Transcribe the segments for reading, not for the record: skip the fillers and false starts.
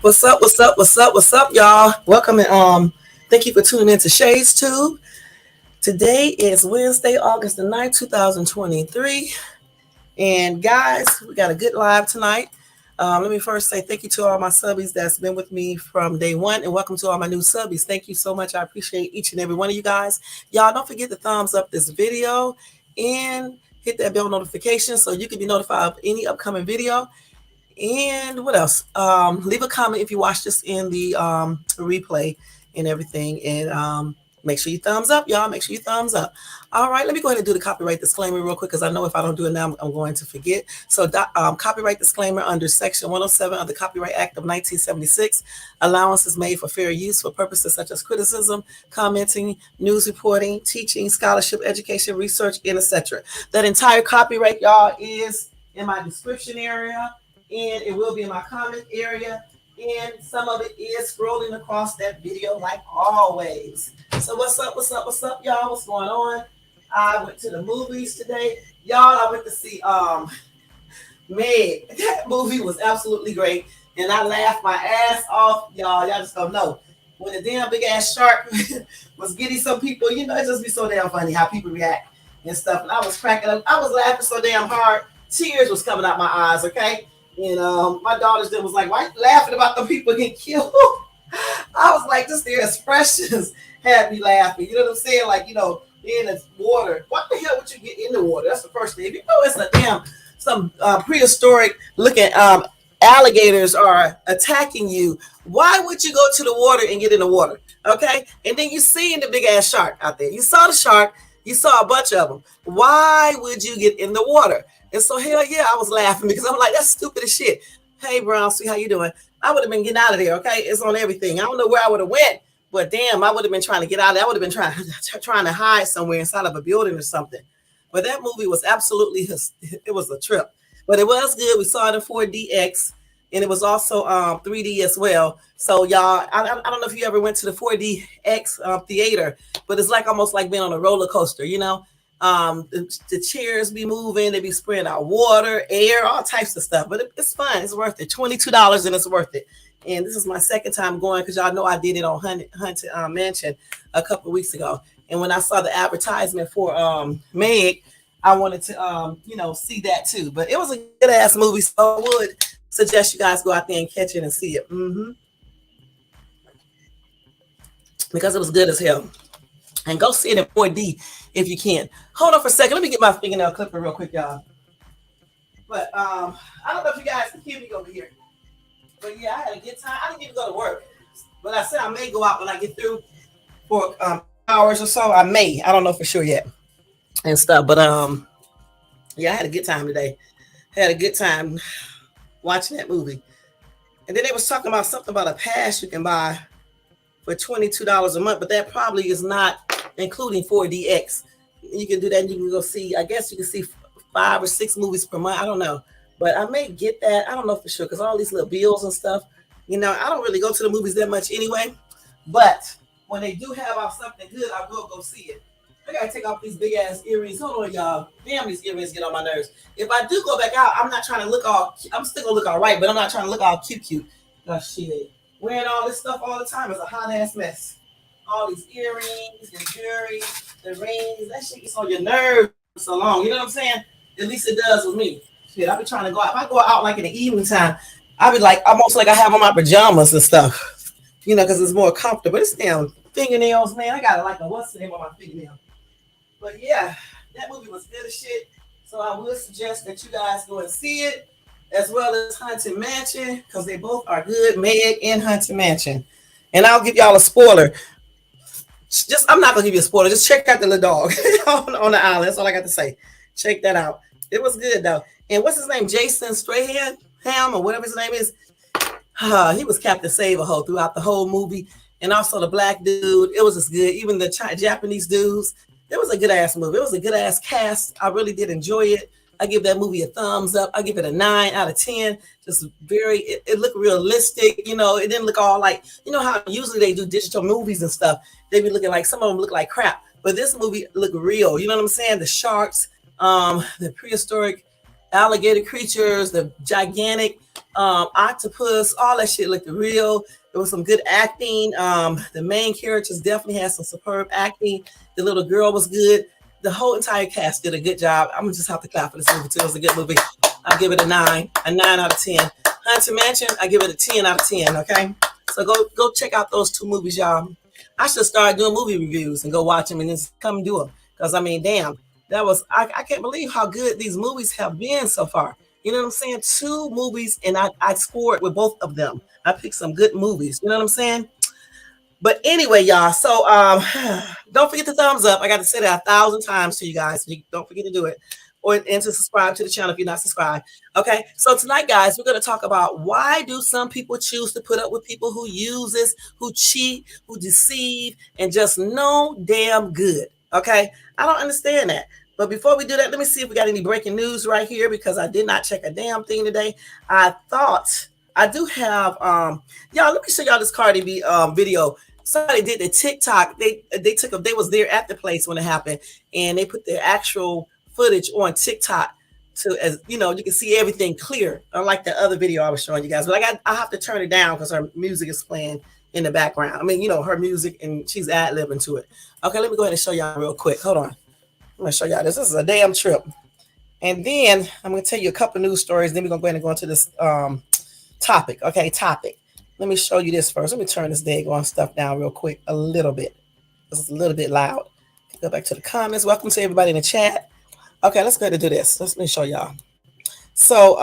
What's up? What's up? What's up? What's up, y'all? Welcome and thank you for tuning in to Shades Tube. Today is Wednesday, August the 9th, 2023. And guys, we got a good live tonight. Let me first say thank you to all my subbies that's been with me from day one, and welcome to all my new subbies. Thank you so much. I appreciate each and every one of you guys. Y'all don't forget to thumbs up this video and hit that bell notification so you can be notified of any upcoming video. And what else? Leave a comment if you watch this in the replay and everything. And make sure you thumbs up, y'all. Make sure you thumbs up. All right, let me go ahead and do the copyright disclaimer real quick because I know if I don't do it now, I'm going to forget. So copyright disclaimer under Section 107 of the Copyright Act of 1976. Allowance is made for fair use for purposes such as criticism, commenting, news reporting, teaching, scholarship, education, research, and etc. That entire copyright, y'all, is in my description area. And it will be in my comment area, and some of it is scrolling across that video like always. So what's up, y'all? What's going on? I went to the movies today. Y'all, I went to see Meg. That movie was absolutely great, and I laughed my ass off, y'all. Y'all just don't know. When the damn big ass shark was getting some people, it just be so damn funny how people react and stuff. And I was cracking up. I was laughing so damn hard. Tears was coming out my eyes, okay? And my daughters then was like, why are you laughing about the people getting killed? I was like, just their expressions had me laughing. You know what I'm saying? Like, in the water. What the hell would you get in the water? That's the first thing. If you know it's a damn, some prehistoric looking alligators are attacking you, why would you go to the water and get in the water? Okay? And then you see the big ass shark out there. You saw the shark. You saw a bunch of them. Why would you get in the water? And so, hell yeah, I was laughing because I'm like, that's stupid as shit. Hey, Brown, see how you doing? I would have been getting out of there, okay? It's on everything. I don't know where I would have went, but damn, I would have been trying to get out of there. I would have been trying to hide somewhere inside of a building or something. But that movie was absolutely, it was a trip. But it was good. We saw it in 4DX, and it was also 3D as well. So, y'all, I don't know if you ever went to the 4DX theater, but it's like almost like being on a roller coaster, the chairs be moving, they be spraying out water, air, all types of stuff, but it's fun. It's worth it. $22 and it's worth it. And this is my second time going because y'all know I did it on Haunted Mansion a couple of weeks ago. And when I saw the advertisement for Meg, I wanted to see that too. But it was a good ass movie, so I would suggest you guys go out there and catch it and see it. Because it was good as hell. And go see it in 4D if you can. Hold on for a second. Let me get my fingernail clipper real quick, y'all. But I don't know if you guys can hear me over here. But yeah, I had a good time. I didn't even go to work. But I said I may go out when I get through for hours or so. I may. I don't know for sure yet. And stuff. But yeah, I had a good time today. Had a good time watching that movie. And then they was talking about something about a pass you can buy for $22 a month, but that probably is not including 4DX. You can do that and you can go see, I guess you can see 5 or 6 movies per month. I don't know. But I may get that. I don't know for sure because all these little bills and stuff, I don't really go to the movies that much anyway. But when they do have out something good, I will go see it. I gotta take off these big ass earrings. Hold on, y'all. Damn, these earrings get on my nerves. If I do go back out, I'm not trying to look I'm still gonna look all right, but I'm not trying to look all cute. Gosh, shit. Wearing all this stuff all the time is a hot ass mess. All these earrings, the jewelry, the rings, that shit gets on your nerves so long. You know what I'm saying? At least it does with me. Shit, I be trying to go out. If I go out like in the evening time, I be like almost like I have on my pajamas and stuff. Because it's more comfortable. It's damn fingernails, man. I got like what's the name of my fingernail? But yeah, that movie was good as shit. So I would suggest that you guys go and see it, as well as Haunted Mansion, because they both are good, Meg and Haunted Mansion. And I'll give y'all a spoiler. I'm not gonna give you a spoiler. Just check out the little dog on the island. That's all I got to say. Check that out. It was good though. And what's his name? Jason Strahan or whatever his name is. He was Captain Save-A-Ho throughout the whole movie, and also the black dude. It was just good. Even the Japanese dudes. It was a good ass movie. It was a good ass cast. I really did enjoy it. I give that movie a thumbs up. I give it a 9 out of 10. Just it looked realistic. It didn't look all like, how usually they do digital movies and stuff. They be looking like, some of them look like crap. But this movie looked real. You know what I'm saying? The sharks, the prehistoric alligator creatures, the gigantic octopus, all that shit looked real. There was some good acting. The main characters definitely had some superb acting. The little girl was good. The whole entire cast did a good job. I'm gonna just have to clap for this movie too. It was a good movie. I'll give it a 9 out of 10. Haunted Mansion, I give it a 10 out of 10. Okay, so go check out those two movies, y'all. I should start doing movie reviews and go watch them and just come do them. Because I mean, damn, I can't believe how good these movies have been so far. You know what I'm saying? Two movies, and I scored with both of them. I picked some good movies. You know what I'm saying? But anyway, y'all. So don't forget the thumbs up. I got to say that 1,000 times to you guys. So you don't forget to do it. Or and to subscribe to the channel if you're not subscribed. Okay. So tonight, guys, we're going to talk about why do some people choose to put up with people who use this, who cheat, who deceive, and just no damn good. Okay. I don't understand that. But before we do that, let me see if we got any breaking news right here because I did not check a damn thing today. I thought I do have y'all. Let me show y'all this Cardi B video. Somebody did the TikTok. They was there at the place when it happened, and they put their actual footage on TikTok to, as you know, you can see everything clear. Unlike the other video I was showing you guys, but I have to turn it down because her music is playing in the background. I mean, you know, her music and she's ad-libbing to it. Okay, let me go ahead and show y'all real quick. Hold on. I'm gonna show y'all this. This is a damn trip. And then I'm gonna tell you a couple news stories. Then we're gonna go ahead and go into this topic. Okay, topic. Let me show you this first. Let me turn this daggone stuff down real quick a little bit. This is a little bit loud. Go back to the comments. Welcome to everybody in the chat. Okay, let's go ahead and do this. Let me show y'all. So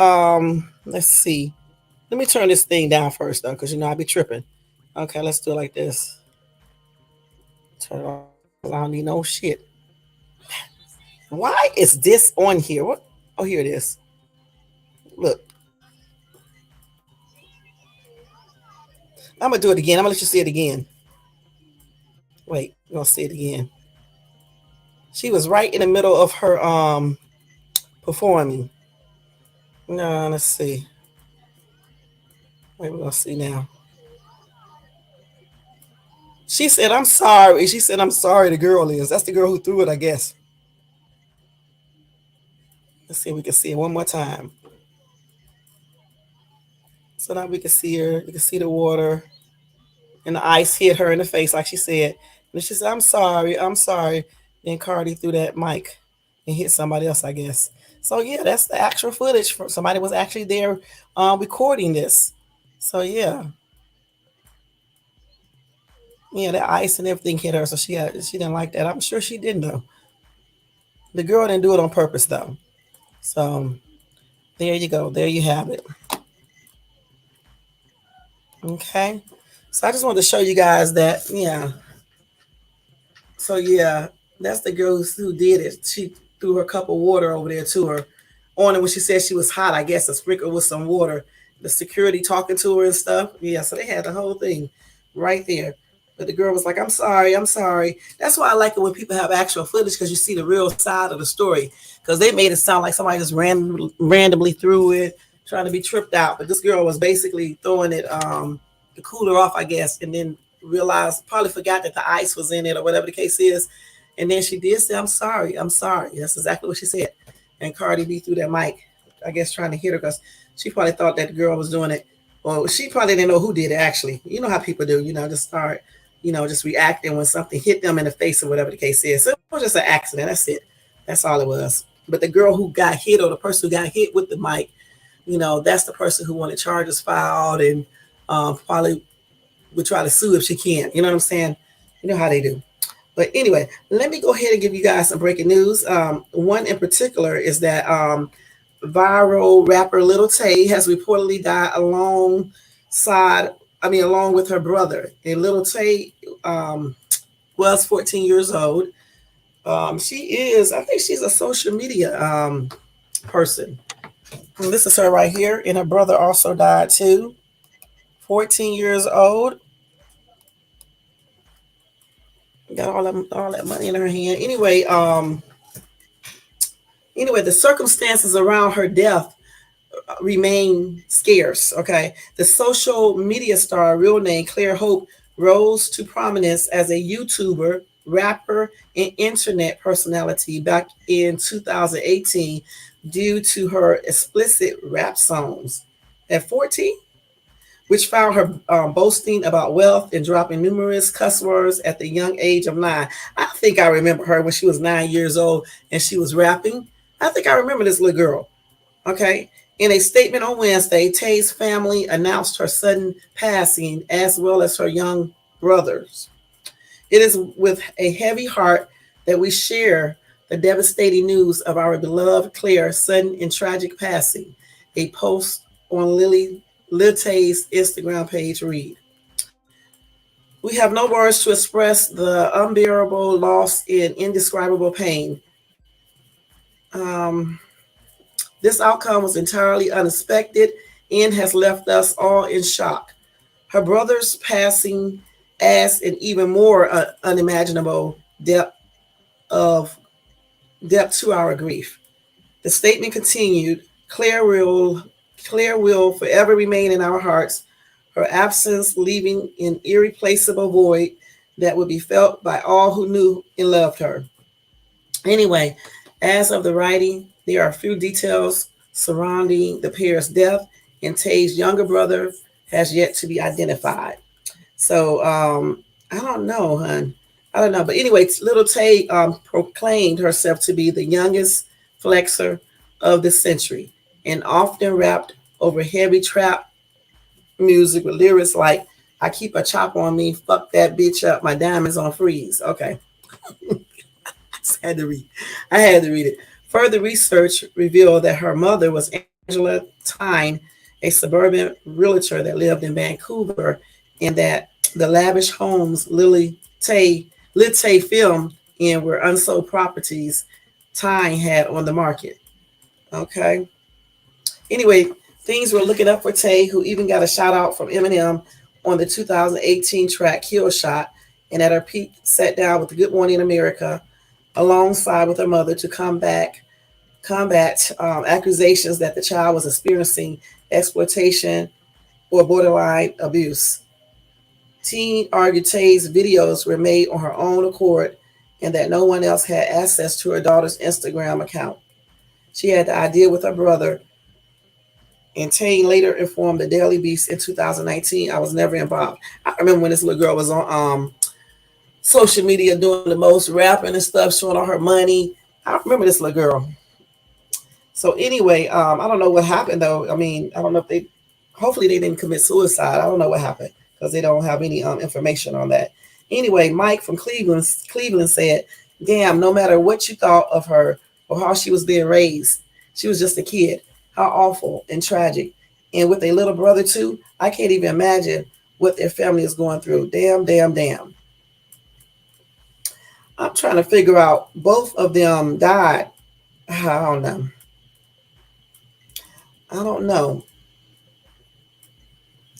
let's see. Let me turn this thing down first though, because you know I be tripping. Okay, let's do it like this. Turn it on. I don't need no shit. Why is this on here? What? Oh, here it is. Look. I'm gonna do it again. I'm gonna let you see it again. Wait, I'm gonna see it again. She was right in the middle of her performing. No, let's see. Wait, we're gonna see now. She said, I'm sorry. She said, I'm sorry, the girl is. That's the girl who threw it, I guess. Let's see if we can see it one more time. So now we can see her. You can see the water. And the ice hit her in the face, like she said. And she said, I'm sorry, I'm sorry. Then Cardi threw that mic and hit somebody else, I guess. So yeah, that's the actual footage. From somebody was actually there recording this. So yeah. Yeah, the ice and everything hit her. So she didn't like that. I'm sure she didn't though. The girl didn't do it on purpose though. So there you go. There you have it. Okay. So I just wanted to show you guys that, yeah. So yeah, that's the girl who did it. She threw her cup of water over there to her on it when she said she was hot. I guess a sprinkle with some water. The security talking to her and stuff. Yeah, so they had the whole thing right there. But the girl was like, I'm sorry, I'm sorry. That's why I like it when people have actual footage because you see the real side of the story. Because they made it sound like somebody just randomly threw it, trying to be tripped out. But this girl was basically throwing it the cooler off, I guess, and then realized, probably forgot that the ice was in it or whatever the case is. And then she did say, I'm sorry, I'm sorry. That's exactly what she said. And Cardi B threw that mic, I guess, trying to hit her because she probably thought that the girl was doing it. Well, she probably didn't know who did it, actually. You know how people do, just start, just reacting when something hit them in the face or whatever the case is. So it was just an accident. That's it. That's all it was. But the girl who got hit or the person who got hit with the mic, that's the person who wanted charges filed and probably would try to sue if she can. You know what I'm saying? You know how they do. But anyway, let me go ahead and give you guys some breaking news. One in particular is that viral rapper Lil Tay has reportedly died along with her brother. And Lil Tay was 14 years old. I think she's a social media person. And this is her right here. And her brother also died too. 14 years old. Got all that money in her hand. Anyway, the circumstances around her death remain scarce. Okay, the social media star, real name Claire Hope, rose to prominence as a YouTuber rapper, and internet personality back in 2018 due to her explicit rap songs. At 14, which found her boasting about wealth and dropping numerous cuss words at the young age of 9. I think I remember her when she was 9 years old and she was rapping. I think I remember this little girl. Okay. In a statement on Wednesday, Tay's family announced her sudden passing as well as her young brothers. It is with a heavy heart that we share the devastating news of our beloved Claire's sudden and tragic passing. A post on Lil Tay's Instagram page read, "We have no words to express the unbearable loss and indescribable pain. Um, this outcome was entirely unexpected and has left us all in shock. Her brother's passing adds an even more unimaginable of depth to our grief." The statement continued, Claire will forever remain in our hearts, her absence leaving an irreplaceable void that would be felt by all who knew and loved her. Anyway, as of the writing, there are a few details surrounding the pair's death, and Tay's younger brother has yet to be identified. So I don't know, hun. I don't know. But anyway, little Tay proclaimed herself to be the youngest flexer of the century and often rapped over heavy trap music with lyrics like, "I keep a chop on me, fuck that bitch up, my diamonds on freeze." Okay. I had to read. I had to read it. Further research revealed that her mother was Angela Tyne, a suburban realtor that lived in Vancouver, and that the lavish homes Lil Tay filmed in were unsold properties Tyne had on the market. Okay. Anyway, things were looking up for Tay, who even got a shout out from Eminem on the 2018 track Kill Shot, and at her peak sat down with Good Morning America alongside with her mother to combat accusations that the child was experiencing exploitation or borderline abuse. Teen argued Tay's videos were made on her own accord and that no one else had access to her daughter's Instagram account. She had the idea with her brother, and Tay later informed the Daily Beast in 2019, "I was never involved." I remember when this little girl was on social media doing the most rapping and stuff, showing all her money. I remember this little girl. So anyway, I don't know what happened though. I mean, I don't know if hopefully they didn't commit suicide. I don't know what happened because they don't have any information on that. Anyway, Mike from Cleveland said, "Damn, no matter what you thought of her or how she was being raised, she was just a kid. How awful and tragic. And with a little brother too, I can't even imagine what their family is going through. Damn, damn, damn." I'm trying to figure out, both of them died. I don't know. I don't know.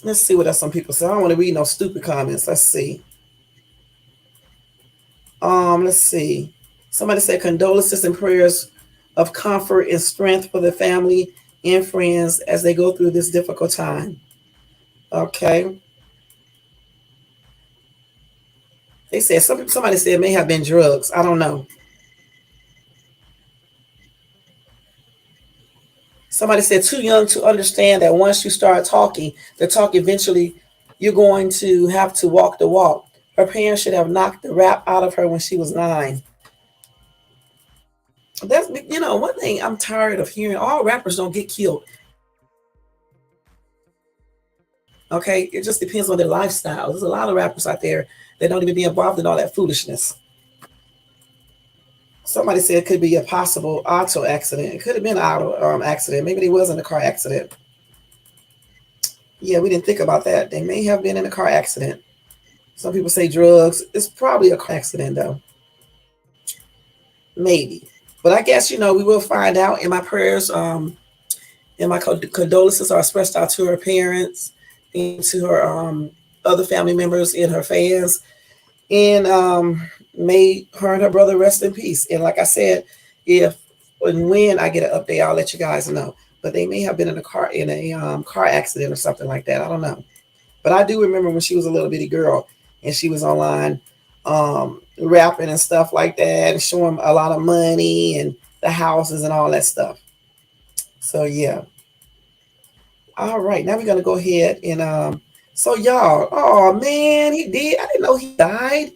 Let's see what else some people say. I don't want to read no stupid comments. Let's see. Let's see. Somebody said condolences and prayers of comfort and strength for the family and friends as they go through this difficult time. Okay. They said somebody said it may have been drugs. I don't know. Somebody said too young to understand that once you start talking, the talk eventually you're going to have to walk the walk. Her parents should have knocked the rap out of her when she was 9. That's one thing I'm tired of hearing. All rappers don't get killed. Okay, it just depends on their lifestyle. There's a lot of rappers out there that don't even be involved in all that foolishness. Somebody said it could be a possible auto accident. It could have been an auto accident. Maybe they was in a car accident. Yeah, we didn't think about that. They may have been in a car accident. Some people say drugs. It's probably a car accident, though. Maybe. But I guess, we will find out. In my prayers, and my condolences are expressed out to her parents and to her other family members and her fans. And may her and her brother rest in peace. And like I said, if and when I get an update, I'll let you guys know. But they may have been in a car accident or something like that. I don't know. But I do remember when she was a little bitty girl and she was online rapping and stuff like that, and show him a lot of money and the houses and all that stuff. So yeah. All right, now we're gonna go ahead and so y'all, oh man, he did. I didn't know he died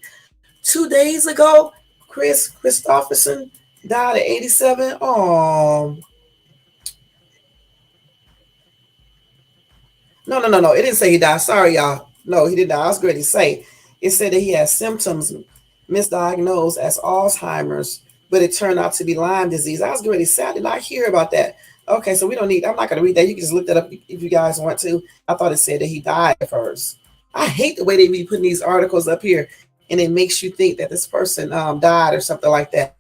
2 days ago. Chris Christopherson died at 87. Oh, no. It didn't say he died. Sorry, y'all. No, he didn't die. I was going to say it said that he had symptoms misdiagnosed as Alzheimer's, but it turned out to be Lyme disease. I was going to say I did not hear about that. Okay, so we don't need. I'm not going to read that. You can just look that up if you guys want to. I thought it said that he died first. I hate the way they be putting these articles up here, and it makes you think that this person died or something like that.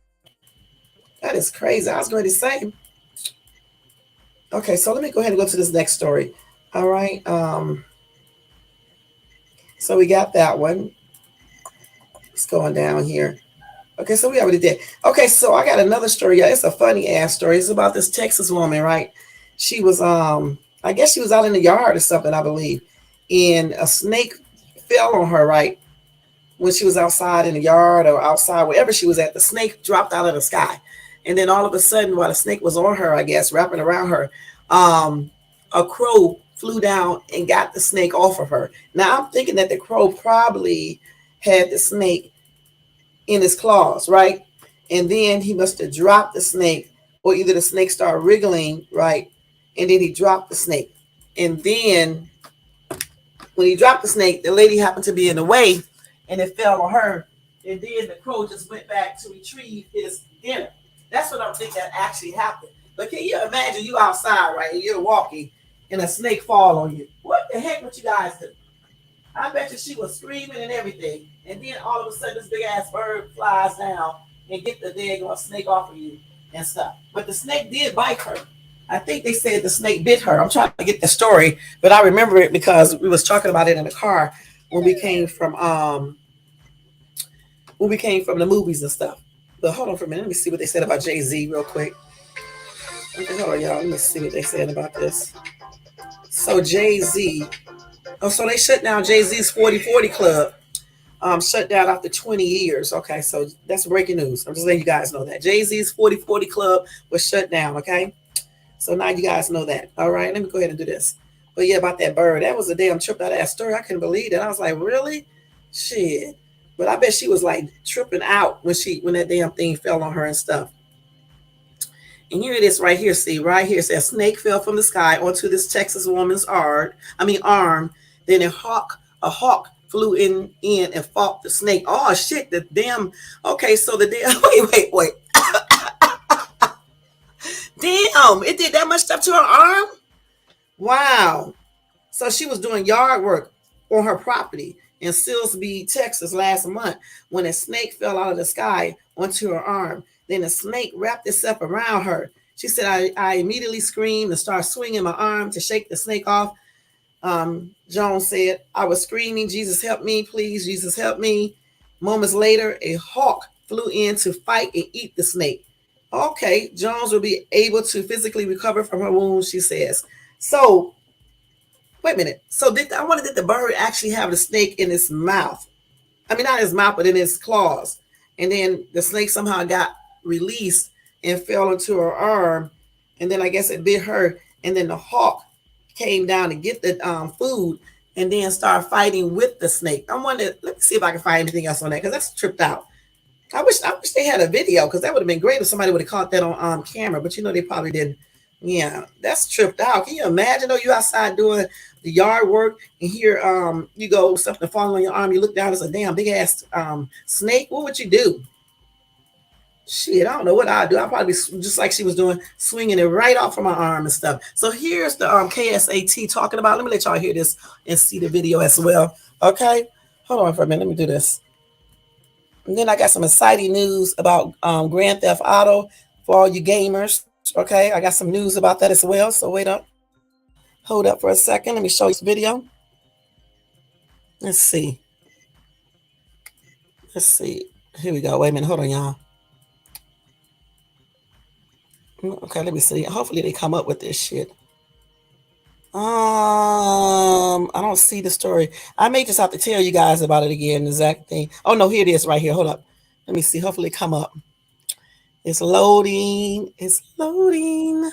That is crazy. I was going to say. Okay, so let me go ahead and go to this next story. All right. So we got that one. It's going down here. Okay, so we already did. Okay, so I got another story. Yeah, it's a funny ass story. It's about this Texas woman, right? She was I guess she was out in the yard or something, I believe. And a snake fell on her, right? When she was outside in the yard or outside, wherever she was at, the snake dropped out of the sky. And then all of a sudden, while the snake was on her, I guess, wrapping around her, a crow flew down and got the snake off of her. Now I'm thinking that the crow probably had the snake in his claws, right? And then he must have dropped the snake, or either the snake started wriggling, right? And then he dropped the snake. And then when he dropped the snake, the lady happened to be in the way and it fell on her. And then the crow just went back to retrieve his dinner. That's what I'm thinking that actually happened. But can you imagine you outside, right? And you're walking and a snake fall on you. What the heck would you guys do? I bet you she was screaming and everything. And then all of a sudden this big ass bird flies down and get the daggone snake off of you and stuff. But the snake did bite her. I think they said the snake bit her. I'm trying to get the story, but I remember it because we was talking about it in the car when we came from the movies and stuff. But hold on for a minute. Let me see what they said about Jay-Z real quick. Okay, hold on, y'all. Let me see what they said about this. So Jay-Z. Oh, so they shut down Jay-Z's 40/40 Club. Shut down after 20 years. Okay, so that's breaking news. I'm just letting you guys know that. Jay-Z's 40/40 Club was shut down, okay? So now you guys know that. All right, let me go ahead and do this. But yeah, about that bird. That was a damn trip out of that story. I couldn't believe it. I was like, really? Shit. But I bet she was like tripping out when that damn thing fell on her and stuff. And here it is right here. See, right here it says snake fell from the sky onto this Texas woman's arm. Then a hawk flew in and fought the snake. Oh shit, the damn. Okay, so the damn. Wait. Damn, it did that much stuff to her arm? Wow. So she was doing yard work on her property in Silsbee, Texas last month when a snake fell out of the sky onto her arm. Then the snake wrapped itself around her. She said, I immediately screamed and started swinging my arm to shake the snake off. Jones said, I was screaming, Jesus, help me, please, Jesus, help me. Moments later, a hawk flew in to fight and eat the snake. Okay, Jones will be able to physically recover from her wounds, she says. So, wait a minute. So did the bird actually have the snake in its mouth? I mean, not his mouth, but in his claws. And then the snake somehow got released and fell into her arm. And then I guess it bit her. And then the hawk came down to get the food and then started fighting with the snake. I'm wondering, let me see if I can find anything else on that because that's tripped out. I wish they had a video because that would have been great if somebody would have caught that on camera. But they probably didn't. Yeah, that's tripped out. Can you imagine though you outside doing the yard work and here you go something falling on your arm, you look down, it's a damn big ass snake. What would you do? Shit, I don't know what I'd do. I'd probably be just like she was doing, swinging it right off from my arm and stuff. So here's the KSAT talking about. Let me let y'all hear this and see the video as well. Okay, hold on for a minute. Let me do this. And then I got some exciting news about Grand Theft Auto for all you gamers. Okay, I got some news about that as well. So wait up. Hold up for a second. Let me show you this video. Let's see. Here we go. Wait a minute. Hold on, y'all. Okay, let me see. Hopefully they come up with this shit. I don't see the story. I may just have to tell you guys about it again. Exact thing. Oh no, here it is right here. Hold up. Let me see. Hopefully, come up. It's loading. It's loading.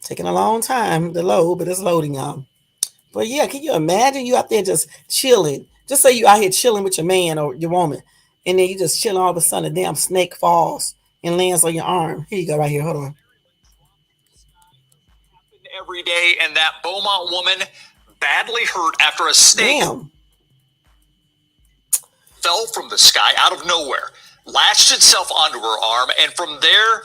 Taking a long time to load, but it's loading, y'all. But yeah, can you imagine you out there just chilling? Just say you out here chilling with your man or your woman, and then you just chilling. All of a sudden, a damn snake falls and lands on your arm. Here you go, right here. Hold on. Every day, and that Beaumont woman badly hurt after a snake fell from the sky out of nowhere, lashed itself onto her arm, and from there,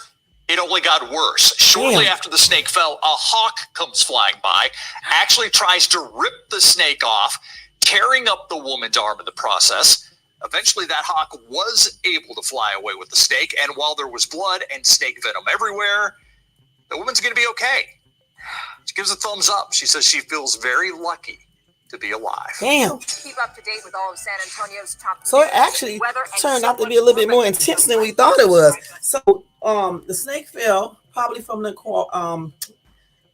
it only got worse. Shortly after the snake fell, a hawk comes flying by, actually tries to rip the snake off, tearing up the woman's arm in the process. Eventually, that hawk was able to fly away with the snake, and while there was blood and snake venom everywhere, the woman's going to be okay. She gives a thumbs up. She says she feels very lucky to be alive. Damn. Keep up to date with all of San Antonio's top. So it actually turned out to be a little bit more intense than we thought it was. So the snake fell probably from the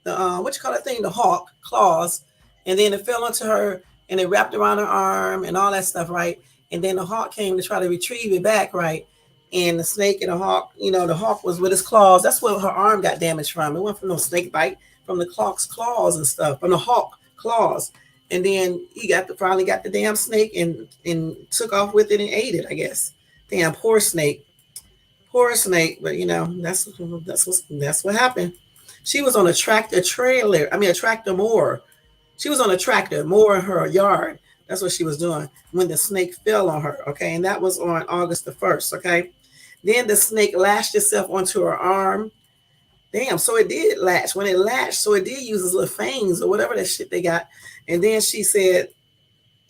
what you call that thing, the hawk claws, and then it fell onto her and it wrapped around her arm and all that stuff, right? And then the hawk came to try to retrieve it back, right? And the snake and the hawk, the hawk was with his claws. That's where her arm got damaged from. It went from no snake bite, from the hawk's claws and stuff, from the hawk claws. And then he finally got the damn snake and took off with it and ate it, I guess. Damn, poor snake. Poor snake. But that's what happened. She was on a tractor mower. She was on a tractor mowing her yard. That's what she was doing when the snake fell on her. Okay. And that was on August the 1st. Okay. Then the snake lashed itself onto her arm. Damn, so it did latch. When it latched, so it did use its little fangs or whatever that shit they got. And then she said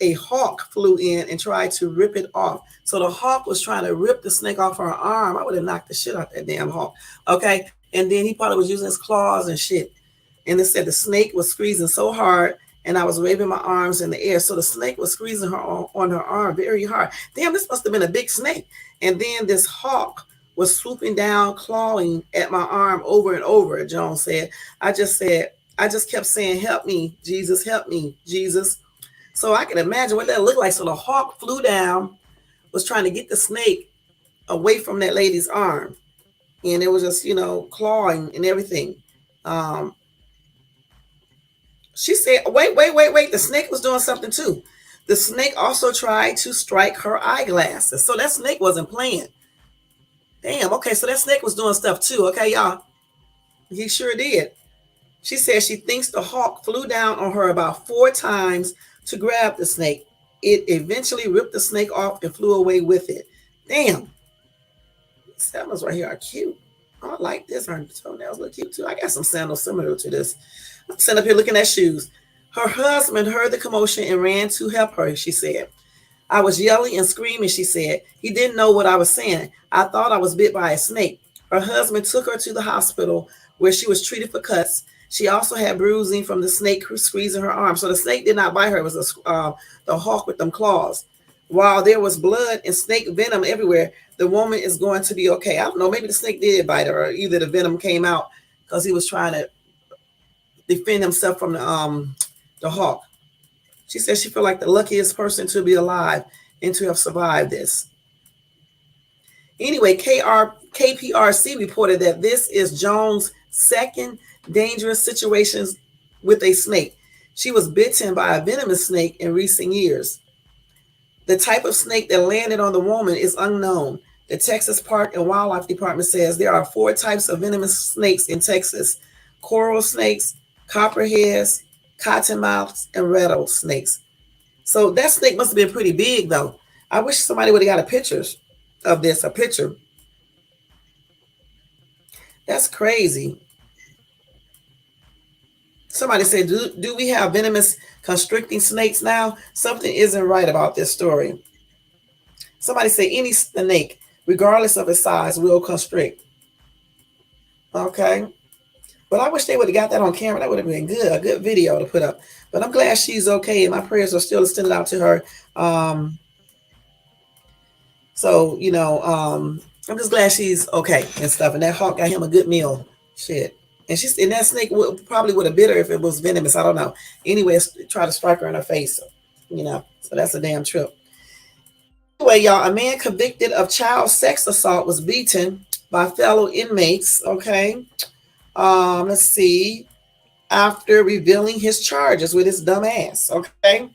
a hawk flew in and tried to rip it off. So the hawk was trying to rip the snake off her arm. I would have knocked the shit out that damn hawk. Okay. And then he probably was using his claws and shit. And it said the snake was squeezing so hard and I was waving my arms in the air. So the snake was squeezing her on her arm very hard. Damn, this must have been a big snake. And then this hawk was swooping down, clawing at my arm over and over, Jones said. I just kept saying, help me, Jesus, help me, Jesus. So I can imagine what that looked like. So the hawk flew down, was trying to get the snake away from that lady's arm. And it was just, clawing and everything. She said, wait. The snake was doing something too. The snake also tried to strike her eyeglasses. So that snake wasn't playing. Damn, okay, so that snake was doing stuff too, okay, y'all? He sure did. She said she thinks the hawk flew down on her about 4 times to grab the snake. It eventually ripped the snake off and flew away with it. Damn. These sandals right here are cute. I like this. Her toenails look cute too. I got some sandals similar to this. I'm sitting up here looking at shoes. Her husband heard the commotion and ran to help her, she said. I was yelling and screaming, she said. He didn't know what I was saying. I thought I was bit by a snake. Her husband took her to the hospital where she was treated for cuts. She also had bruising from the snake squeezing her arm. So the snake did not bite her. It was the hawk with them claws. While there was blood and snake venom everywhere, the woman is going to be okay. I don't know. Maybe the snake did bite her, or either the venom came out because he was trying to defend himself from the hawk. She says she felt like the luckiest person to be alive and to have survived this. Anyway, KPRC reported that this is Jones' second dangerous situation with a snake. She was bitten by a venomous snake in recent years. The type of snake that landed on the woman is unknown. The Texas Park and Wildlife Department says there are 4 types of venomous snakes in Texas: coral snakes, copperheads, cottonmouths, and rattlesnakes. So that snake must have been pretty big, though. I wish somebody would have got a picture of this, a picture. That's crazy. Somebody said, do we have venomous constricting snakes now? Something isn't right about this story. Somebody said any snake, regardless of its size, will constrict. Okay. But I wish they would have got that on camera. That would have been good, a good video to put up. But I'm glad she's okay, and my prayers are still extended out to her. I'm just glad she's okay and stuff. And that hawk got him a good meal. Shit. And that snake probably would have bit her if it was venomous. I don't know. Anyway, try to strike her in her face. So that's a damn trip. Anyway, y'all, a man convicted of child sex assault was beaten by fellow inmates. Okay. Let's see. After revealing his charges with his dumb ass. Okay.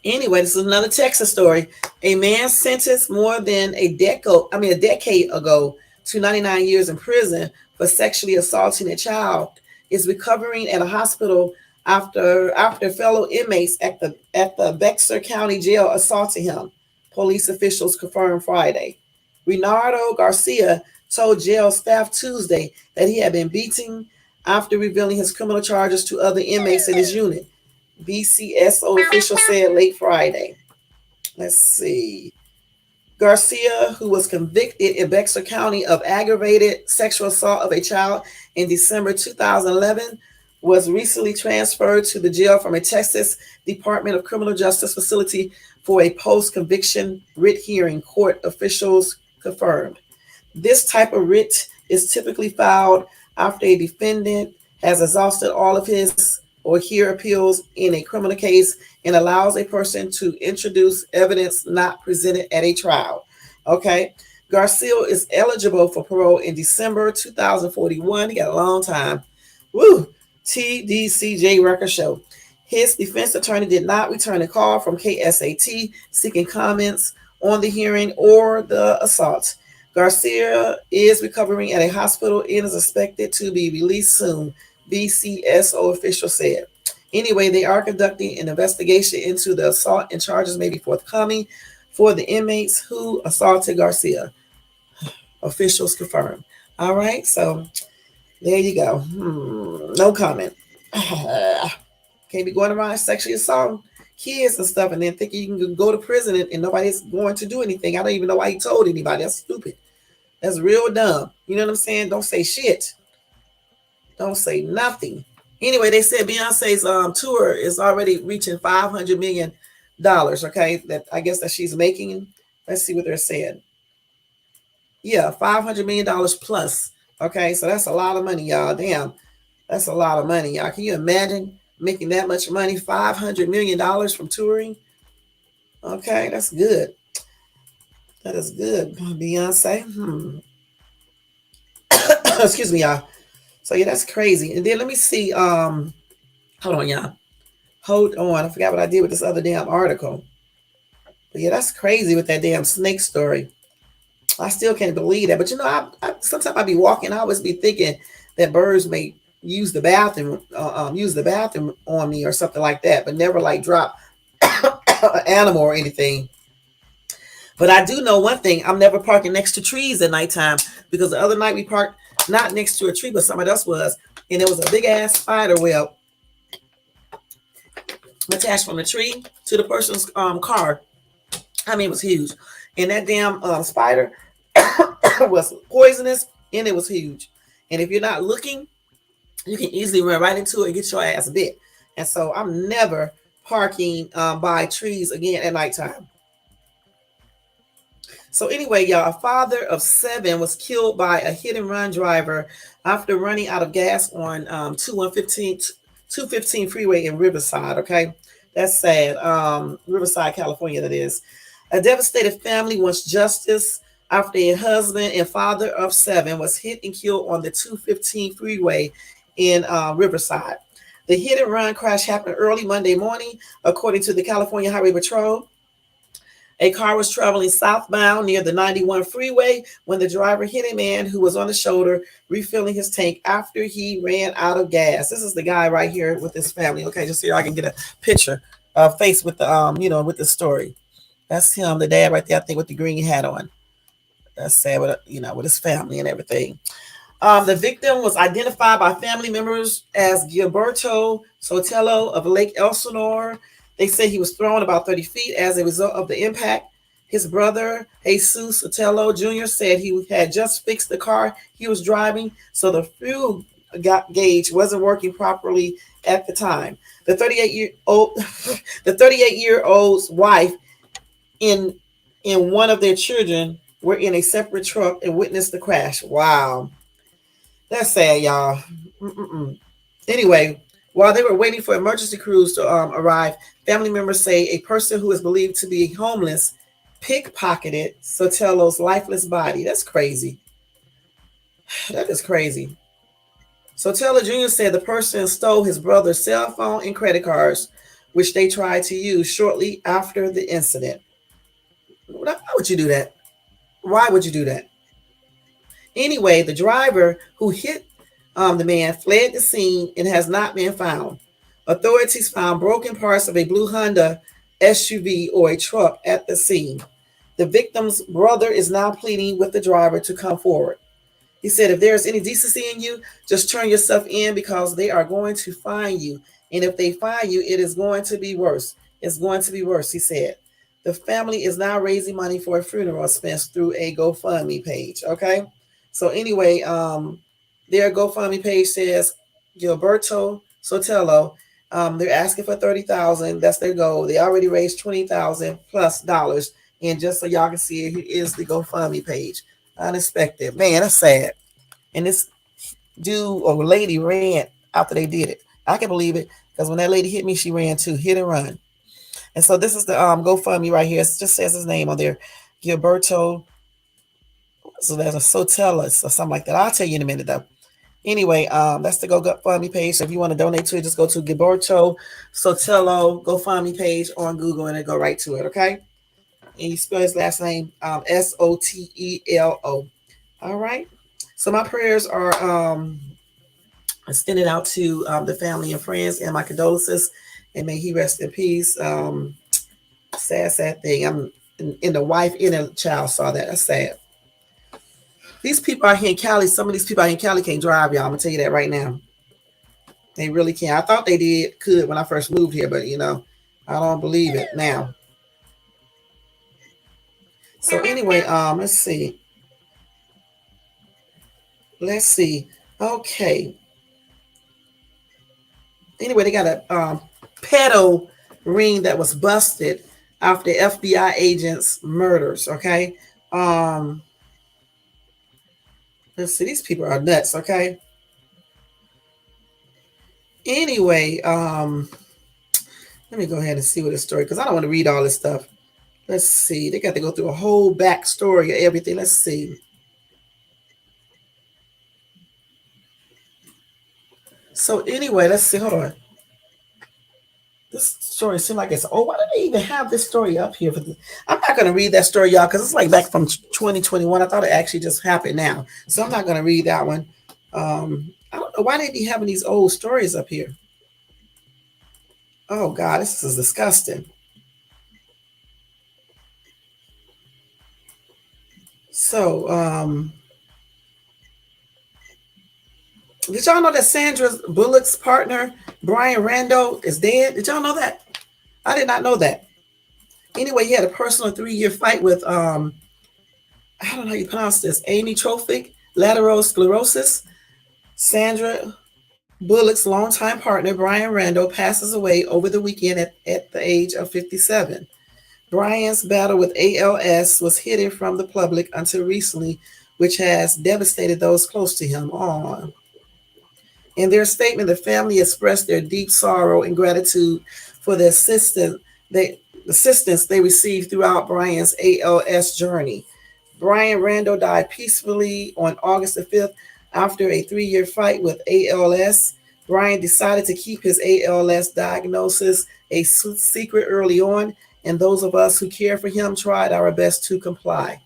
Anyway, this is another Texas story. A man sentenced more than a decade ago to 99 years in prison for sexually assaulting a child is recovering at a hospital after fellow inmates at the Bexar County Jail assaulted him. Police officials confirmed Friday. Renardo Garcia told jail staff Tuesday that he had been beaten after revealing his criminal charges to other inmates in his unit. BCSO officials said late Friday. Let's see. Garcia, who was convicted in Bexar County of aggravated sexual assault of a child in December 2011, was recently transferred to the jail from a Texas Department of Criminal Justice facility for a post-conviction writ hearing, court officials confirmed. This type of writ is typically filed after a defendant has exhausted all of his or hear appeals in a criminal case and allows a person to introduce evidence not presented at a trial. Okay. Garcia is eligible for parole in December 2041. He got a long time. Woo! TDCJ record show. His defense attorney did not return a call from KSAT seeking comments on the hearing or the assault. Garcia is recovering at a hospital and is expected to be released soon, BCSO officials said. Anyway, they are conducting an investigation into the assault and charges may be forthcoming for the inmates who assaulted Garcia. Officials confirmed. All right, so there you go. No comment. Can't be going around sexually assaulting kids and stuff and then thinking you can go to prison and nobody's going to do anything. I don't even know why he told anybody. That's stupid. That's real dumb. You know what I'm saying? Don't say shit. Don't say nothing. Anyway, they said Beyonce's tour is already reaching $500 million. Okay, that I guess that she's making. Let's see what they're saying. Yeah, $500 million plus. Okay, so that's a lot of money, y'all. Damn, that's a lot of money, y'all. Can you imagine making that much money? $500 million from touring. Okay, that's good. That is good, Beyonce. Excuse me, y'all. So yeah, that's crazy. And then let me see. Hold on, y'all. Hold on. I forgot what I did with this other damn article. But yeah, that's crazy with that damn snake story. I still can't believe that. But you know, I sometimes I be walking. I always be thinking that birds may use the bathroom on me or something like that, but never like drop an animal or anything. But I do know one thing: I'm never parking next to trees at nighttime because the other night we parked not next to a tree, but somebody else was, and there was a big ass spider web attached from the tree to the person's car. I mean, it was huge, and that damn spider was poisonous, and it was huge. And if you're not looking, you can easily run right into it and get your ass bit. And so I'm never parking by trees again at nighttime. So anyway, y'all, a father of 7 was killed by a hit and run driver after running out of gas on 215 freeway in Riverside. Okay, that's sad. Riverside, California, that is. A devastated family wants justice after a husband and father of 7 was hit and killed on the 215 freeway in Riverside. The hit and run crash happened early Monday morning, according to the California Highway Patrol. A car was traveling southbound near the 91 freeway when the driver hit a man who was on the shoulder refilling his tank after he ran out of gas. This is the guy right here with his family. Okay, just here I can get a picture face with the with the story. That's him, the dad right there, I think, with the green hat on. That's sad with with his family and everything. The victim was identified by family members as Gilberto Sotelo of Lake Elsinore. They say he was thrown about 30 feet as a result of the impact. His brother, Jesus Sotelo Jr., said he had just fixed the car he was driving, so the fuel gauge wasn't working properly at the time. The 38-year-old's wife and one of their children were in a separate truck and witnessed the crash. Wow. That's sad, y'all. Anyway, while they were waiting for emergency crews to arrive, family members say a person who is believed to be homeless pickpocketed Sotelo's lifeless body. That's crazy. That is crazy. Sotelo Jr. said the person stole his brother's cell phone and credit cards, which they tried to use shortly after the incident. Why would you do that? Why would you do that? Anyway, the driver who hit the man fled the scene and has not been found. Authorities found broken parts of a blue Honda SUV or a truck at the scene. The victim's brother is now pleading with the driver to come forward. He said, if there's any decency in you, just turn yourself in because they are going to find you. And if they find you, it is going to be worse. It's going to be worse, he said. The family is now raising money for a funeral expense through a GoFundMe page. Okay. So anyway, their GoFundMe page says Gilberto Sotelo. They're asking for $30,000. That's their goal. They already raised $20,000 plus dollars. And just so y'all can see, here is the GoFundMe page. Unexpected. Man, that's sad. And this dude or lady ran after they did it. I can believe it because when that lady hit me, she ran too. Hit and run. And so this is the GoFundMe right here. It just says his name on there. Gilberto. So there's a Sotelo or something like that. I'll tell you in a minute though. Anyway, that's the GoFundMe page. So if you want to donate to it, just go to Gilberto Sotelo GoFundMe page on Google and it'll go right to it. Okay. And you spell his last name Sotelo. All right. So my prayers are extended out to the family and friends, and my condolences, and may he rest in peace. Sad thing. And the wife and the child saw that. That's sad. These people out here in Cali, some of these people out here in Cali can't drive, y'all. I'm gonna tell you that right now. They really can't. I thought they could when I first moved here, but I don't believe it now. So anyway, let's see. Okay. Anyway, they got a pedo ring that was busted after FBI agents' murders. Okay. Let's see. These people are nuts. Okay. Anyway, let me go ahead and see what the story, because I don't want to read all this stuff. Let's see. They got to go through a whole backstory of everything. Let's see. So anyway, let's see. Hold on. This story seems like it's, why do they even have this story up here? I'm not going to read that story, y'all, because it's like back from 2021. I thought it actually just happened now. So I'm not going to read that one. I don't know why they be having these old stories up here. Oh, God, this is disgusting. So, did y'all know that Sandra Bullock's partner, Brian Rando, is dead? Did y'all know that? I did not know that. Anyway, he had a personal 3-year fight with, I don't know how you pronounce this, amyotrophic lateral sclerosis. Sandra Bullock's longtime partner, Brian Rando, passes away over the weekend at the age of 57. Brian's battle with ALS was hidden from the public until recently, which has devastated those close to him. In their statement, the family expressed their deep sorrow and gratitude for the assistance they received throughout Brian's ALS journey. Brian Rando died peacefully on August the 5th after a 3-year fight with ALS. Brian decided to keep his ALS diagnosis a secret early on, and those of us who care for him tried our best to comply.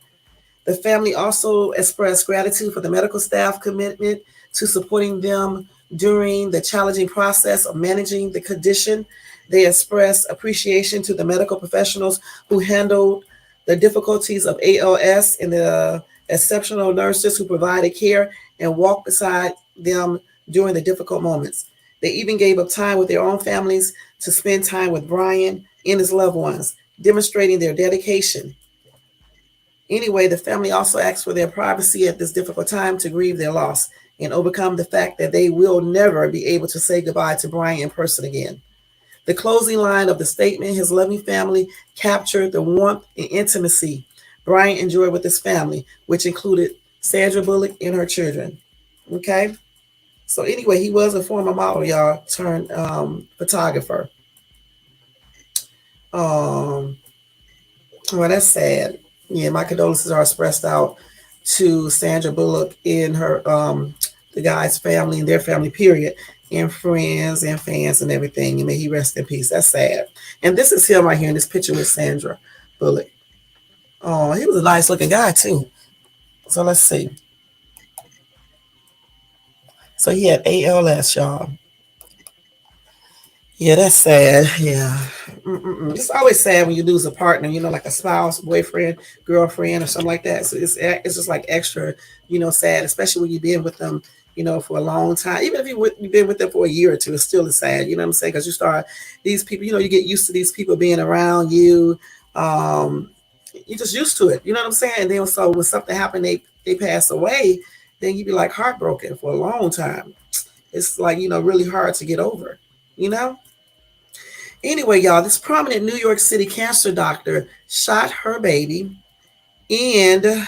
The family also expressed gratitude for the medical staff commitment to supporting them during the challenging process of managing the condition. They expressed appreciation to the medical professionals who handled the difficulties of ALS and the exceptional nurses who provided care and walked beside them during the difficult moments. They even gave up time with their own families to spend time with Brian and his loved ones, demonstrating their dedication. Anyway, the family also asked for their privacy at this difficult time to grieve their loss and overcome the fact that they will never be able to say goodbye to Brian in person again. The closing line of the statement, his loving family, captured the warmth and intimacy Brian enjoyed with his family, which included Sandra Bullock and her children. Okay? So anyway, he was a former model, y'all, turned photographer. Well, that's sad. Yeah, my condolences are expressed out to Sandra Bullock and her the guy's family and their family, period, and friends and fans and everything. And may he rest in peace. That's sad. And this is him right here in this picture with Sandra Bullock. Oh, he was a nice looking guy too. So let's see. So he had ALS, y'all. Yeah, that's sad. Yeah. Mm-mm-mm. It's always sad when you lose a partner, like a spouse, boyfriend, girlfriend, or something like that. So it's just like extra, sad, especially when you've been with them, for a long time. Even if you've been with them for a year or two, it's still sad. You know what I'm saying? Because you start these people, you get used to these people being around you. You're just used to it. You know what I'm saying? And then so when something happened, they pass away, then you be like heartbroken for a long time. It's like really hard to get over. You know. Anyway, y'all, this prominent New York City cancer doctor shot her baby and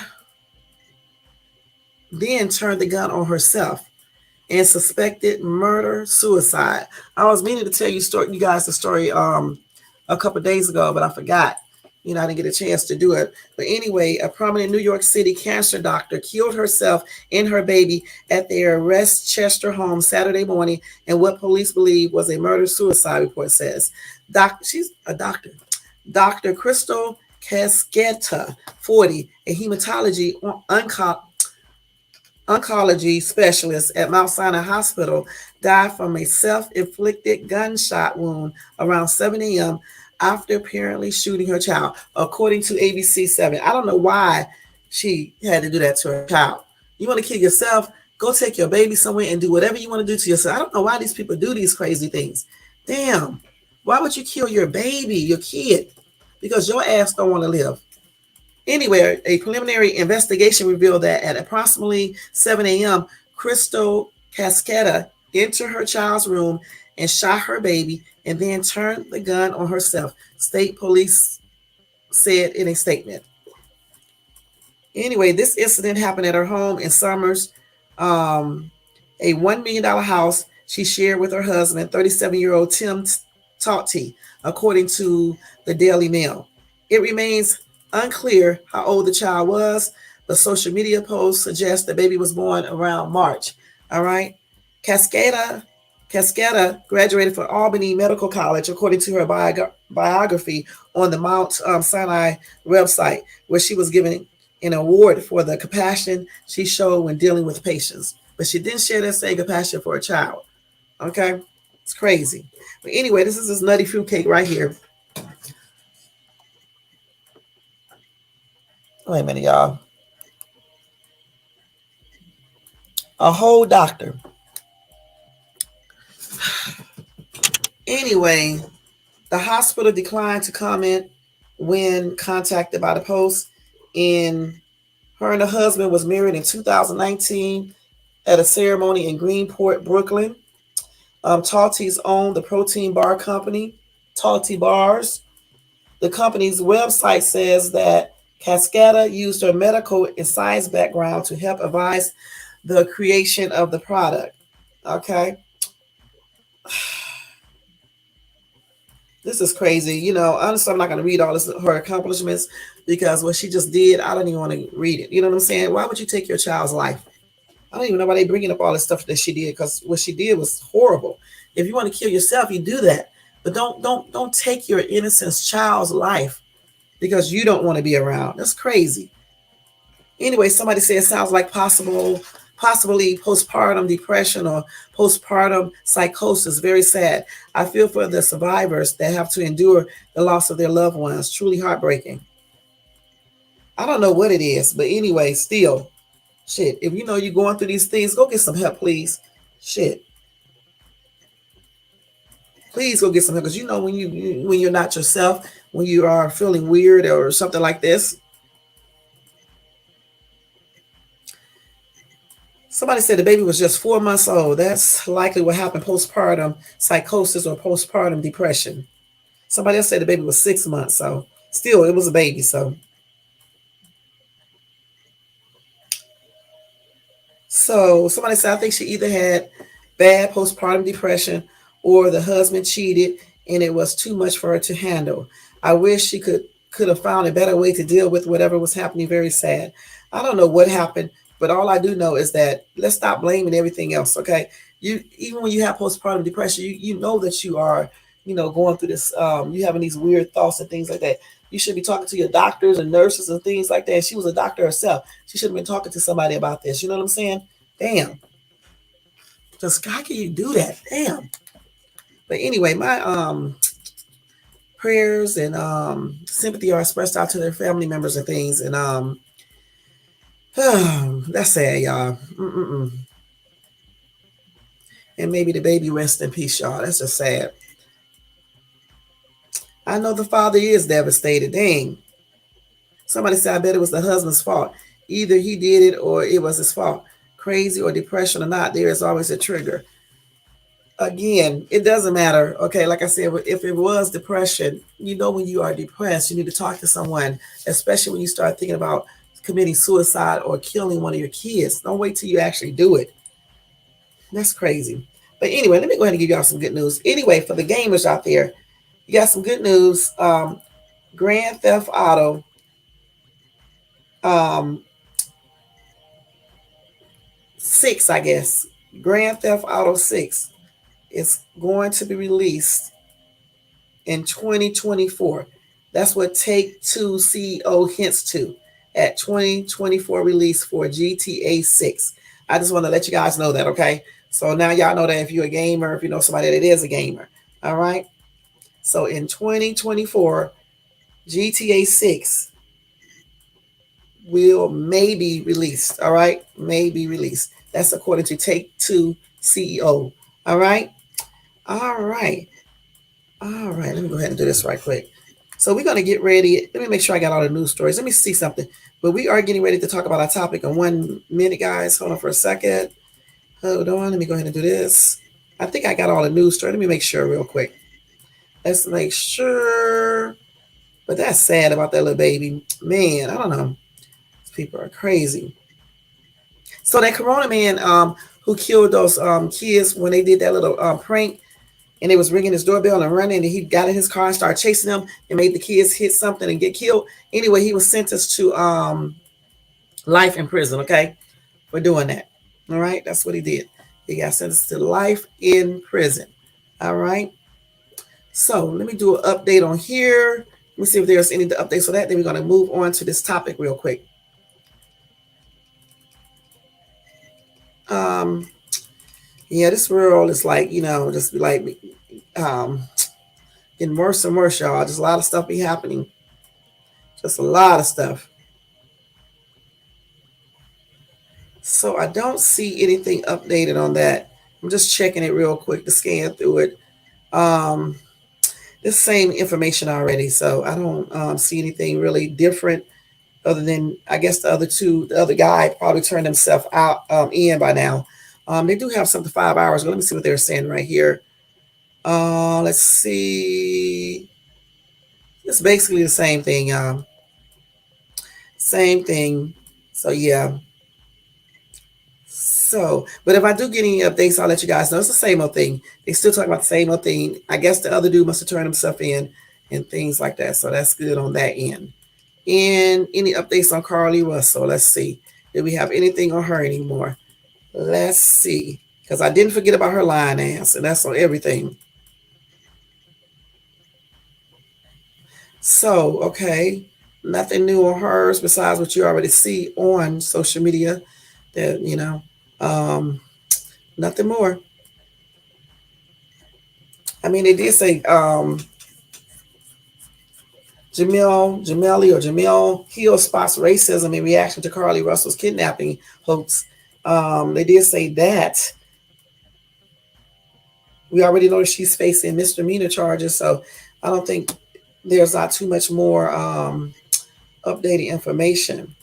then turned the gun on herself and suspected murder suicide. I was meaning to tell you guys the story a couple of days ago, but I forgot. I didn't get a chance to do it. But anyway, a prominent New York City cancer doctor killed herself and her baby at their Westchester home Saturday morning in what police believe was a murder-suicide report says. She's a doctor. Dr. Crystal Casqueta, 40, a hematology oncology specialist at Mount Sinai Hospital, died from a self-inflicted gunshot wound around 7 a.m. after apparently shooting her child, according to ABC 7. I don't know why she had to do that to her child. You want to kill yourself? Go take your baby somewhere and do whatever you want to do to yourself. I don't know why these people do these crazy things. Damn. Why would you kill your baby, your kid? Because your ass don't want to live. Anyway, a preliminary investigation revealed that at approximately 7 a.m., Crystal Casqueta entered her child's room and shot her baby and then turned the gun on herself, state police said in a statement. Anyway, this incident happened at her home in Summers, a $1 million house she shared with her husband, 37-year-old Tim Tauti, according to the Daily Mail. It remains unclear how old the child was, but social media posts suggest the baby was born around March. All right. Casqueta graduated from Albany Medical College, according to her biography on the Mount Sinai website, where she was given an award for the compassion she showed when dealing with patients. But she didn't share that same compassion for a child. Okay? It's crazy. But anyway, this is this nutty fruitcake right here. Wait a minute, y'all. A whole doctor. Anyway, the hospital declined to comment when contacted by the Post. And her and her husband was married in 2019 at a ceremony in Greenport, Brooklyn. Talties owned the protein bar company, Talty Bars. The company's website says that Cascada used her medical and science background to help advise the creation of the product. Okay. This is crazy. Honestly, I'm not going to read all this, her accomplishments, because what she just did, I don't even want to read it. You know what I'm saying? Why would you take your child's life? I don't even know why they're bringing up all this stuff that she did, because what she did was horrible. If you want to kill yourself, you do that. But don't take your innocent child's life because you don't want to be around. That's crazy. Anyway, somebody said it sounds like possibly postpartum depression or postpartum psychosis. Very sad. I feel for the survivors that have to endure the loss of their loved ones. Truly heartbreaking. I don't know what it is, but anyway, still, shit. If you know you're going through these things, go get some help, please. Shit. Please go get some help, because when you're not yourself, when you are feeling weird or something like this. Somebody said the baby was just 4 months old. That's likely what happened, postpartum psychosis or postpartum depression. Somebody else said the baby was 6 months. So still, it was a baby. So somebody said, I think she either had bad postpartum depression or the husband cheated and it was too much for her to handle. I wish she could could have found a better way to deal with whatever was happening. Very sad. I don't know what happened, but all I do know is that let's stop blaming everything else. Okay, you even when you have postpartum depression, you know that you are going through this. You having these weird thoughts and things like that. You should be talking to your doctors and nurses and things like that. She was a doctor herself. She should have been talking to somebody about this. You know what I'm saying? Damn. Just how can you do that? Damn. But anyway, my prayers and sympathy are expressed out to their family members and things. And that's sad, y'all. Mm-mm-mm. And maybe the baby rest in peace, y'all. That's just sad. I know the father is devastated. Dang. Somebody said, I bet it was the husband's fault. Either he did it or it was his fault. Crazy or depression or not, there is always a trigger. Again, it doesn't matter. Okay, like I said, if it was depression, when you are depressed, you need to talk to someone, especially when you start thinking about committing suicide or killing one of your kids. Don't wait till you actually do it. That's crazy. But anyway, let me go ahead and give y'all some good news. Anyway, for the gamers out there, you got some good news. Grand Theft Auto 6, I guess. Grand Theft Auto 6 is going to be released in 2024. That's what Take-Two CEO hints to at 2024 release for GTA 6. I just want to let you guys know that, okay? So now y'all know that if you're a gamer, if you know somebody that is a gamer, all right? So in 2024, GTA 6 will maybe released, all right? Maybe released. That's according to Take-Two CEO, all right? All right. All right. Let me go ahead and do this right quick. So we're going to get ready. Let me make sure I got all the news stories. Let me see something. But we are getting ready to talk about our topic in 1 minute, guys. Hold on for a second. Hold on. Let me go ahead and do this. I think I got all the news stories. Let me make sure real quick. Let's make sure. But that's sad about that little baby. Man, I don't know. These people are crazy. So that Corona man who killed those kids when they did that little prank, and they was ringing his doorbell and running, and he got in his car and started chasing them and made the kids hit something and get killed. Anyway, he was sentenced to life in prison, okay, for doing that. All right, that's what he did. He got sentenced to life in prison. All right. So let me do an update on here. Let me see if there's any updates for that. Then we're going to move on to this topic real quick. Yeah, this world is like, just like getting worse and worse, y'all. Just a lot of stuff be happening. Just a lot of stuff. So I don't see anything updated on that. I'm just checking it real quick to scan through it. The same information already, so I don't see anything really different other than I guess the other guy probably turned himself out in by now. They do have something 5 hours, but let me see what they're saying right here. Let's see. It's basically the same thing. Same thing. So yeah. So, but if I do get any updates, I'll let you guys know. It's the same old thing. They still talk about the same old thing. I guess the other dude must have turned himself in and things like that. So that's good on that end. And any updates on Carly Russell? Let's see. Did we have anything on her anymore? Let's see. Because I didn't forget about her lying ass, and that's on everything. So, okay. Nothing new on hers besides what you already see on social media. That, nothing more. I mean, they did say Jamel Hill spots racism in reaction to Carly Russell's kidnapping hoax. They did say that. We already know she's facing misdemeanor charges, so I don't think there's not too much more updated information.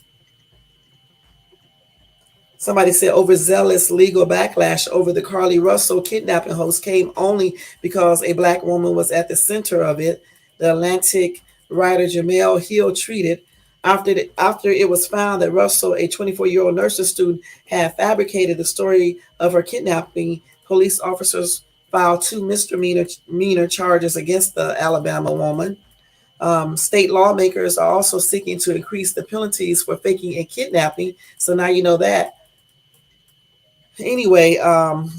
Somebody said overzealous legal backlash over the Carly Russell kidnapping hoax came only because a black woman was at the center of it. The Atlantic writer Jamel Hill treated after it was found that Russell, a 24-year-old nursing student, had fabricated the story of her kidnapping. Police officers filed 2 misdemeanor charges against the Alabama woman. State lawmakers are also seeking to increase the penalties for faking and kidnapping. So now you know that. Anyway,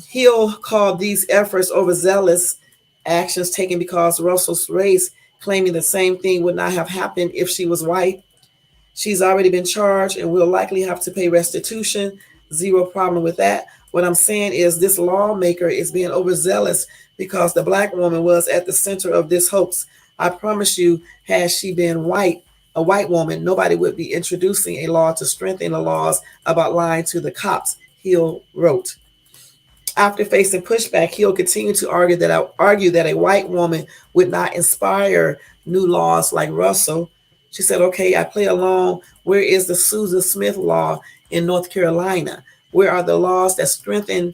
Hill called these efforts overzealous actions taken because Russell's race, claiming the same thing would not have happened if she was white. She's already been charged and will likely have to pay restitution. Zero problem with that. What I'm saying is this lawmaker is being overzealous because the black woman was at the center of this hoax. I promise you, had she been white, a white woman, nobody would be introducing a law to strengthen the laws about lying to the cops, Hill wrote. After facing pushback, Hill continued to argue that a white woman would not inspire new laws like Russell. She said, okay, I play along. Where is the Susan Smith law in North Carolina? Where are the laws that strengthen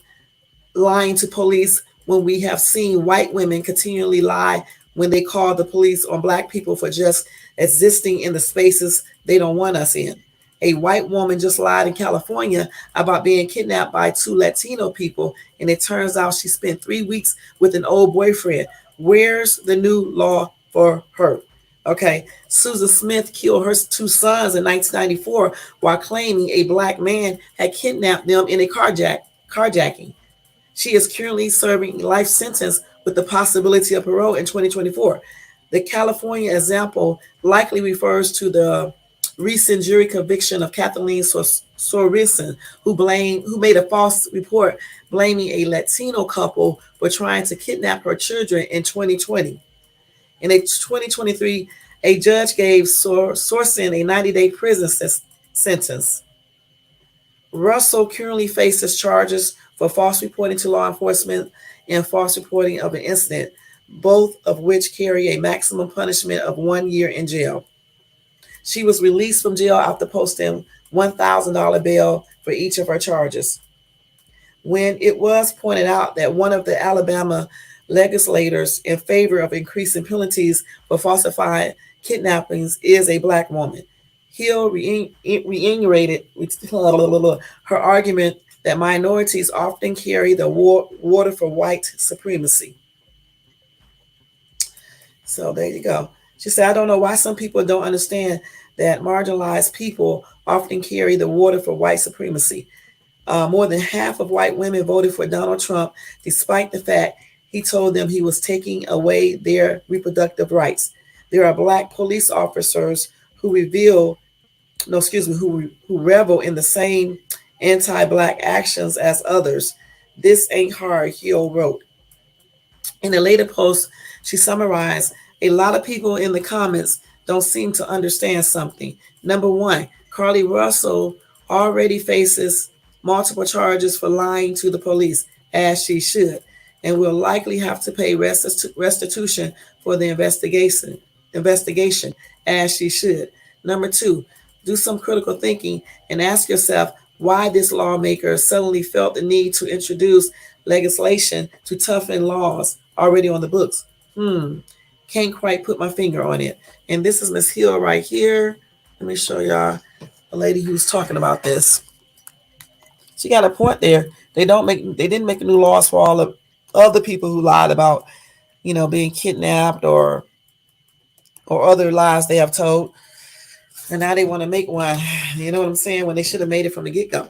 lying to police when we have seen white women continually lie when they call the police on black people for just existing in the spaces they don't want us in? A white woman just lied in California about being kidnapped by two Latino people, and it turns out she spent 3 weeks with an old boyfriend. Where's the new law for her? Okay, Susan Smith killed her two sons in 1994 while claiming a black man had kidnapped them in a carjacking. She is currently serving a life sentence with the possibility of parole in 2024. The California example likely refers to the recent jury conviction of Kathleen Sorensen, who made a false report blaming a Latino couple for trying to kidnap her children in 2020. In a 2023, a judge gave Sorensen a 90-day prison sentence. Russell currently faces charges for false reporting to law enforcement and false reporting of an incident, both of which carry a maximum punishment of 1 year in jail. She was released from jail after posting $1,000 bail for each of her charges. When it was pointed out that one of the Alabama legislators in favor of increasing penalties for falsifying kidnappings is a black woman, Hill reiterated her argument that minorities often carry the water for white supremacy. So there you go. She said, I don't know why some people don't understand that marginalized people often carry the water for white supremacy. More than half of white women voted for Donald Trump, despite the fact he told them he was taking away their reproductive rights. There are black police officers who revel in the same anti-black actions as others. This ain't hard, Hill wrote. In a later post, she summarized, a lot of people in the comments don't seem to understand something. Number one, Carly Russell already faces multiple charges for lying to the police, as she should, and will likely have to pay restitution for the investigation, as she should. Number two, do some critical thinking and ask yourself why this lawmaker suddenly felt the need to introduce legislation to toughen laws already on the books. Can't quite put my finger on it. And this is Miss Hill right here. Let me show y'all a lady who's talking about this. She got a point there. They didn't make new laws for all the other people who lied about, being kidnapped or other lies they have told. And now they want to make one. You know what I'm saying? When they should have made it from the get-go.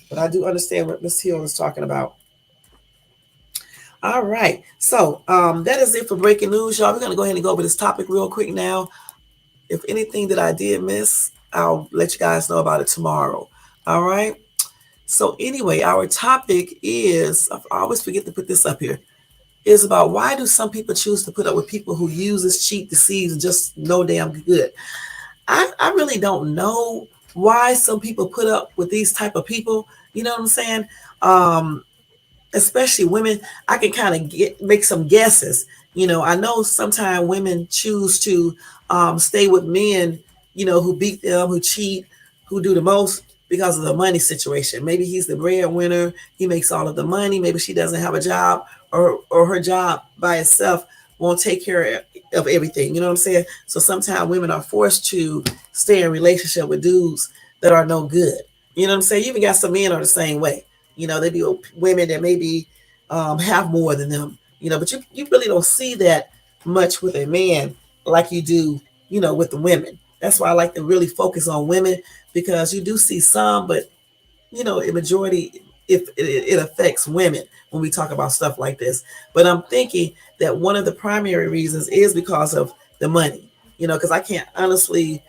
But I do understand what Miss Hill is talking about. All right. So that is it for breaking news, y'all. We're going to go ahead and go over this topic real quick now. If anything that I did miss, I'll let you guys know about it tomorrow. All right. So anyway, our topic is, I always forget to put this up here, is about why do some people choose to put up with people who uses, cheat, deceives, and just no damn good. I really don't know why some people put up with these type of people. You know what I'm saying? Especially women, I can kind of make some guesses. I know sometimes women choose to stay with men, who beat them, who cheat, who do the most because of the money situation. Maybe he's the breadwinner. He makes all of the money. Maybe she doesn't have a job or her job by itself won't take care of everything. You know what I'm saying? So sometimes women are forced to stay in relationship with dudes that are no good. You know what I'm saying? You even got some men are the same way. They be women that maybe have more than them. But you really don't see that much with a man like you do with the women. That's why I like to really focus on women, because you do see some, but a majority, if it affects women when we talk about stuff like this. But I'm thinking that one of the primary reasons is because of the money, because I can't honestly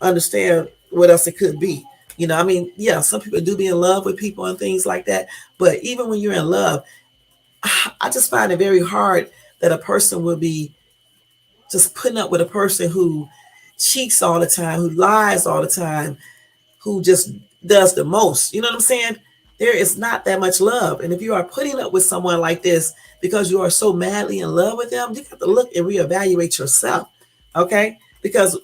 understand what else it could be. I mean, yeah, some people do be in love with people and things like that. But even when you're in love, I just find it very hard that a person will be just putting up with a person who cheats all the time, who lies all the time, who just does the most. You know what I'm saying? There is not that much love. And if you are putting up with someone like this because you are so madly in love with them, you have to look and reevaluate yourself. Okay? Because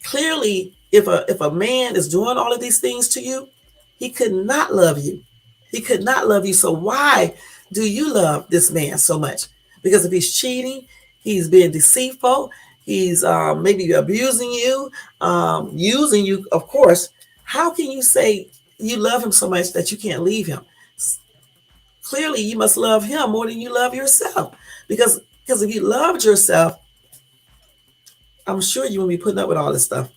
clearly, if a man is doing all of these things to you, he could not love you. He could not love you. So why do you love this man so much? Because if he's cheating, he's being deceitful, he's maybe abusing you, using you, of course. How can you say you love him so much that you can't leave him? Clearly, you must love him more than you love yourself. Because if you loved yourself, I'm sure you wouldn't be putting up with all this stuff.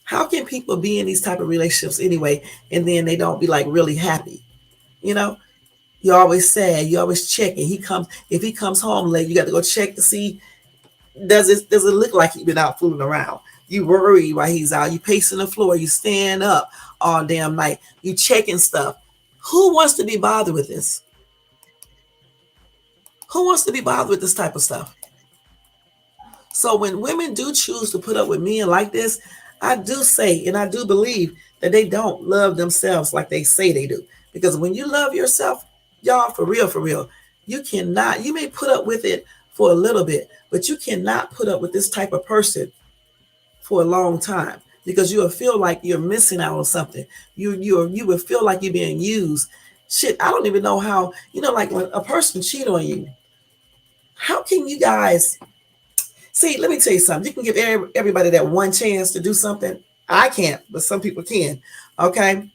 How can people be in these type of relationships anyway, and then they don't be like really happy? You're always sad. You always checking. If he comes home late, you got to go check to see, does it look like he's been out fooling around? You worry while he's out. You pacing the floor. You stand up all damn night. You checking stuff. Who wants to be bothered with this? Who wants to be bothered with this type of stuff? So when women do choose to put up with men like this, I do say, and I do believe that they don't love themselves like they say they do. Because when you love yourself, y'all, for real, you may put up with it for a little bit, but you cannot put up with this type of person for a long time, because you will feel like you're missing out on something. You will feel like you're being used. Shit, I don't even know how, like when a person cheat on you, how can you guys see? Let me tell you something. You can give everybody that one chance to do something. I can't, but some people can. Okay,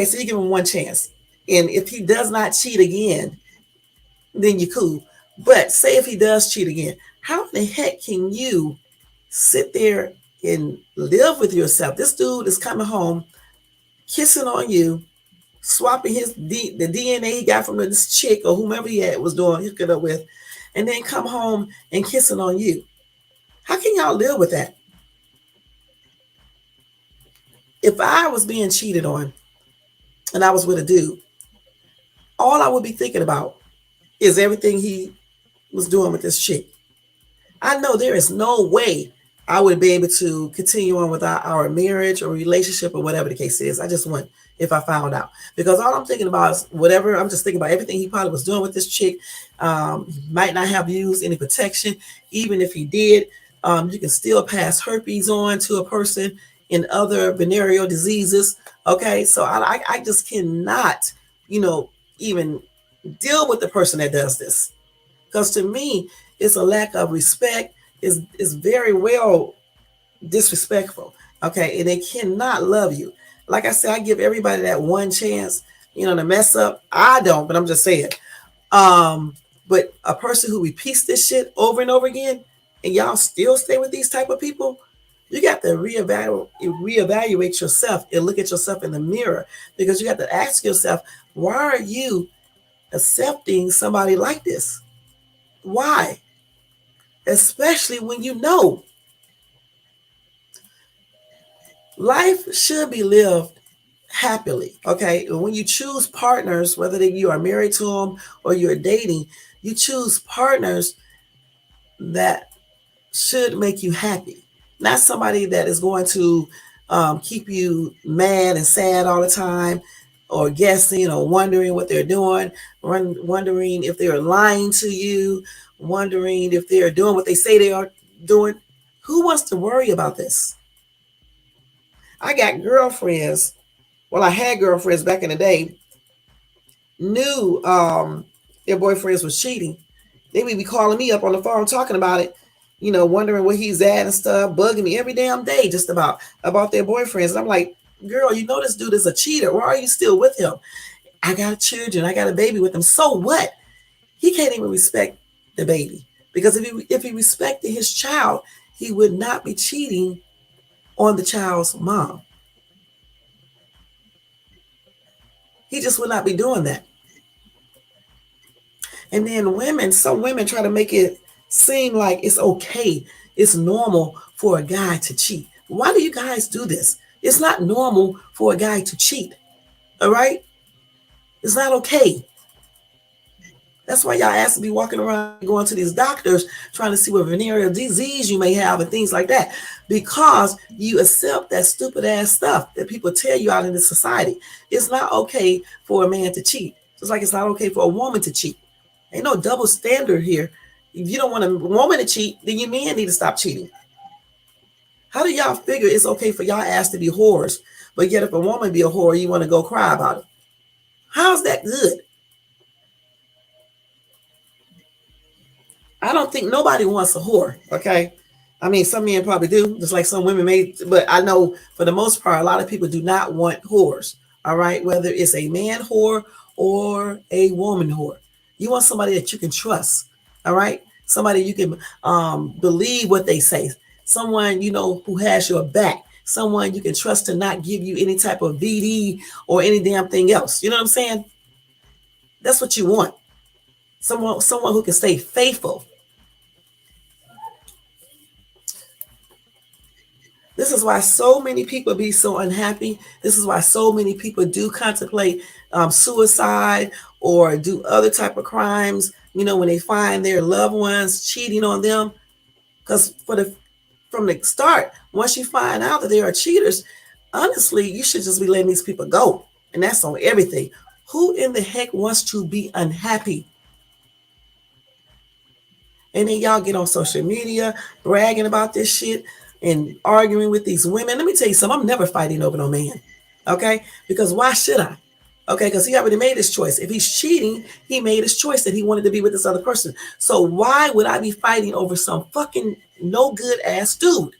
so you give him one chance, and if he does not cheat again, then you're cool. But say if he does cheat again, how in the heck can you sit there and live with yourself? This dude is coming home, kissing on you, swapping the DNA he got from this chick or whomever he was hooking up with, and then come home and kissing on you. How can y'all live with that? If I was being cheated on and I was with a dude, all I would be thinking about is everything he was doing with this chick. I know there is no way I would be able to continue on with our marriage or relationship or whatever the case is. I just wouldn't if I found out, because all I'm thinking about is whatever. I'm just thinking about everything he probably was doing with this chick. He might not have used any protection. Even if he did, you can still pass herpes on to a person and other venereal diseases. Okay, so I just cannot, even deal with the person that does this, because to me, it's a lack of respect. Is very well disrespectful. Okay, and they cannot love you. Like I said, I give everybody that one chance, to mess up. I don't, but I'm just saying. But a person who repeats this shit over and over again, and y'all still stay with these type of people, you got to reevaluate yourself and look at yourself in the mirror, because you got to ask yourself, why are you accepting somebody like this? Why? Especially when you know life should be lived happily. Okay, when you choose partners, whether you are married to them or you're dating, you choose partners that should make you happy, not somebody that is going to keep you mad and sad all the time, or guessing or wondering what they're doing, wondering if they're lying to you, wondering if they're doing what they say they are doing. Who wants to worry about this? I got girlfriends. Well, I had girlfriends back in the day, knew their boyfriends was cheating. They would be calling me up on the phone talking about it, wondering where he's at and stuff, bugging me every damn day just about their boyfriends. And I'm like, girl, this dude is a cheater. Why are you still with him? I got children. I got a baby with him. So what? He can't even respect the baby. Because if he respected his child, he would not be cheating on the child's mom. He just would not be doing that. And then some women try to make it seem like it's okay, it's normal for a guy to cheat. Why do you guys do this? It's not normal for a guy to cheat. All right? It's not okay. That's why y'all ask to be walking around going to these doctors trying to see what venereal disease you may have and things like that, because you accept that stupid ass stuff that people tell you out in this society. It's not okay for a man to cheat, just like it's not okay for a woman to cheat. Ain't no double standard here. If you don't want a woman to cheat, then you men need to stop cheating. How do y'all figure it's okay for y'all ass to be whores, but yet if a woman be a whore, you want to go cry about it? How's that good? I don't think nobody wants a whore, okay? I mean, some men probably do, just like some women may, but I know for the most part, a lot of people do not want whores, all right? Whether it's a man whore or a woman whore. You want somebody that you can trust, all right? Somebody you can believe what they say. Someone, you know, who has your back. Someone you can trust to not give you any type of VD or any damn thing else. You know what I'm saying? That's what you want. Someone who can stay faithful. This is why so many people be so unhappy. This is why so many people do contemplate suicide or do other type of crimes, you know, when they find their loved ones cheating on them. Because from the start, once you find out that they are cheaters, honestly, you should just be letting these people go. And that's on everything. Who in the heck wants to be unhappy? And then y'all get on social media bragging about this shit and arguing with these women. Let me tell you something. I'm never fighting over no man. Okay? Because why should I? Okay? Because he already made his choice. If he's cheating, he made his choice that he wanted to be with this other person. So why would I be fighting over some fucking no good ass dude?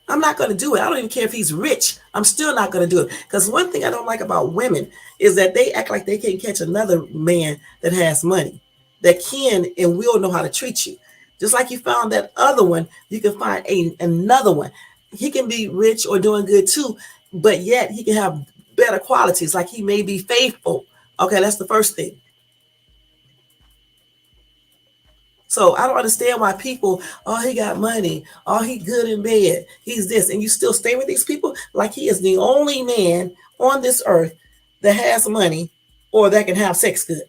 I'm not going to do it. I don't even care if he's rich. I'm still not going to do it. Because one thing I don't like about women is that they act like they can't catch another man that has money, that can and will know how to treat you. Just like you found that other one, you can find another one. He can be rich or doing good too, but yet he can have better qualities, like he may be faithful. Okay, that's the first thing. So I don't understand why people, oh, he got money, oh, he good in bed, he's this, and you still stay with these people like he is the only man on this earth that has money or that can have sex good.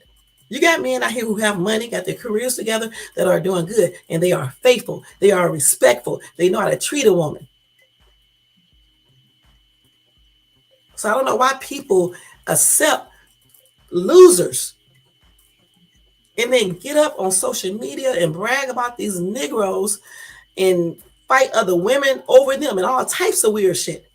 You got men out here who have money, got their careers together, that are doing good, and they are faithful, they are respectful, they know how to treat a woman. So I don't know why people accept losers and then get up on social media and brag about these Negroes and fight other women over them and all types of weird shit.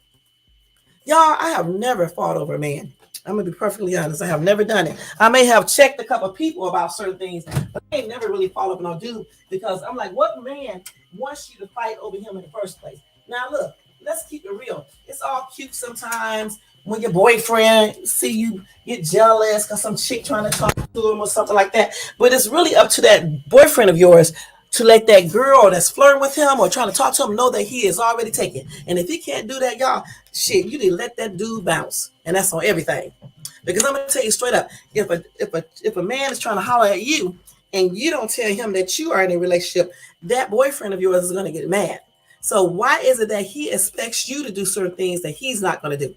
Y'all, I have never fought over a man. I'm going to be perfectly honest. I have never done it. I may have checked a couple of people about certain things, but I ain't never really fought over no dude, because I'm like, what man wants you to fight over him in the first place? Now, look, let's keep it real. It's all cute sometimes when your boyfriend see you get jealous because some chick trying to talk to him or something like that. But it's really up to that boyfriend of yours to let that girl that's flirting with him or trying to talk to him know that he is already taken. And if he can't do that, y'all, shit, you need to let that dude bounce. And that's on everything. Because I'm gonna tell you straight up, if a man is trying to holler at you and you don't tell him that you are in a relationship, that boyfriend of yours is gonna get mad. So why is it that he expects you to do certain things that he's not gonna do?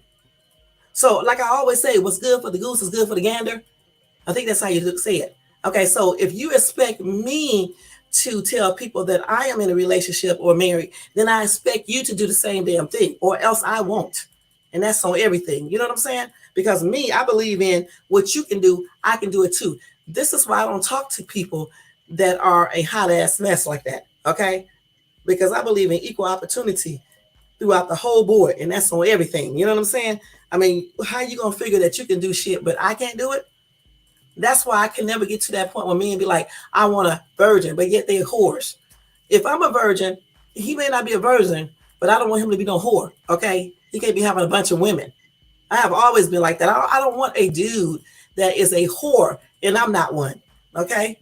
So, like I always say, what's good for the goose is good for the gander. I think that's how you say it. Okay, so if you expect me to tell people that I am in a relationship or married, then I expect you to do the same damn thing, or else I won't. And that's on everything. You know what I'm saying? Because me, I believe in what you can do, I can do it too. This is why I don't talk to people that are a hot ass mess like that. Okay? Because I believe in equal opportunity throughout the whole board, and that's on everything. You know what I'm saying? I mean, how you gonna figure that you can do shit, but I can't do it? That's why I can never get to that point where men be like, I want a virgin, but yet they're whores. If I'm a virgin, he may not be a virgin, but I don't want him to be no whore, okay? He can't be having a bunch of women. I have always been like that. I don't want a dude that is a whore, and I'm not one. Okay,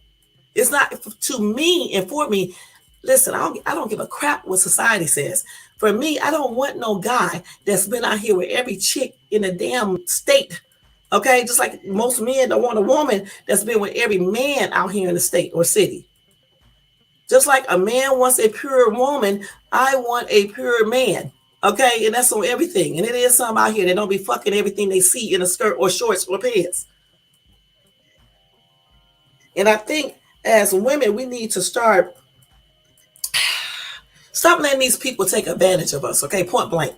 it's not to me and for me. Listen, I don't give a crap what society says. For me, I don't want no guy that's been out here with every chick in a damn state. Okay, just like most men don't want a woman that's been with every man out here in the state or city. Just like a man wants a pure woman, I want a pure man. Okay, and that's on everything. And it is some out here that don't be fucking everything they see in a skirt or shorts or pants. And I think as women, we need to stop letting these people take advantage of us. Okay, point blank.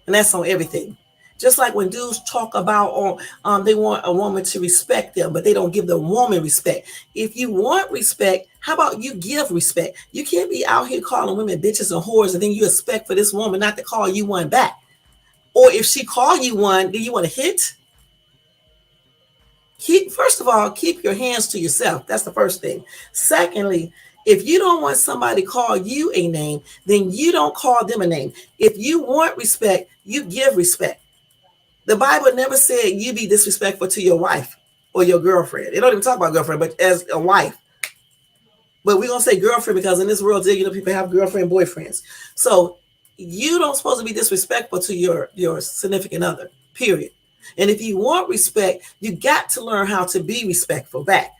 And that's on everything. Just like when dudes talk about they want a woman to respect them, but they don't give the woman respect. If you want respect, how about you give respect? You can't be out here calling women bitches and whores, and then you expect for this woman not to call you one back. Or if she call you one, do you want to hit? First of all, keep your hands to yourself. That's the first thing. Secondly, if you don't want somebody to call you a name, then you don't call them a name. If you want respect, you give respect. The Bible never said you be disrespectful to your wife or your girlfriend. They don't even talk about girlfriend, but as a wife. But we're going to say girlfriend because in this world, people have girlfriend, boyfriends. So you don't supposed to be disrespectful to your significant other, period. And if you want respect, you got to learn how to be respectful back.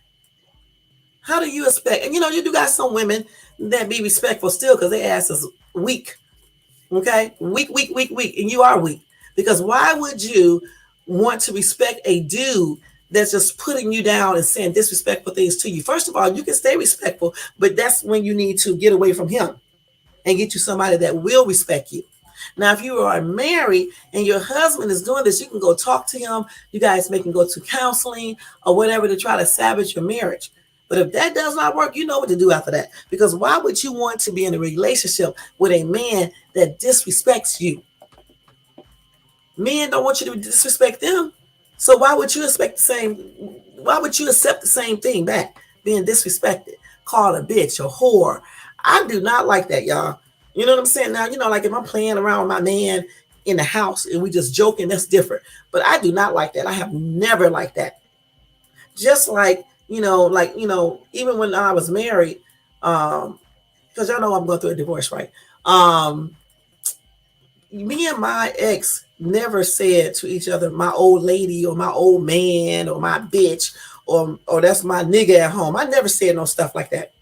How do you expect? And you do got some women that be respectful still because they ass is weak. Okay? Weak. And you are weak. Because why would you want to respect a dude that's just putting you down and saying disrespectful things to you? First of all, you can stay respectful, but that's when you need to get away from him and get you somebody that will respect you. Now, if you are married and your husband is doing this, you can go talk to him. You guys may can go to counseling or whatever to try to salvage your marriage. But if that does not work, you know what to do after that. Because why would you want to be in a relationship with a man that disrespects you? Men don't want you to disrespect them. So why would you accept the same thing back? Being disrespected, called a bitch, a whore. I do not like that, y'all. You know what I'm saying? Now, like if I'm playing around with my man in the house and we just joking, that's different. But I do not like that. I have never liked that. Just like, even when I was married, because y'all know I'm going through a divorce, right? Me and my ex never said to each other, my old lady or my old man or my bitch or that's my nigga at home. I never said no stuff like that.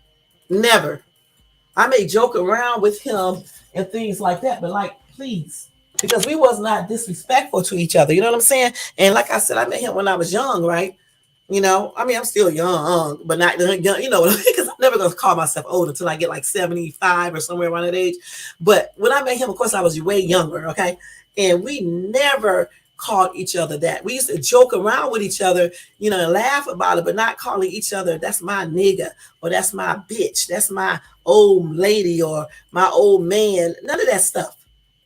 Never. I may joke around with him and things like that, but please, because we was not disrespectful to each other. You know what I'm saying? And like I said, I met him when I was young, right? I'm still young, but not young, because I'm never going to call myself old until I get like 75 or somewhere around that age. But when I met him, of course, I was way younger, okay? And we never called each other that. We used to joke around with each other, and laugh about it, but not calling each other, that's my nigga, or that's my bitch, that's my old lady, or my old man. None of that stuff,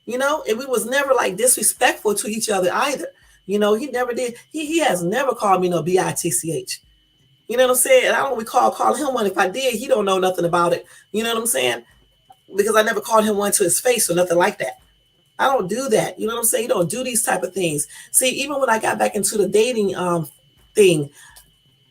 and we was never disrespectful to each other either. He never did. He has never called me no bitch. You know what I'm saying? And I don't recall calling him one. If I did, he don't know nothing about it. You know what I'm saying? Because I never called him one to his face or nothing like that. I don't do that. You know what I'm saying? You don't do these type of things. See, even when I got back into the dating thing,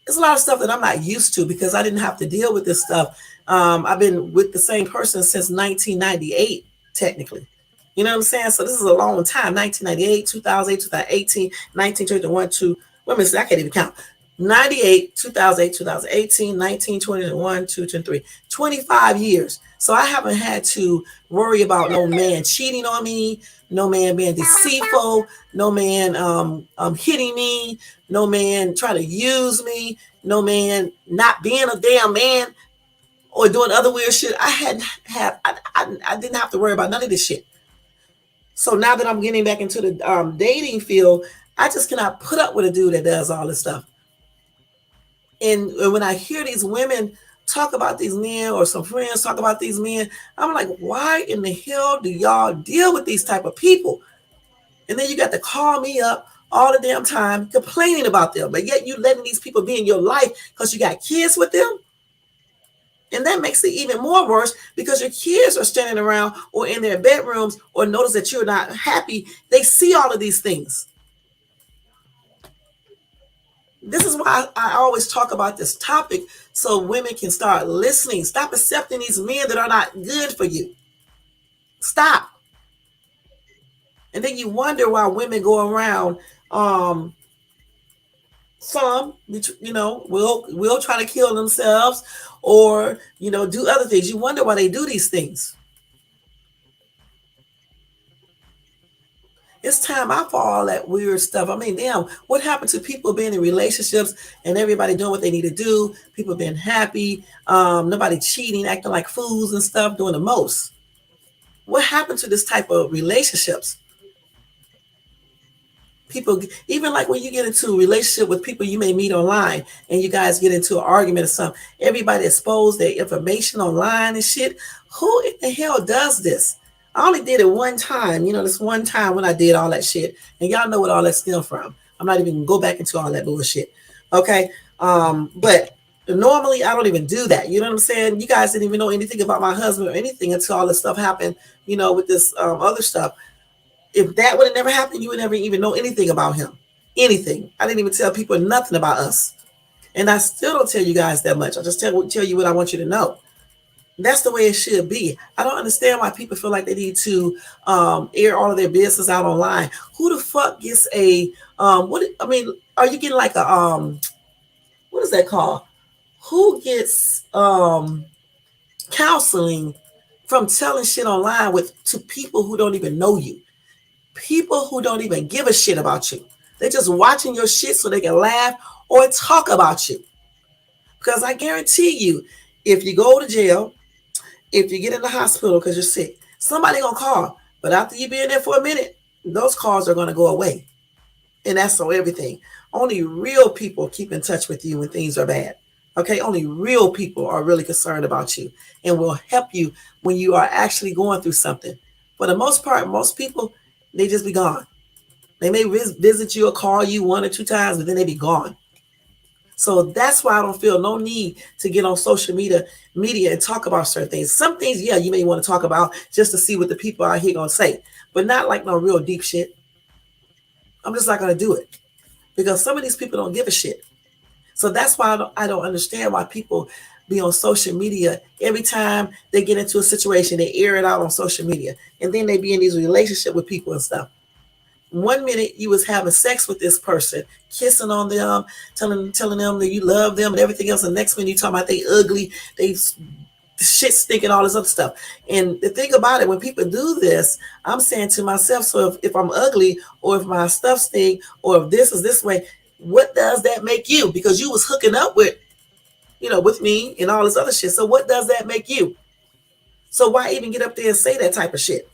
there's a lot of stuff that I'm not used to because I didn't have to deal with this stuff. I've been with the same person since 1998, technically. You know what I'm saying? So this is a long time. 1998, 2008, 2018, 1921, 2. Wait a minute, I can't even count. 98, 2008, 2018, 19, 21, 2, 3. 25 years. So I haven't had to worry about no man cheating on me, no man being deceitful, no man hitting me, no man trying to use me, no man not being a damn man or doing other weird shit. I didn't have to worry about none of this shit. So now that I'm getting back into the dating field, I just cannot put up with a dude that does all this stuff. And when I hear these women talk about these men or some friends talk about these men, I'm like, why in the hell do y'all deal with these type of people? And then you got to call me up all the damn time complaining about them. But yet you letting these people be in your life because you got kids with them. And that makes it even more worse because your kids are standing around or in their bedrooms or notice that you're not happy. They see all of these things. This is why I always talk about this topic, so women can start listening. Stop accepting these men that are not good for you. Stop. And then you wonder why women go around, some, will try to kill themselves, or do other things. You wonder why they do these things. It's time out for all that weird stuff. I mean, damn, what happened to people being in relationships and everybody doing what they need to do? People being happy, nobody cheating, acting like fools and stuff, doing the most. What happened to this type of relationships? People, even like when you get into a relationship with people you may meet online and you guys get into an argument or something, everybody expose their information online and shit. Who in the hell does this? I only did it one time, this one time when I did all that shit. And y'all know what all that stemmed from. I'm not even gonna go back into all that bullshit. Okay. But normally I don't even do that. You know what I'm saying? You guys didn't even know anything about my husband or anything until all this stuff happened, with this other stuff. If that would have never happened, you would never even know anything about him. Anything. I didn't even tell people nothing about us. And I still don't tell you guys that much. I just tell you what I want you to know. That's the way it should be. I don't understand why people feel like they need to air all of their business out online. Who the fuck gets a are you getting like a what is that called? Who gets counseling from telling shit online to people who don't even know you? People who don't even give a shit about you. They're just watching your shit so they can laugh or talk about you. Because I guarantee you, if you go to jail, if you get in the hospital because you're sick, somebody gonna call. But after you be in there for a minute, those calls are gonna go away. And that's on everything. Only real people keep in touch with you when things are bad. Okay, only real people are really concerned about you and will help you when you are actually going through something. For the most part, most people, they just be gone. They may visit you or call you 1 or 2 times, but then they be gone. So that's why I don't feel no need to get on social media and talk about certain things. Some things, yeah, you may want to talk about just to see what the people out here gonna say, but not like no real deep shit. I'm just not gonna do it because some of these people don't give a shit. So that's why I don't understand why people be on social media. Every time they get into a situation, they air it out on social media, and then they be in these relationships with people and stuff. 1 minute you was having sex with this person, kissing on them, telling them that you love them and everything else. And the next minute you talking about they ugly, they shit stinking, all this other stuff. And the thing about it, when people do this, I'm saying to myself, so if I'm ugly or if my stuff stink or if this is this way, what does that make you? Because you was hooking up with me and all this other shit. So what does that make you? So why even get up there and say that type of shit?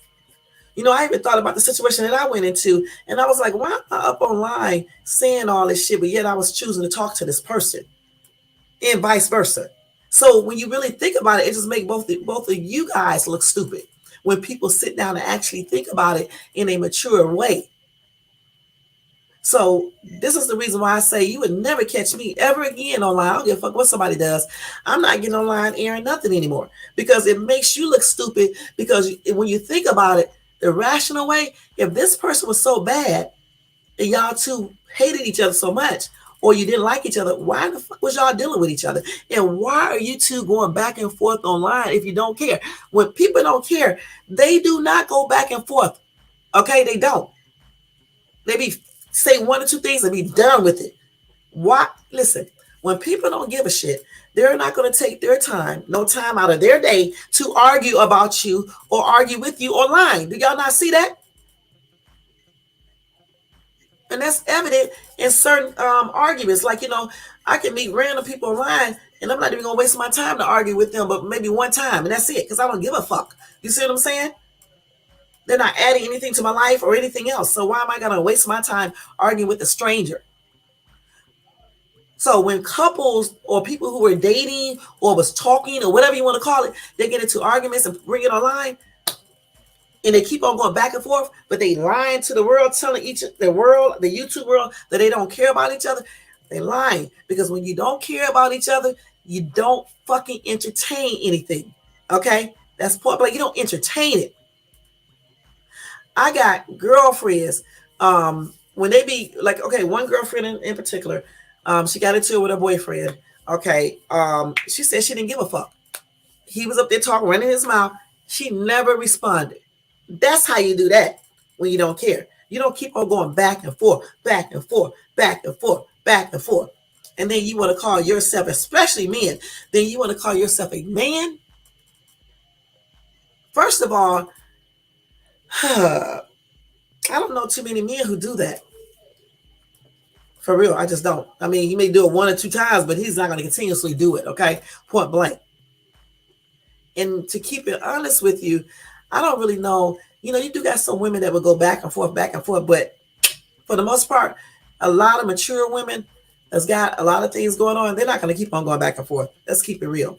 I even thought about the situation that I went into, and I was like, why am I up online saying all this shit, but yet I was choosing to talk to this person, and vice versa. So when you really think about it, it just makes both of you guys look stupid when people sit down and actually think about it in a mature way. So this is the reason why I say you would never catch me ever again online. I don't give a fuck what somebody does. I'm not getting online airing nothing anymore because it makes you look stupid. Because when you think about it, the rational way, if this person was so bad and y'all two hated each other so much or you didn't like each other, why the fuck was y'all dealing with each other? And why are you two going back and forth online if you don't care? When people don't care, they do not go back and forth. Okay, they don't. They say 1 or 2 things and be done with it. Why? Listen, when people don't give a shit, they're not going to take their time, no time out of their day to argue about you or argue with you online. Do y'all not see that? And that's evident in certain arguments. Like, I can meet random people online and I'm not even going to waste my time to argue with them, but maybe one time and that's it because I don't give a fuck. You see what I'm saying? They're not adding anything to my life or anything else. So why am I going to waste my time arguing with a stranger? So when couples or people who were dating or was talking or whatever you want to call it, they get into arguments and bring it online and they keep on going back and forth, but they lying to the world, telling the YouTube world that they don't care about each other. They lying because when you don't care about each other, you don't fucking entertain anything. Okay? That's part, but you don't entertain it. I got girlfriends, when they be like, okay, one girlfriend in particular, She got into it with her boyfriend. Okay. She said she didn't give a fuck. He was up there talking, running his mouth. She never responded. That's how you do that when you don't care. You don't keep on going back and forth, back and forth, back and forth, back and forth. And then you want to call yourself, especially men, then you want to call yourself a man. First of all, I don't know too many men who do that. For real, I just don't. I mean, he may do it 1 or 2 times, but he's not going to continuously do it, okay? Point blank. And to keep it honest with you, I don't really know. You know, you do got some women that will go back and forth, but for the most part, a lot of mature women that's got a lot of things going on, they're not going to keep on going back and forth. Let's keep it real.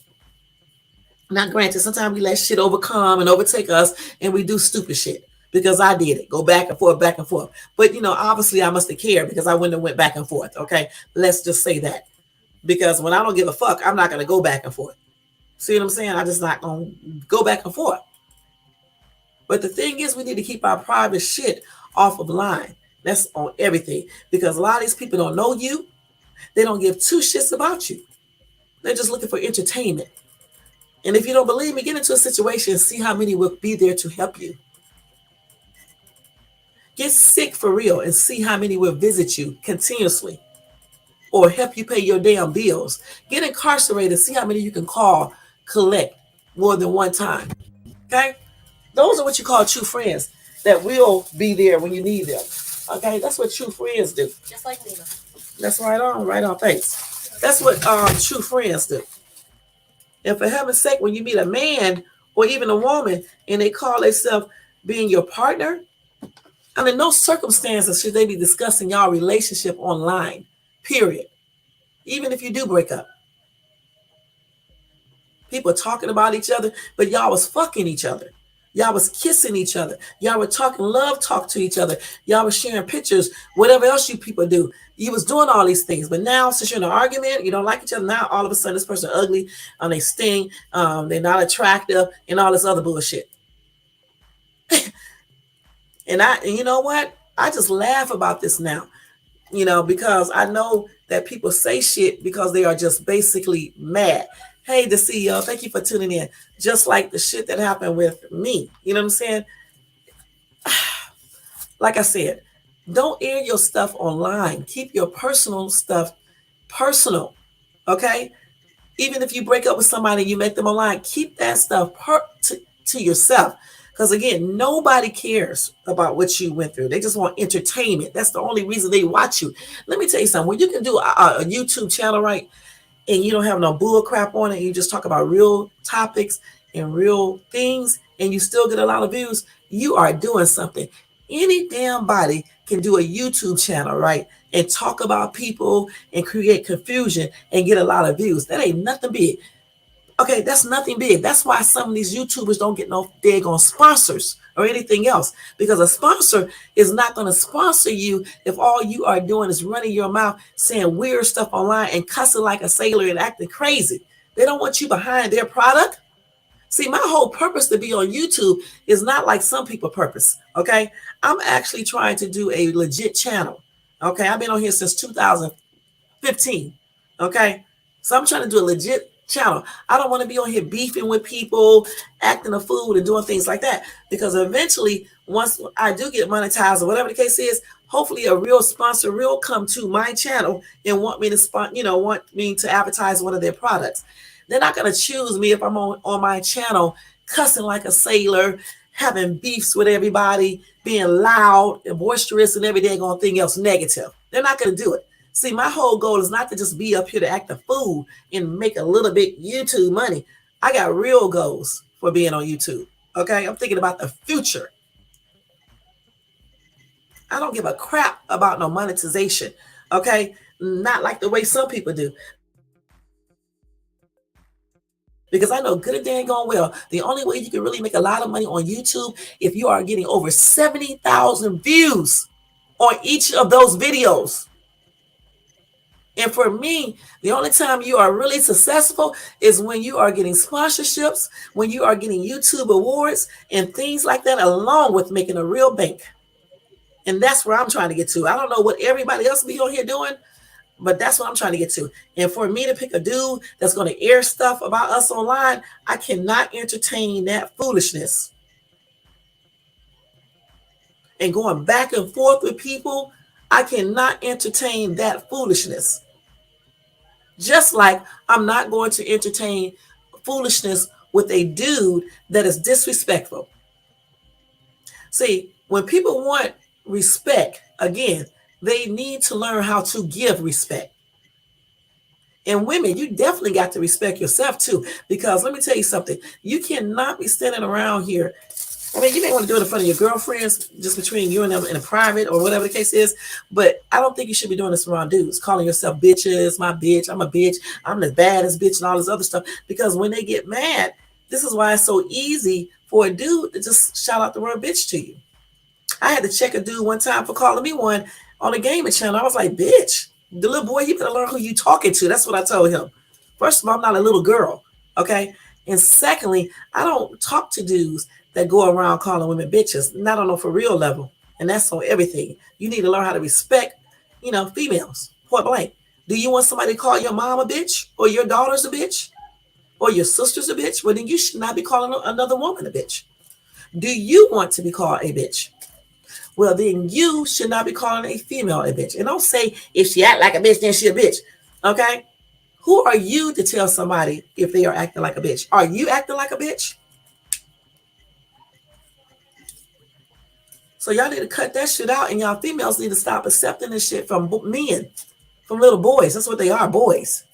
Now, granted, sometimes we let shit overcome and overtake us, and we do stupid shit. Because I did it. Go back and forth, back and forth. But, you know, obviously I must have cared because I wouldn't have went back and forth, okay? Let's just say that. Because when I don't give a fuck, I'm not going to go back and forth. See what I'm saying? I'm just not going to go back and forth. But the thing is, we need to keep our private shit off of the line. That's on everything. Because a lot of these people don't know you. They don't give 2 shits about you. They're just looking for entertainment. And if you don't believe me, get into a situation and see how many will be there to help you. Get sick for real and see how many will visit you continuously or help you pay your damn bills. Get incarcerated, see how many you can call, collect more than one time. Okay? Those are what you call true friends that will be there when you need them. Okay? That's what true friends do. Just like Lena. That's right on, thanks. That's what true friends do. And for heaven's sake, when you meet a man or even a woman and they call themselves being your partner, under no circumstances should they be discussing y'all relationship online, period. Even if you do break up. People talking about each other, but y'all was fucking each other. Y'all was kissing each other. Y'all were talking love talk to each other. Y'all was sharing pictures, whatever else you people do. You was doing all these things. But now, since you're in an argument, you don't like each other, now all of a sudden this person ugly, they stink, they're not attractive, and all this other bullshit. And you know what? I just laugh about this now, you know, because I know that people say shit because they are just basically mad. Hey, Deceive, thank you for tuning in. Just like the shit that happened with me. You know what I'm saying? Like I said, don't air your stuff online. Keep your personal stuff personal, okay? Even if you break up with somebody and you make them online, keep that stuff to yourself. Because again, nobody cares about what you went through. They just want entertainment. That's the only reason they watch you. Let me tell you something. When you can do a YouTube channel, right, and you don't have no bull crap on it, you just talk about real topics and real things, and you still get a lot of views, you are doing something. Any damn body can do a YouTube channel, right, and talk about people and create confusion and get a lot of views. That ain't nothing big. Okay, that's nothing big. That's why some of these YouTubers don't get no daggone sponsors or anything else. Because a sponsor is not going to sponsor you if all you are doing is running your mouth, saying weird stuff online and cussing like a sailor and acting crazy. They don't want you behind their product. See, my whole purpose to be on YouTube is not like some people's purpose, okay? I'm actually trying to do a legit channel, okay? I've been on here since 2015, okay? So I'm trying to do a legit channel. I don't want to be on here beefing with people, acting a fool and doing things like that, because eventually once I do get monetized or whatever the case is, hopefully a real sponsor will come to my channel and want me to advertise one of their products. They're not going to choose me if I'm on my channel cussing like a sailor, having beefs with everybody, being loud and boisterous and every daggone thing else negative. They're not going to do it. See, my whole goal is not to just be up here to act a fool and make a little bit YouTube money. I got real goals for being on YouTube. Okay, I'm thinking about the future. I don't give a crap about no monetization. Okay, not like the way some people do. Because I know good and dang gone well, the only way you can really make a lot of money on YouTube if you are getting over 70,000 views on each of those videos. And for me, the only time you are really successful is when you are getting sponsorships, when you are getting YouTube awards and things like that, along with making a real bank. And that's where I'm trying to get to. I don't know what everybody else be on here doing. But that's what I'm trying to get to. And for me to pick a dude that's going to air stuff about us online, I cannot entertain that foolishness. And going back and forth with people, I cannot entertain that foolishness. Just like I'm not going to entertain foolishness with a dude that is disrespectful. See, when people want respect, again, they need to learn how to give respect. And women, you definitely got to respect yourself too, because let me tell you something. You cannot be standing around here. I mean, you may want to do it in front of your girlfriends, just between you and them in a private or whatever the case is. But I don't think you should be doing this around dudes, calling yourself bitches, my bitch, I'm a bitch, I'm the baddest bitch, and all this other stuff. Because when they get mad, this is why it's so easy for a dude to just shout out the word bitch to you. I had to check a dude one time for calling me one on a gaming channel. I was like, bitch, the little boy, you better learn who you talking to. That's what I told him. First of all, I'm not a little girl, okay? And secondly, I don't talk to dudes that go around calling women bitches, not on a for real level. And that's on everything. You need to learn how to respect, females, point blank. Do you want somebody to call your mom a bitch, or your daughter's a bitch, or your sister's a bitch? Well, then you should not be calling another woman a bitch. Do you want to be called a bitch? Well, then you should not be calling a female a bitch. And don't say, if she act like a bitch, then she a bitch. Okay? Who are you to tell somebody if they are acting like a bitch? Are you acting like a bitch? So y'all need to cut that shit out, and y'all females need to stop accepting this shit from men, from little boys. That's what they are, boys.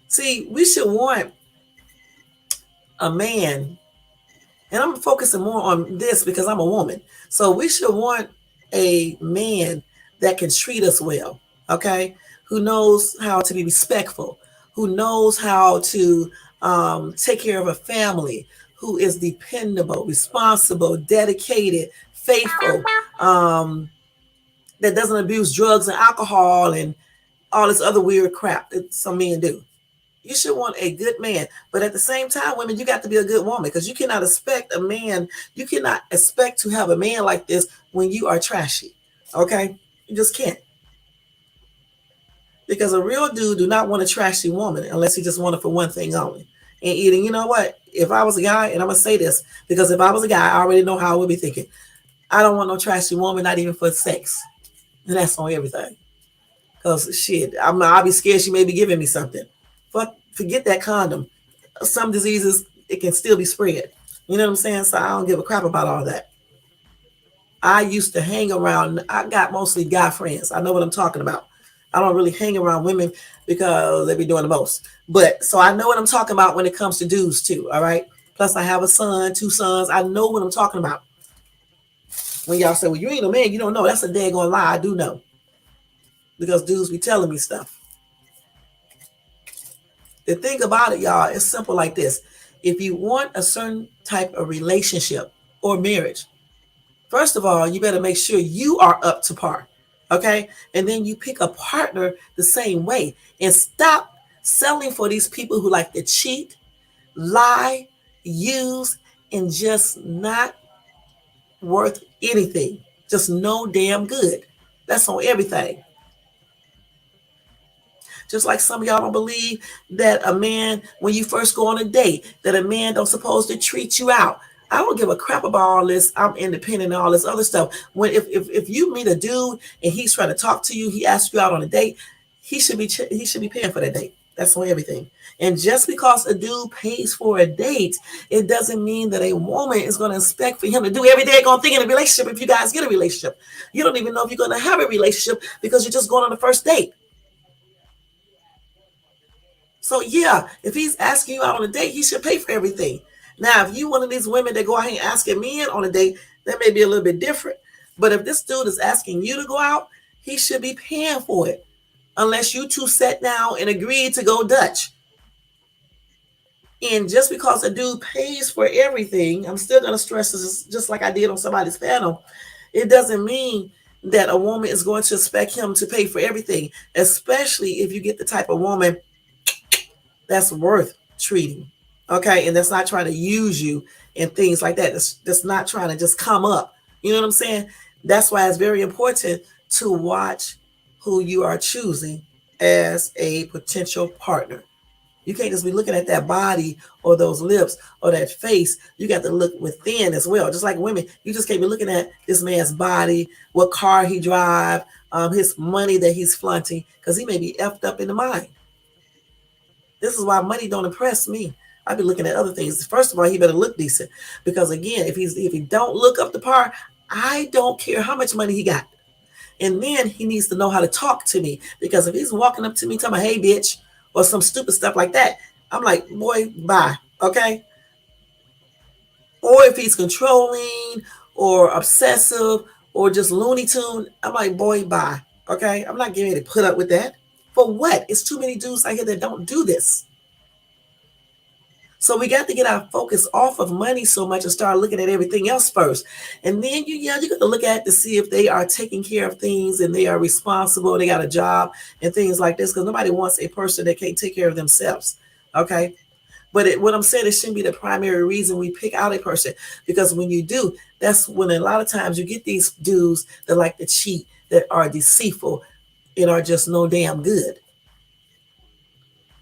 See, we should want a man, and I'm focusing more on this because I'm a woman. So we should want a man that can treat us well, okay? Who knows how to be respectful, who knows how to take care of a family, who is dependable, responsible, dedicated, faithful, that doesn't abuse drugs and alcohol and all this other weird crap that some men do. You should want a good man. But at the same time, women, you got to be a good woman, because you cannot expect a man, you cannot expect to have a man like this when you are trashy. Okay? You just can't. Because a real dude do not want a trashy woman unless he just want it for one thing only. And eating, you know what? If I was a guy, and I'm going to say this, because if I was a guy, I already know how I would be thinking. I don't want no trashy woman, not even for sex. And that's on everything. Because shit, I'll be scared she may be giving me something. Forget that condom. Some diseases, it can still be spread. You know what I'm saying? So I don't give a crap about all that. I used to hang around, I got mostly guy friends. I know what I'm talking about. I don't really hang around women because they be doing the most. But so I know what I'm talking about when it comes to dudes too, all right? Plus I have a son, 2 sons. I know what I'm talking about. When y'all say, well, you ain't a man, you don't know. That's a daggone lie. I do know. Because dudes be telling me stuff. The thing about it, y'all, it's simple like this. If you want a certain type of relationship or marriage, first of all, you better make sure you are up to par. Okay? And then you pick a partner the same way. And stop selling for these people who like to cheat, lie, use, and just not worth anything. Just no damn good. That's on everything. Just like some of y'all don't believe that a man, when you first go on a date, that a man don't supposed to treat you out. I don't give a crap about all this. I'm independent and all this other stuff. When if you meet a dude and he's trying to talk to you, he asks you out on a date, he should be paying for that date. That's on everything. And just because a dude pays for a date, it doesn't mean that a woman is going to expect for him to do every day going thing in a relationship. If you guys get a relationship, you don't even know if you're going to have a relationship because you're just going on the first date. So yeah, if he's asking you out on a date, he should pay for everything. Now, if you one of these women that go out here asking men on a date, that may be a little bit different. But if this dude is asking you to go out, he should be paying for it. Unless you two sat down and agreed to go Dutch. And just because a dude pays for everything, I'm still going to stress this just like I did on somebody's panel. It doesn't mean that a woman is going to expect him to pay for everything, especially if you get the type of woman that's worth treating. Okay. And that's not trying to use you and things like that. That's not trying to just come up. You know what I'm saying? That's why it's very important to watch who you are choosing as a potential partner. You can't just be looking at that body or those lips or that face. You got to look within as well. Just like women, you just can't be looking at this man's body, what car he drive, his money that he's flaunting, because he may be effed up in the mind. This is why money don't impress me. I be looking at other things. First of all, he better look decent, because again, if he don't look up the par, I don't care how much money he got. And then he needs to know how to talk to me, because if he's walking up to me telling me, "Hey, bitch," or some stupid stuff like that, I'm like, boy, bye. Okay. Or if he's controlling or obsessive or just Looney Tune, I'm like, boy, bye. Okay. I'm not getting ready to put up with that. For what? It's too many dudes out here that don't do this. So we got to get our focus off of money so much and start looking at everything else first. And then you got to look at to see if they are taking care of things and they are responsible, they got a job and things like this, because nobody wants a person that can't take care of themselves. Okay. But what I'm saying, it shouldn't be the primary reason we pick out a person, because when you do, that's when a lot of times you get these dudes that like to cheat, that are deceitful and are just no damn good.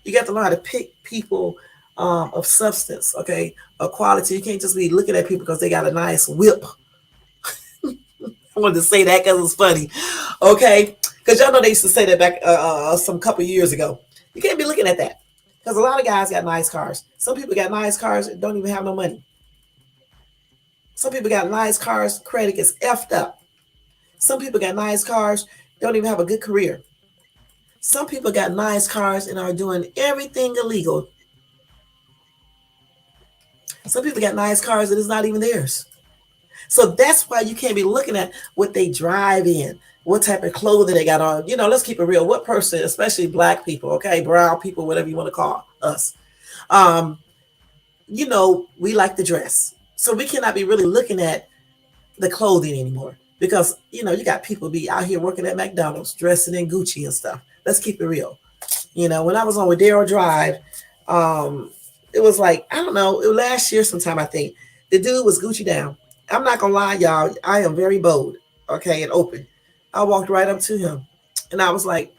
You got to learn how to pick people of substance, okay, of quality. You can't just be looking at people because they got a nice whip. I wanted to say that because it's funny, okay? Because y'all know they used to say that back some couple years ago. You can't be looking at that, because a lot of guys got nice cars. Some people got nice cars and don't even have no money. Some people got nice cars, credit gets effed up. Some people got nice cars, don't even have a good career. Some people got nice cars and are doing everything illegal. Some people got nice cars that is not even theirs. So that's why you can't be looking at what they drive in, what type of clothing they got on. Let's keep it real. What person, especially black people, okay, brown people, whatever you want to call us, we like to dress. So we cannot be really looking at the clothing anymore, because, you got people be out here working at McDonald's dressing in Gucci and stuff. Let's keep it real. When I was on with Daryl Drive, it was like, I don't know, it was last year sometime, I think. The dude was Gucci down. I'm not gonna lie, y'all. I am very bold, okay, and open. I walked right up to him and I was like,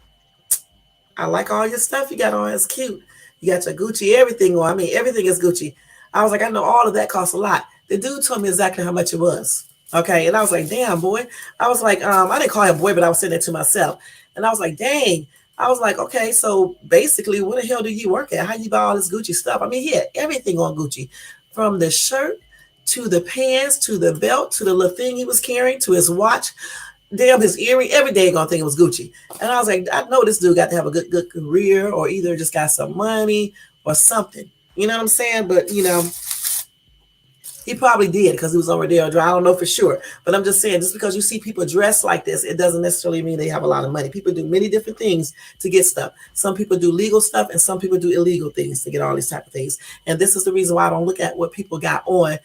"I like all your stuff you got on. It's cute. You got your Gucci, everything on. I mean, everything is Gucci." I was like, "I know all of that costs a lot." The dude told me exactly how much it was. Okay. And I was like, "Damn, boy." I was like, I didn't call him boy, but I was saying that to myself. And I was like, "Dang." I was like, "Okay, so basically, what the hell do you work at? How you buy all this Gucci stuff?" I mean, he had everything on Gucci, from the shirt to the pants to the belt to the little thing he was carrying to his watch, damn, his earring. Every day gonna think it was Gucci. And I was like, I know this dude got to have a good career, or either just got some money or something. You know what I'm saying? But he probably did, because he was over there. I don't know for sure, but I'm just saying, just because you see people dress like this, it doesn't necessarily mean they have a lot of money. People do many different things to get stuff. Some people do legal stuff, and some people do illegal things to get all these type of things. And this is the reason why I don't look at what people got on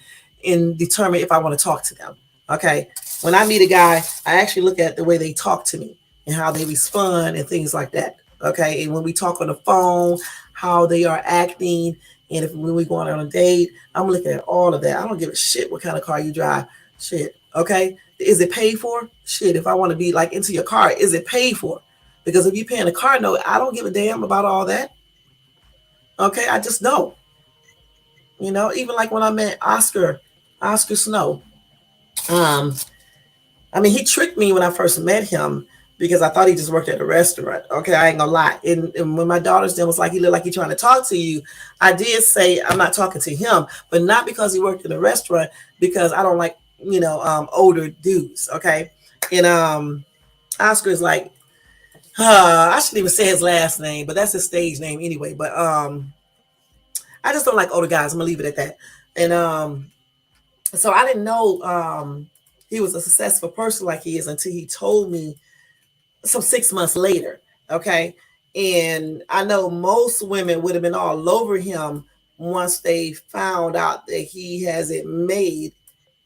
and determine if I want to talk to them. Okay, when I meet a guy, I actually look at the way they talk to me and how they respond and things like that. Okay, and when we talk on the phone, how they are acting. And when we go on a date, I'm looking at all of that. I don't give a shit what kind of car you drive. Shit. Okay. Is it paid for? Shit. If I want to be like into your car, is it paid for? Because if you're paying a car note, I don't give a damn about all that. Okay. I just don't. Even like when I met Oscar Snow. I mean, he tricked me when I first met him, because I thought he just worked at a restaurant. Okay, I ain't gonna lie. And when my daughter's then was like, "He looked like he trying to talk to you," I did say, "I'm not talking to him," but not because he worked in a restaurant, because I don't like, older dudes. Okay. And Oscar is like, I shouldn't even say his last name, but that's his stage name anyway. But I just don't like older guys. I'm gonna leave it at that. And so I didn't know he was a successful person like he is until he told me, so 6 months later. Okay. And I know most women would have been all over him once they found out that he has it made,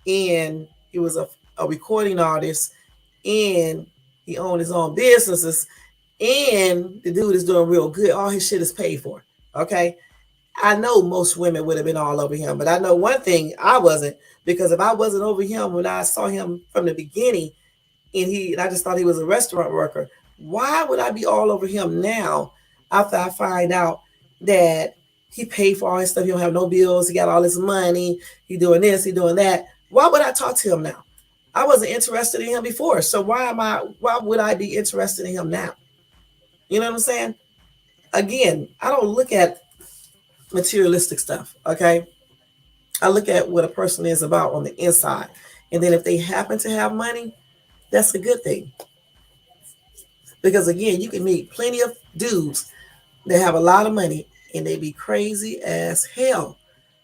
and he was a recording artist, and he owned his own businesses, and the dude is doing real good. All his shit is paid for. Okay. I know most women would have been all over him, but I know one thing, I wasn't, because if I wasn't over him when I saw him from the beginning, and I just thought he was a restaurant worker, Why would I be all over him now after I find out that he paid for all his stuff? He don't have no bills. He got all his money. He doing this. He doing that. Why would I talk to him now? I wasn't interested in him before. So why would I be interested in him now? You know what I'm saying? Again, I don't look at materialistic stuff. Okay. I look at what a person is about on the inside. And then if they happen to have money, that's a good thing. Because again, you can meet plenty of dudes that have a lot of money and they be crazy as hell.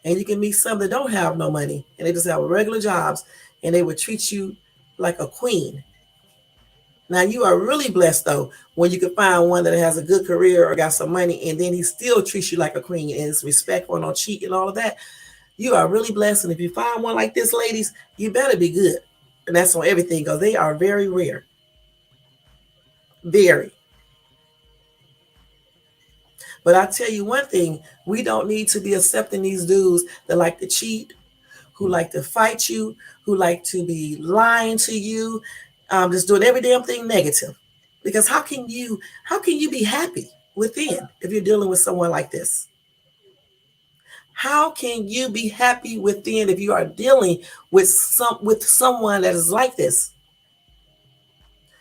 And you can meet some that don't have no money and they just have regular jobs and they would treat you like a queen. Now you are really blessed though when you can find one that has a good career or got some money and then he still treats you like a queen and is respectful and don't cheat and all of that. You are really blessed. And if you find one like this, ladies, you better be good. And that's on everything because they are very rare. Very. But I tell you one thing, we don't need to be accepting these dudes that like to cheat, who like to fight you, who like to be lying to you, just doing every damn thing negative. Because how can you be happy within if you're dealing with someone like this? How can you be happy within if you are dealing with someone that is like this?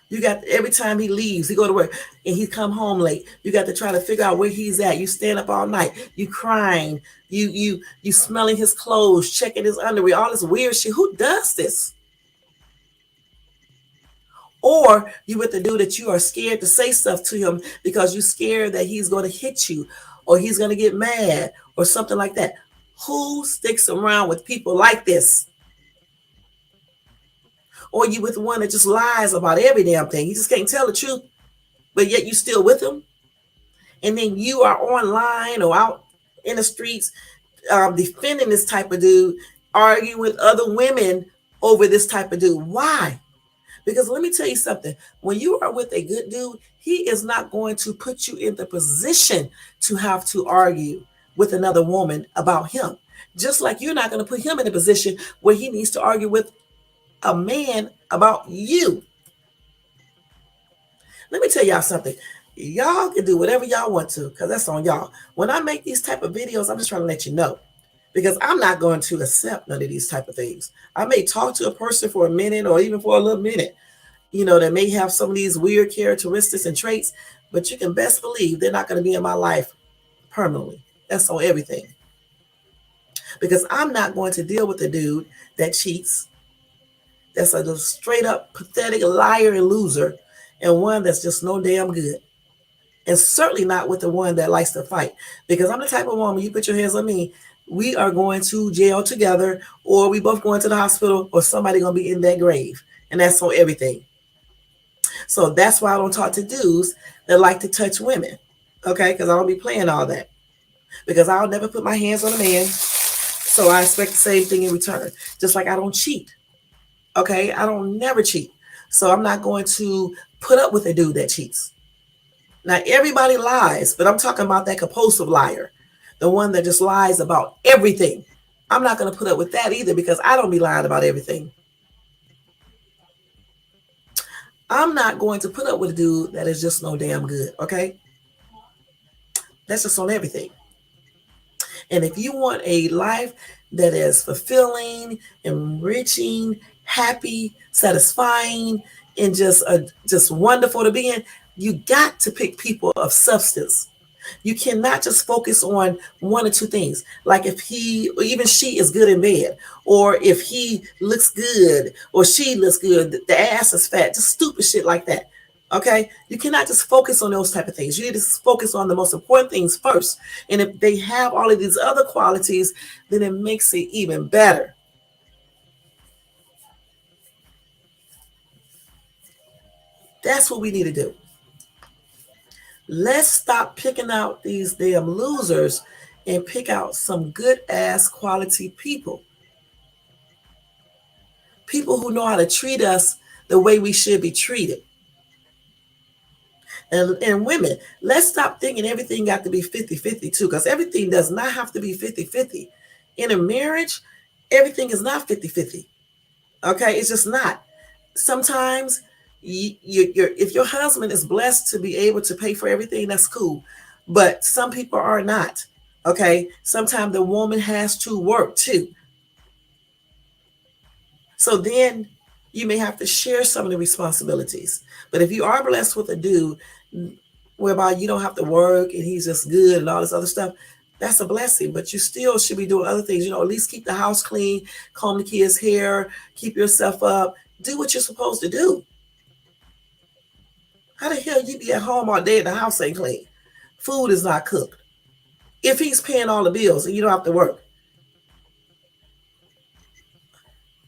You got every time he leaves, he go to work and he come home late. You got to try to figure out where he's at. You stand up all night. You crying. You smelling his clothes, checking his underwear, all this weird shit. Who does this? Or you with the dude that you are scared to say stuff to him because you're scared that he's going to hit you or he's going to get mad or something like that. Who sticks around with people like this? Or you with one that just lies about every damn thing. You just can't tell the truth, but yet you still with him. And then you are online or out in the streets defending this type of dude, arguing with other women over this type of dude. Why? Because let me tell you something. When you are with a good dude, he is not going to put you in the position to have to argue with another woman about him. Just like you're not going to put him in a position where he needs to argue with a man about you. Let me tell y'all something. Y'all can do whatever y'all want to because that's on y'all. When I make these type of videos, I'm just trying to let you know because I'm not going to accept none of these type of things. I may talk to a person for a minute or even for a little minute, that may have some of these weird characteristics and traits, but you can best believe they're not going to be in my life permanently. That's on everything. Because I'm not going to deal with a dude that cheats, that's a straight up pathetic liar and loser, and one that's just no damn good. And certainly not with the one that likes to fight. Because I'm the type of woman, you put your hands on me, we are going to jail together, or we both going to the hospital, or somebody going to be in that grave. And that's on everything. So that's why I don't talk to dudes that like to touch women. Okay? Because I don't be playing all that. Because I'll never put my hands on a man. So I expect the same thing in return. Just like I don't cheat. Okay, I don't never cheat. So I'm not going to put up with a dude that cheats. Now, everybody lies, but I'm talking about that compulsive liar. The one that just lies about everything. I'm not going to put up with that either because I don't be lying about everything. I'm not going to put up with a dude that is just no damn good, okay? That's just on everything. And if you want a life that is fulfilling, enriching, happy, satisfying, and just wonderful to be in, you got to pick people of substance. You cannot just focus on one or two things. Like if he or even she is good in bed, or if he looks good or she looks good, the ass is fat, just stupid shit like that. Okay, you cannot just focus on those type of things. You need to focus on the most important things first. And if they have all of these other qualities, then it makes it even better. That's what we need to do. Let's stop picking out these damn losers and pick out some good ass quality people. People who know how to treat us the way we should be treated. And women, let's stop thinking everything got to be 50-50 too, because everything does not have to be 50-50. In a marriage, everything is not 50-50. Okay, it's just not. Sometimes if your husband is blessed to be able to pay for everything, that's cool. But some people are not. Okay. Sometimes the woman has to work too. So then you may have to share some of the responsibilities. But if you are blessed with a dude whereby you don't have to work and he's just good and all this other stuff, that's a blessing. But you still should be doing other things. At least keep the house clean, comb the kids' hair, keep yourself up, do what you're supposed to do. How the hell you be at home all day and the house ain't clean? Food is not cooked. If he's paying all the bills and you don't have to work,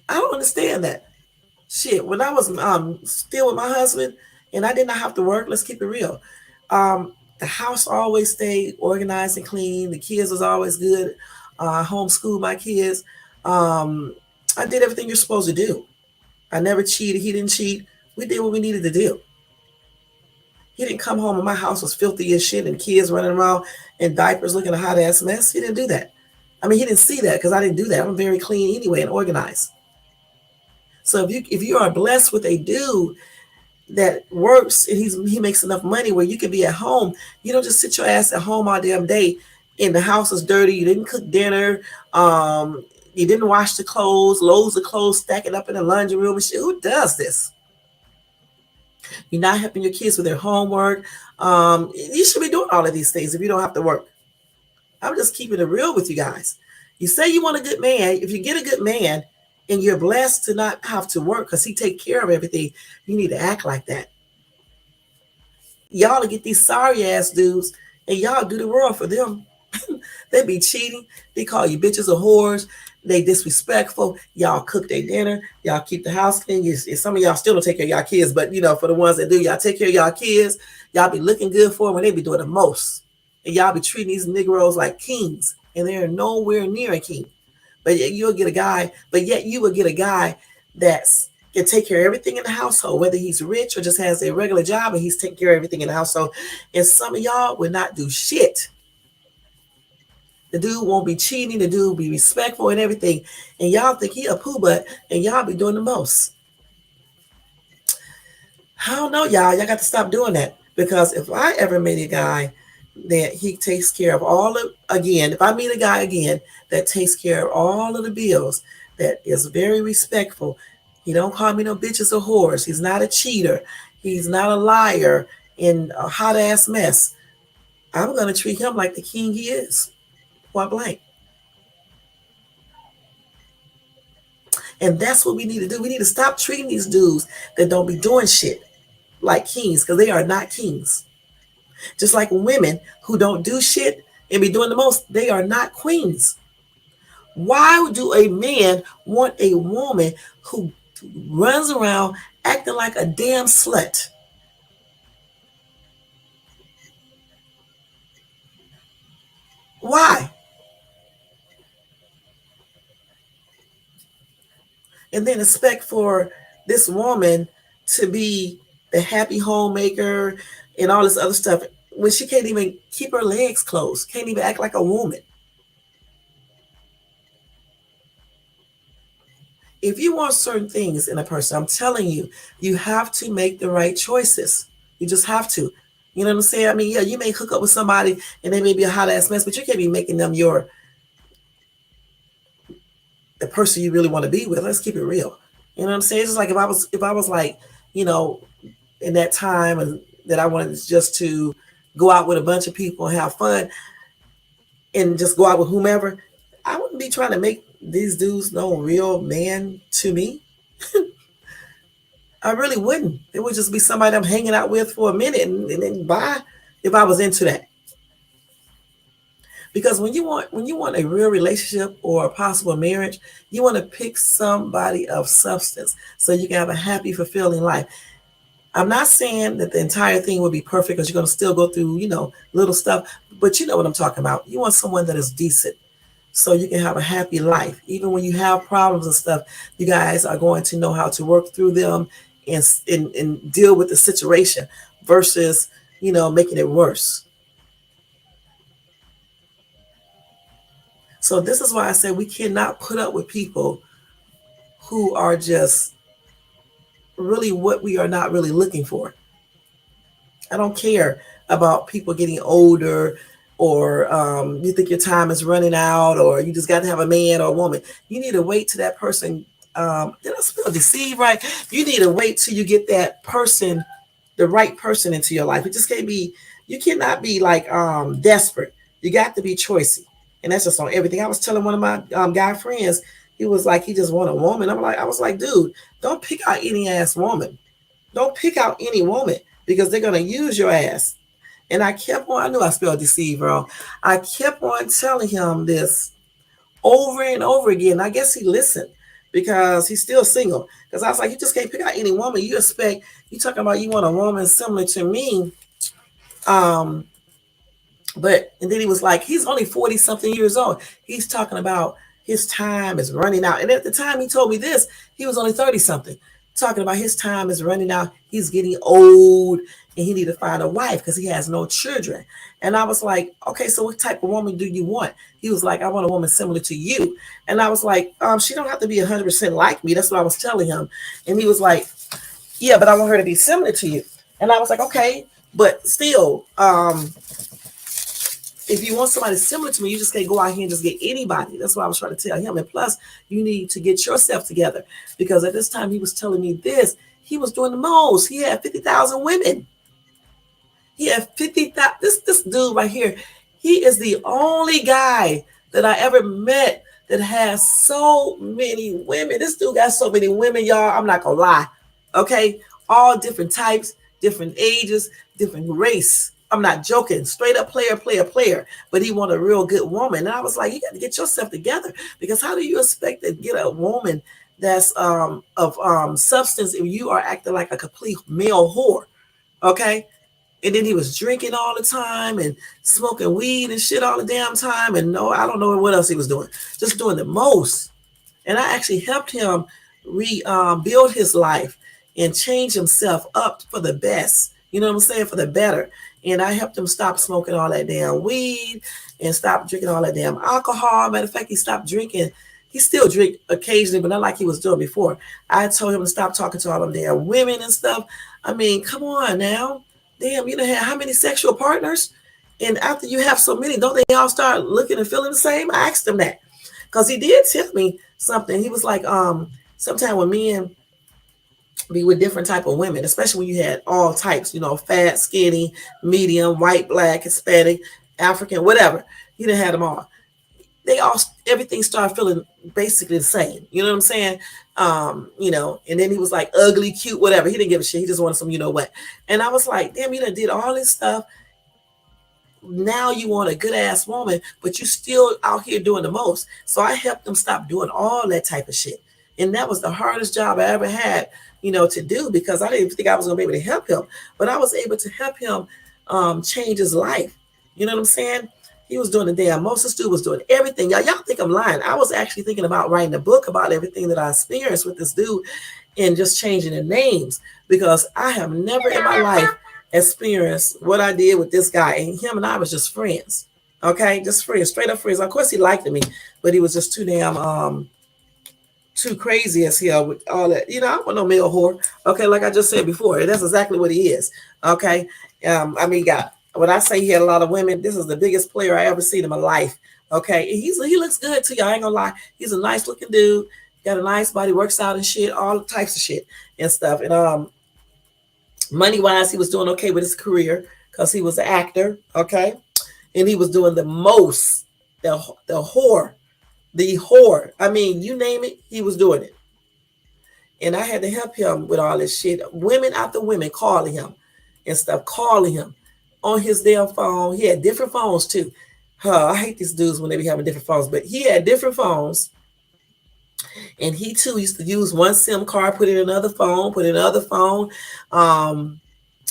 I don't understand that. Shit, when I was still with my husband and I did not have to work, let's keep it real. The house always stayed organized and clean. The kids was always good. Homeschooled my kids. I did everything you're supposed to do. I never cheated. He didn't cheat. We did what we needed to do. He didn't come home and my house was filthy as shit and kids running around in diapers looking a hot ass mess. He didn't do that. I mean, he didn't see that because I didn't do that. I'm very clean anyway and organized. So if you are blessed with a dude that works and he makes enough money where you can be at home, you don't just sit your ass at home all damn day and the house is dirty. You didn't cook dinner. You didn't wash the clothes. Loads of clothes stacking up in the laundry room and shit. Who does this? You're not helping your kids with their homework. You should be doing all of these things if you don't have to work. I'm just keeping it real with you guys. You say you want a good man. If you get a good man and you're blessed to not have to work because he take care of everything, you need to act like that. Y'all to get these sorry ass dudes and y'all do the world for them. They be cheating. They call you bitches or whores. They disrespectful. Y'all cook their dinner. Y'all keep the house clean. Some of y'all still don't take care of y'all kids, but for the ones that do, y'all take care of y'all kids. Y'all be looking good for them when they be doing the most. And y'all be treating these Negroes like kings, and they're nowhere near a king. But yet you will get a guy that can take care of everything in the household, whether he's rich or just has a regular job and he's taking care of everything in the household. And some of y'all will not do shit. The dude won't be cheating. The dude will be respectful and everything. And y'all think he a poo butt and y'all be doing the most. I don't know, y'all. Y'all got to stop doing that. Because if I ever meet a guy that he takes care of if I meet a guy again that takes care of all of the bills, that is very respectful, he don't call me no bitches or whores, he's not a cheater, he's not a liar in a hot ass mess, I'm going to treat him like the king he is. Point blank. And that's what we need to do. We need to stop treating these dudes that don't be doing shit like kings, because they are not kings. Just like women who don't do shit and be doing the most, they are not queens. Why do a man want a woman who runs around acting like a damn slut? Why? And then expect for this woman to be the happy homemaker and all this other stuff when she can't even keep her legs closed, can't even act like a woman. If you want certain things in a person, I'm telling you, you have to make the right choices. You just have to. You know what I'm saying? I mean, yeah, you may hook up with somebody and they may be a hot ass mess, but you can't be making them the person you really want to be with. Let's keep it real. You know what I'm saying? It's just like if I was like, in that time and that I wanted just to go out with a bunch of people and have fun and just go out with whomever, I wouldn't be trying to make these dudes no real man to me. I really wouldn't. It would just be somebody I'm hanging out with for a minute and then bye if I was into that. Because when you want a real relationship or a possible marriage, you want to pick somebody of substance so you can have a happy, fulfilling life. I'm not saying that the entire thing will be perfect because you're going to still go through, little stuff, but you know what I'm talking about. You want someone that is decent so you can have a happy life. Even when you have problems and stuff, you guys are going to know how to work through them and deal with the situation versus, making it worse. So this is why I say we cannot put up with people who are just really what we are not really looking for. I don't care about people getting older, or you think your time is running out, or you just got to have a man or a woman. You need to wait till that person. Did I spell deceive right? You need to wait till you get that person, the right person into your life. It just can't be. You cannot be like desperate. You got to be choicy, and that's just on everything. I was telling one of my guy friends. He was like, he just want a woman. I was like, dude, don't pick out any ass woman. Don't pick out any woman, because they're gonna use your ass. And I kept on, I knew I spelled deceive wrong. I kept on telling him this over and over again. I guess he listened because he's still single. Because I was like, you just can't pick out any woman. You expect, you talking about you want a woman similar to me. Um, but and then he was like, he's only 40 something years old. He's talking about his time is running out. And at the time he told me this, he was only 30 something. Talking about his time is running out. He's getting old and he need to find a wife because he has no children. And I was like, okay, so what type of woman do you want? He was like, I want a woman similar to you. And I was like, she don't have to be 100% like me. That's what I was telling him. And he was like, yeah, but I want her to be similar to you. And I was like, okay, but still, if you want somebody similar to me, you just can't go out here and just get anybody. That's what I was trying to tell him. And plus, you need to get yourself together, because at this time he was telling me this, he was doing the most. He had 50,000 women. He had 50,000. This dude right here, he is the only guy that I ever met that has so many women. This dude got so many women, y'all. I'm not gonna lie. Okay, all different types, different ages, different race. I'm not joking. Straight up player. But he want a real good woman. And I was like, you got to get yourself together, because how do you expect to get a woman that's of substance if you are acting like a complete male whore? Okay. And then he was drinking all the time and smoking weed and shit all the damn time. And no, I don't know what else he was doing. Just doing the most. And I actually helped him rebuild his life and change himself up for the best. You know what I'm saying? For the better. And I helped him stop smoking all that damn weed and stop drinking all that damn alcohol. Matter of fact, he stopped drinking. He still drink occasionally, but not like he was doing before. I told him to stop talking to all them damn women and stuff. I mean, come on now. Damn, you know how many sexual partners? And after you have so many, don't they all start looking and feeling the same? I asked him that, because he did tell me something. He was like, sometime when men be with different type of women, especially when you had all types, you know, fat, skinny, medium, white, black, Hispanic, African, whatever. You didn't have them all. They all, everything started feeling basically the same. You know what I'm saying? You know, and then he was like ugly, cute, whatever. He didn't give a shit. He just wanted some, you know what. And I was like, damn, you done did all this stuff. Now you want a good ass woman, but you still out here doing the most. So I helped him stop doing all that type of shit. And that was the hardest job I ever had, you know, to do, because I didn't think I was gonna be able to help him, but I was able to help him change his life. You know what I'm saying? He was doing the damn most. This dude was doing everything. Y'all think I'm lying. I was actually thinking about writing a book about everything that I experienced with this dude and just changing the names, because I have never in my life experienced what I did with this guy. And him and I was just friends. Okay, just friends, straight up friends. Of course he liked me, but he was just too damn too crazy as hell with all that. You know, I want no male whore. Okay, like I just said before, that's exactly what he is. Okay, I mean, God, when I say he had a lot of women, this is the biggest player I ever seen in my life. Okay, and he looks good to you. I ain't gonna lie. He's a nice looking dude. Got a nice body, works out and shit, all types of shit and stuff. And money wise, he was doing okay with his career because he was an actor. Okay, and he was doing the most. The whore. I mean, you name it, he was doing it. And I had to help him with all this shit. Women after women calling him and stuff, calling him on his damn phone. He had different phones too. I hate these dudes when they be having different phones, but he had different phones. And he too used to use one SIM card, put in another phone,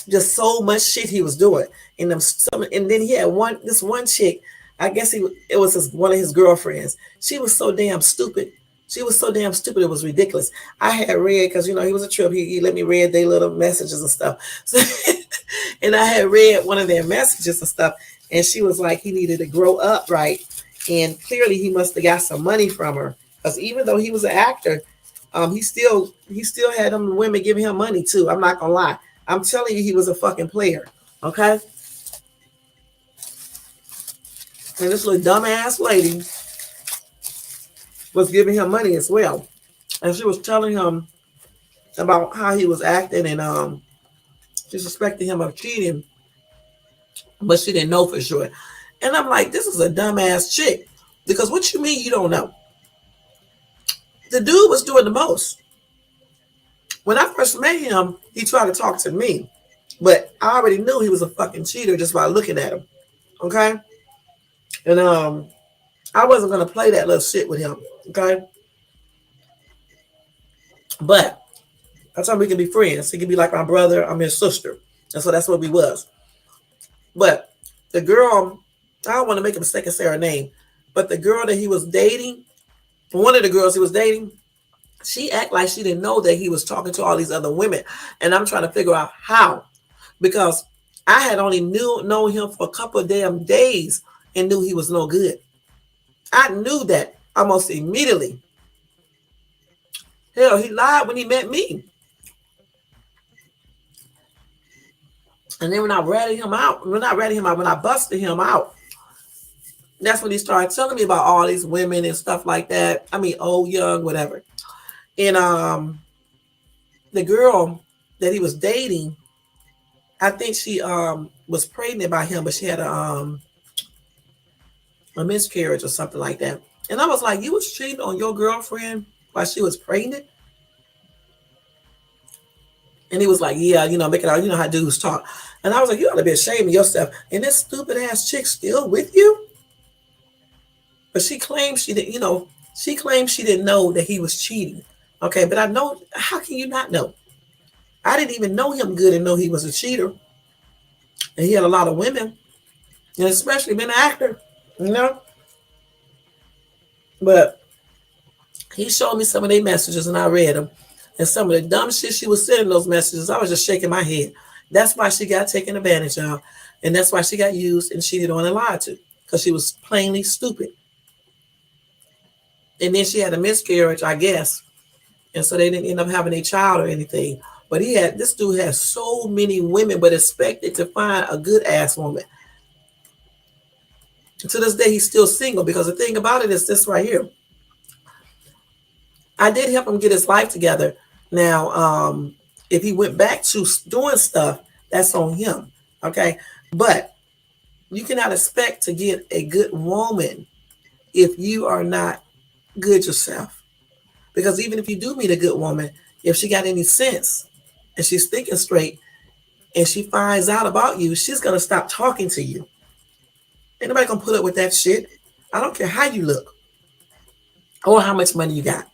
just so much shit he was doing. And then he had this one chick. I guess it was one of his girlfriends. She was so damn stupid. It was ridiculous. I had read, because you know he was a trip. He let me read their little messages and stuff. So, and I had read one of their messages and stuff. And she was like, he needed to grow up, right? And clearly he must have got some money from her, because even though he was an actor, He still had them women giving him money too. I'm not gonna lie. I'm telling you, he was a fucking player. Okay. And this little dumbass lady was giving him money as well. And she was telling him about how he was acting and she suspected him of cheating, but she didn't know for sure. And I'm like, this is a dumbass chick. Because what you mean you don't know? The dude was doing the most. When I first met him, he tried to talk to me. But I already knew he was a fucking cheater just by looking at him. Okay? And I wasn't gonna play that little shit with him. Okay? But I told him we could be friends. He could be like my brother, I'm his sister. And so that's what we was. But the girl, I don't want to make a mistake and say her name, but the girl that he was dating, one of the girls he was dating, she act like she didn't know that he was talking to all these other women. And I'm trying to figure out how. Because I had only known him for a couple of damn days and knew he was no good. I knew that almost immediately. Hell, he lied when he met me. And then when I ratted him out, when I busted him out, that's when he started telling me about all these women and stuff like that. I mean, old, young, whatever. And the girl that he was dating, I think she was pregnant by him, but she had a miscarriage or something like that. And I was like, you was cheating on your girlfriend while she was pregnant? And he was like, yeah, make it out. You know how dudes talk. And I was like, you ought to be ashamed of yourself. And this stupid ass chick still with you? But she claims she didn't, she claims she didn't know that he was cheating. Okay, but I know, how can you not know? I didn't even know him good and know he was a cheater. And he had a lot of women, and especially being an actor, But he showed me some of their messages and I read them. And some of the dumb shit she was sending those messages, I was just shaking my head. That's why she got taken advantage of. And that's why she got used and cheated on and lied to. Because she was plainly stupid. And then she had a miscarriage, I guess. And so they didn't end up having a child or anything. But this dude has so many women, but expected to find a good ass woman. And to this day, he's still single, because the thing about it is this right here. I did help him get his life together. Now, if he went back to doing stuff, that's on him. Okay. But you cannot expect to get a good woman if you are not good yourself. Because even if you do meet a good woman, if she got any sense and she's thinking straight and she finds out about you, she's going to stop talking to you. Ain't nobody going to put up with that shit. I don't care how you look or how much money you got.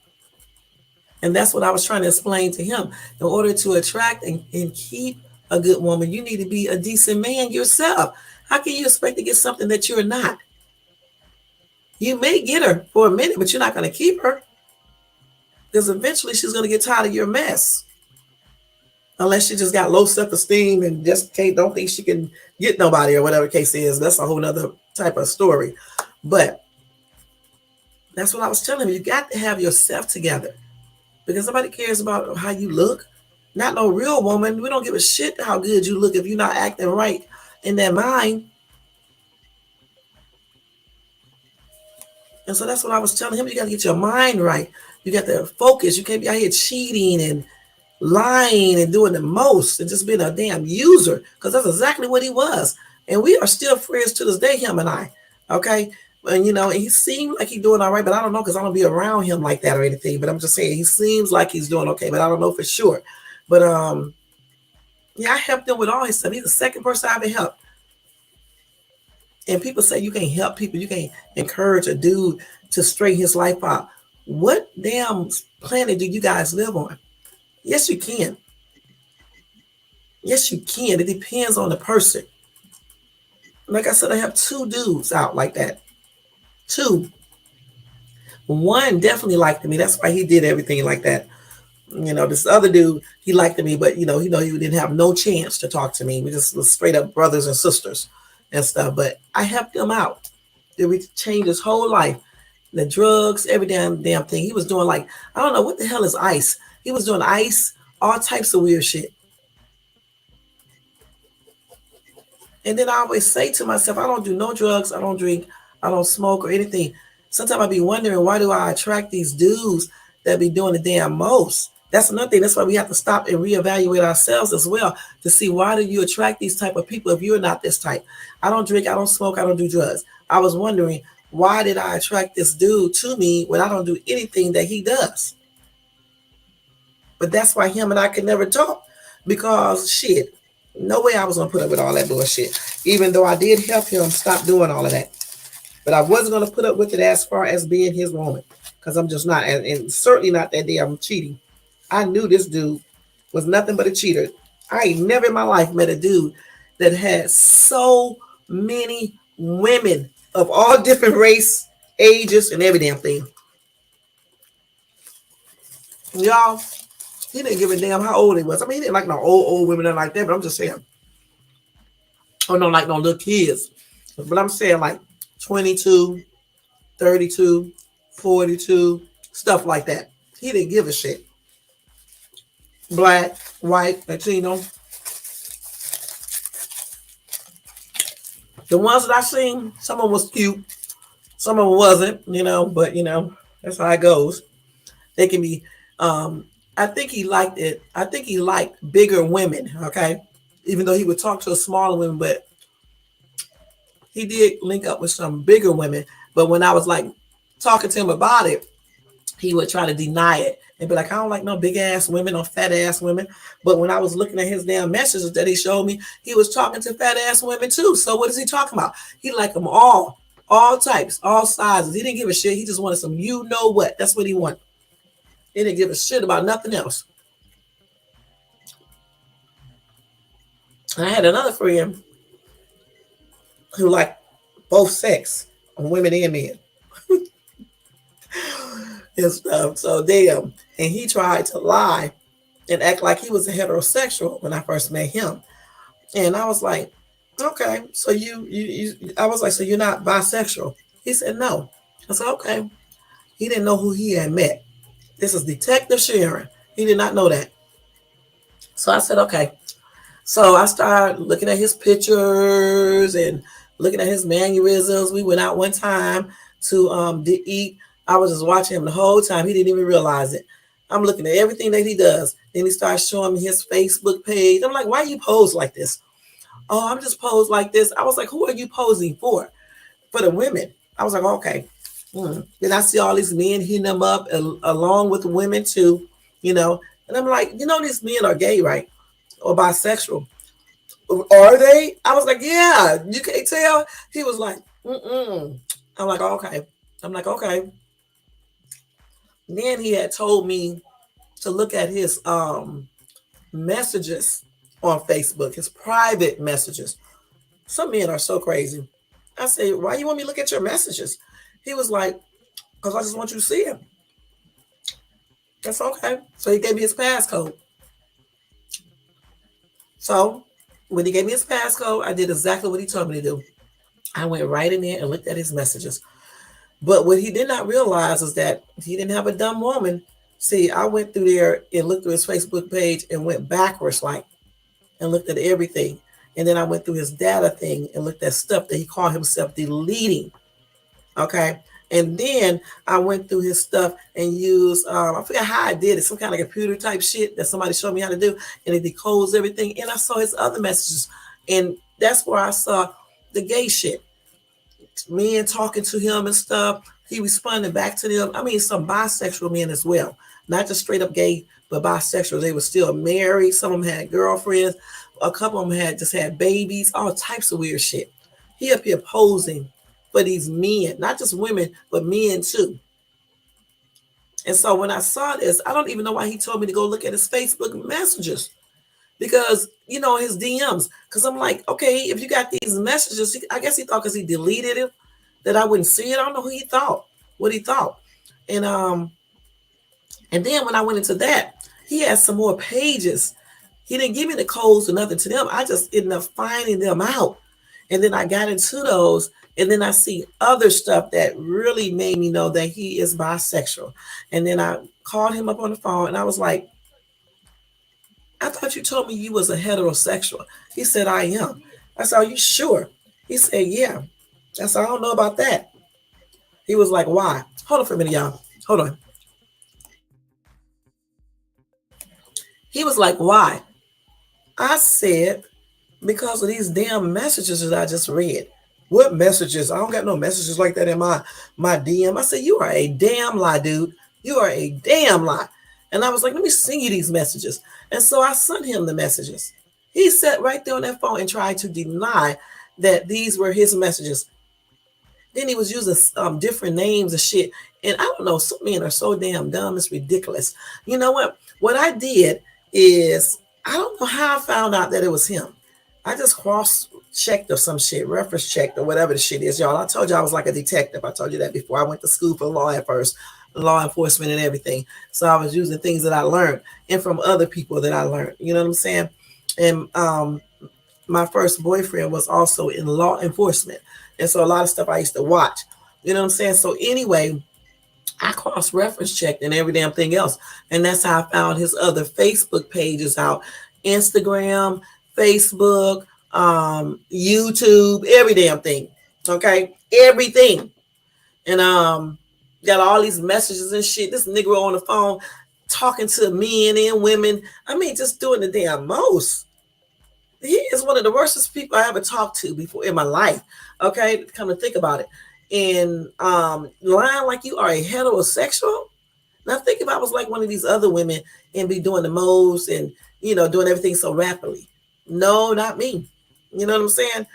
And that's what I was trying to explain to him. In order to attract and keep a good woman, you need to be a decent man yourself. How can you expect to get something that you're not? You may get her for a minute, but you're not going to keep her. Because eventually she's going to get tired of your mess. Unless she just got low self-esteem and just don't think she can get nobody or whatever the case is. That's a whole nother type of story. But that's what I was telling him. You got to have yourself together. Because nobody cares about how you look. Not no real woman. We don't give a shit how good you look if you're not acting right in that mind. And so that's what I was telling him. You got to get your mind right. You got to focus. You can't be out here cheating and lying and doing the most and just being a damn user, because that's exactly what he was. And we are still friends to this day, him and I. Okay. And he seemed like he's doing all right, but I don't know, because I don't be around him like that or anything. But I'm just saying he seems like he's doing okay, but I don't know for sure. But I helped him with all his stuff. He's the second person I ever helped. And people say you can't help people, you can't encourage a dude to straighten his life out. What damn planet do you guys live on? Yes, you can. Yes, you can. It depends on the person. Like I said, I have 2 dudes out like that. 2. One definitely liked me. That's why he did everything like that. This other dude, he liked me, but he didn't have no chance to talk to me. We just was straight up brothers and sisters and stuff. But I helped him out. Did we change his whole life? the drugs, every damn thing. He was doing like, I don't know what the hell is ice. He was doing ice, all types of weird shit. And then I always say to myself, I don't do no drugs, I don't drink, I don't smoke or anything. Sometimes I be wondering, why do I attract these dudes that be doing the damn most? That's another thing. That's why we have to stop and reevaluate ourselves as well to see, why do you attract these type of people if you're not this type? I don't drink, I don't smoke, I don't do drugs. I was wondering, why did I attract this dude to me when I don't do anything that he does? But that's why him and I could never talk, because shit, no way I was gonna put up with all that bullshit. Even though I did help him stop doing all of that, but I wasn't gonna put up with it as far as being his woman, because I'm just not, and certainly not that damn cheating. I knew this dude was nothing but a cheater. I ain't never in my life met a dude that had so many women of all different race, ages, and every damn thing. Y'all, he didn't give a damn how old he was. I mean, he didn't like no old women like that, but I'm just saying. Or no, like no little kids. But I'm saying like 22, 32, 42, stuff like that. He didn't give a shit. Black, white, Latino. The ones that I seen, some of them was cute, some of them wasn't, but that's how it goes. They can be, I think he liked it. I think he liked bigger women, okay? Even though he would talk to a smaller women, but he did link up with some bigger women. But when I was like talking to him about it, he would try to deny it and be like, I don't like no big ass women or fat ass women. But when I was looking at his damn messages that he showed me, he was talking to fat ass women too. So what is he talking about? He liked them all types, all sizes. He didn't give a shit. He just wanted some, what. That's what he wanted. He didn't give a shit about nothing else. I had another friend who liked both sex, women and men. And stuff. So damn. And he tried to lie and act like he was a heterosexual when I first met him. And I was like, okay, so I was like, so you're not bisexual? He said, no. I said, okay. He didn't know who he had met. This is Detective Sharon. He did not know that. So I said, okay. So I started looking at his pictures and looking at his mannerisms. We went out one time to eat. I was just watching him the whole time. He didn't even realize it. I'm looking at everything that he does. Then he starts showing me his Facebook page. I'm like, why you pose like this? Oh, I'm just posed like this. I was like, who are you posing for? For the women. I was like, okay. Then I see all these men hitting them up along with women too, And I'm like, these men are gay, right? Or bisexual. Are they? I was like, yeah, you can't tell. He was like, I'm like, okay. Then he had told me to look at his messages on Facebook, his private messages. Some men are so crazy. I said, why you want me to look at your messages? He was like, because I just want you to see him. That's okay. So he gave me his passcode. So when he gave me his passcode, I did exactly what he told me to do. I went right in there and looked at his messages. But what he did not realize is that he didn't have a dumb woman. See, I went through there and looked through his Facebook page and went backwards, and looked at everything. And then I went through his data thing and looked at stuff that he called himself deleting. Okay. And then I went through his stuff and used, I forgot how I did it, some kind of computer type shit that somebody showed me how to do. And it decodes everything. And I saw his other messages. And that's where I saw the gay shit. Men talking to him and stuff. He responded back to them. I mean, some bisexual men as well. Not just straight up gay, but bisexual. They were still married. Some of them had girlfriends. A couple of them had just had babies. All types of weird shit. He up here posing for these men. Not just women, but men too. And so when I saw this, I don't even know why he told me to go look at his Facebook messages. Because, his DMs. Because I'm like, okay, if you got these messages, I guess he thought because he deleted it that I wouldn't see it. I don't know what he thought. And then when I went into that, he had some more pages. He didn't give me the codes or nothing to them. I just ended up finding them out. And then I got into those, and then I see other stuff that really made me know that he is bisexual. And then I called him up on the phone, and I was like, I thought you told me you was a heterosexual. He said, I am. I said, are you sure? He said, yeah. I said, I don't know about that. He was like, why? Hold on for a minute, y'all. Hold on. He was like, why? I said, because of these damn messages that I just read. What messages? I don't got no messages like that in my DM. I said, you are a damn lie, dude. You are a damn lie. And I was like, let me send you these messages. And so I sent him the messages. He sat right there on that phone and tried to deny that these were his messages. Then he was using different names and shit. And I don't know, some men are so damn dumb, it's ridiculous. You know what? What I did is, I don't know how I found out that it was him. I just cross-checked or some shit, reference checked or whatever the shit is, y'all. I told you I was like a detective. I told you that before. I went to school for law at first, law enforcement and everything. So I was using things that I learned and from other people that I learned. You know what I'm saying? And my first boyfriend was also in law enforcement. And so a lot of stuff I used to watch. You know what I'm saying? So anyway, I cross-reference checked and every damn thing else. And that's how I found his other Facebook pages out. Instagram, Facebook, YouTube, every damn thing. Okay? Everything. And got all these messages and shit. This nigga on the phone talking to men and women. I mean, just doing the damn most. He is one of the worstest people I ever talked to before in my life. Okay, come to think about it. And lying like you are a heterosexual. Now think if I was like one of these other women and be doing the most and doing everything so rapidly. No, not me. You know what I'm saying?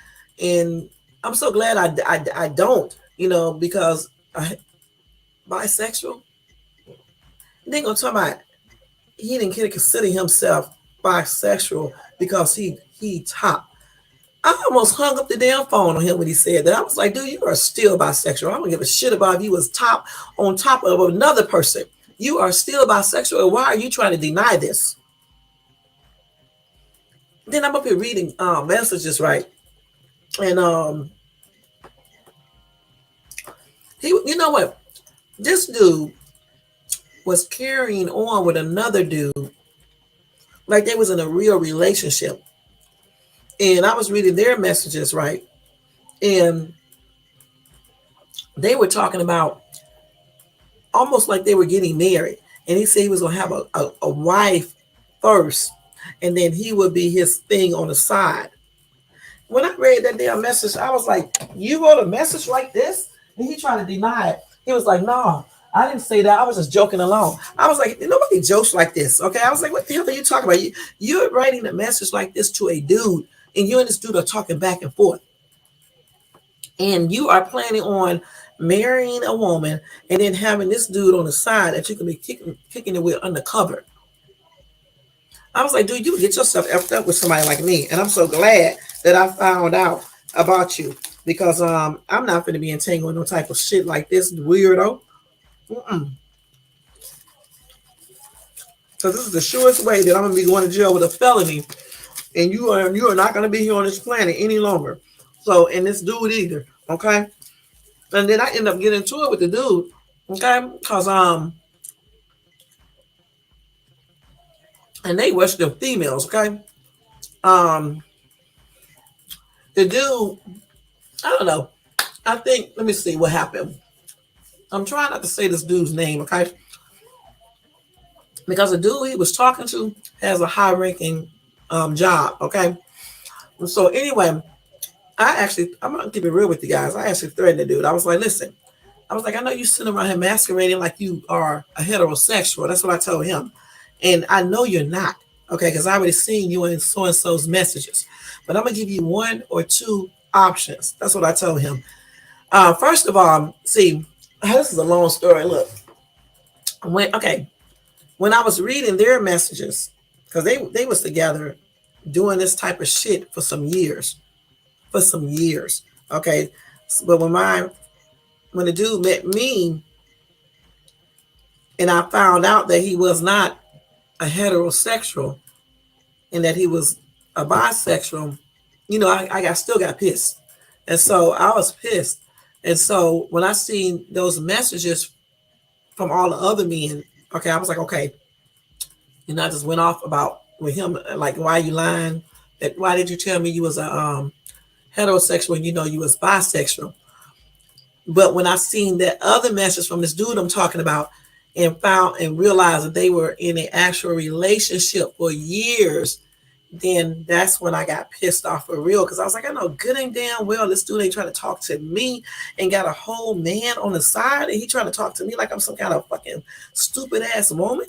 And I'm so glad I don't. Because bisexual. They gonna talk about he didn't consider himself bisexual because he top. I almost hung up the damn phone on him when he said that. I was like, dude, you are still bisexual. I don't give a shit about if you was top on top of another person. You are still bisexual. And why are you trying to deny this? Then I'm up here reading messages, right? And you know what? This dude was carrying on with another dude like they was in a real relationship. And I was reading their messages, right? And they were talking about almost like they were getting married. And he said he was going to have a wife first, and then he would be his thing on the side. When I read that damn message, I was like, you wrote a message like this? And he tried to deny it. He was like, no, I didn't say that. I was just joking along. I was like, nobody jokes like this. Okay. I was like, what the hell are you talking about? You're writing a message like this to a dude, and you and this dude are talking back and forth. And you are planning on marrying a woman and then having this dude on the side that you can be kicking it with undercover. I was like, dude, you can get yourself effed up with somebody like me. And I'm so glad that I found out about you, because I'm not going to be entangled in no type of shit like this weirdo. So this is the surest way that I'm going to be going to jail with a felony, and you are not going to be here on this planet any longer. So, and this dude either, okay? And then I end up getting into it with the dude, okay? Because and they watch them females, okay? The dude, I don't know. I think, let me see what happened. I'm trying not to say this dude's name, okay? Because the dude he was talking to has a high-ranking job, okay? And so anyway, I'm gonna keep it real with you guys. I actually threatened the dude. I was like, listen, I was like, I know you sitting around here masquerading like you are a heterosexual. That's what I told him. And I know you're not, okay? Because I already seen you in so-and-so's messages. But I'm gonna give you one or two options. That's what I told him. First of all, see, this is a long story. Look, when I was reading their messages, because they was together doing this type of shit for some years. Okay. But when the dude met me and I found out that he was not a heterosexual and that he was a bisexual, I still got pissed. And so I was pissed. And so when I seen those messages from all the other men, okay, I was like, okay, and I just went off about with him, like, why you lying? That why did you tell me you was a heterosexual and you know you was bisexual? But when I seen that other message from this dude I'm talking about and found and realized that they were in an actual relationship for years, then that's when I got pissed off for real. Cause I was like, I know good and damn well this dude ain't trying to talk to me and got a whole man on the side and he trying to talk to me like I'm some kind of fucking stupid ass woman.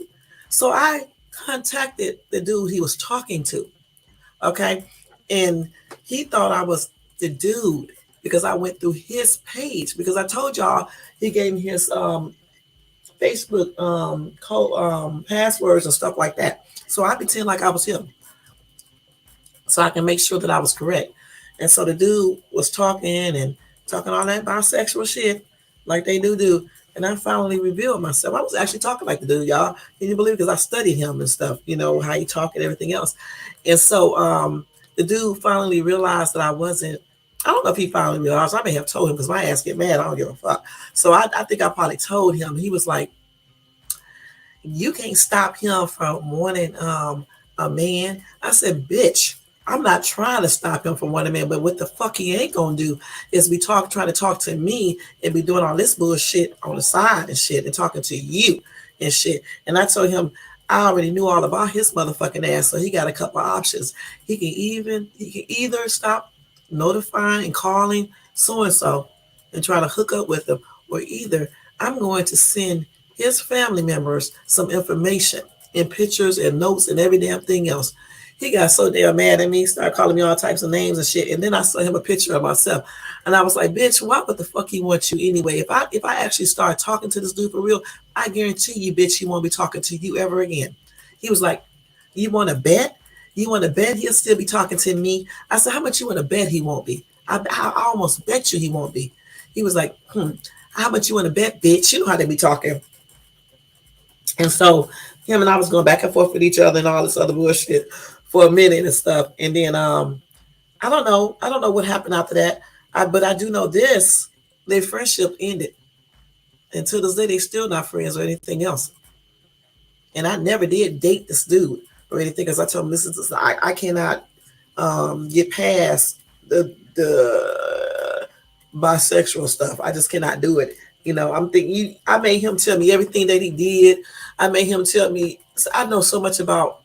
So I contacted the dude he was talking to. Okay. And he thought I was the dude because I went through his page because I told y'all he gave me his Facebook code passwords and stuff like that. So I pretend like I was him so I can make sure that I was correct. And so the dude was talking and talking all that bisexual shit like they do. And I finally revealed myself. I was actually talking like the dude, y'all. Can you believe it? Because I studied him and stuff, you know, how he talk and everything else. And so the dude finally realized that I wasn't, I don't know if he finally realized. I may have told him because my ass get mad. I don't give a fuck. So I think I probably told him. He was like, you can't stop him from wanting a man. I said, bitch, I'm not trying to stop him from wanting a man, but what the fuck he ain't gonna do is be trying to talk to me and be doing all this bullshit on the side and shit and talking to you and shit. And I told him I already knew all about his motherfucking ass, so he got a couple of options. He can either stop notifying and calling so and so and try to hook up with them, or either I'm going to send his family members some information and pictures and notes and every damn thing else. He got so damn mad at me, started calling me all types of names and shit. And then I saw him a picture of myself. And I was like, bitch, why would the fuck he want you anyway? If I actually start talking to this dude for real, I guarantee you, bitch, he won't be talking to you ever again. He was like, you want to bet? You want to bet he'll still be talking to me? I said, how much you want to bet he won't be? I almost bet you he won't be. He was like, how much you want to bet, bitch? You know how they be talking. And so him and I was going back and forth with each other and all this other bullshit for a minute and stuff. And then I don't know what happened after that. But I do know this: their friendship ended. And to this day, they still not friends or anything else. And I never did date this dude or anything because I told him, listen, I cannot get past the bisexual stuff. I just cannot do it. You know, I'm thinking I made him tell me everything that he did. I made him tell me. I know so much about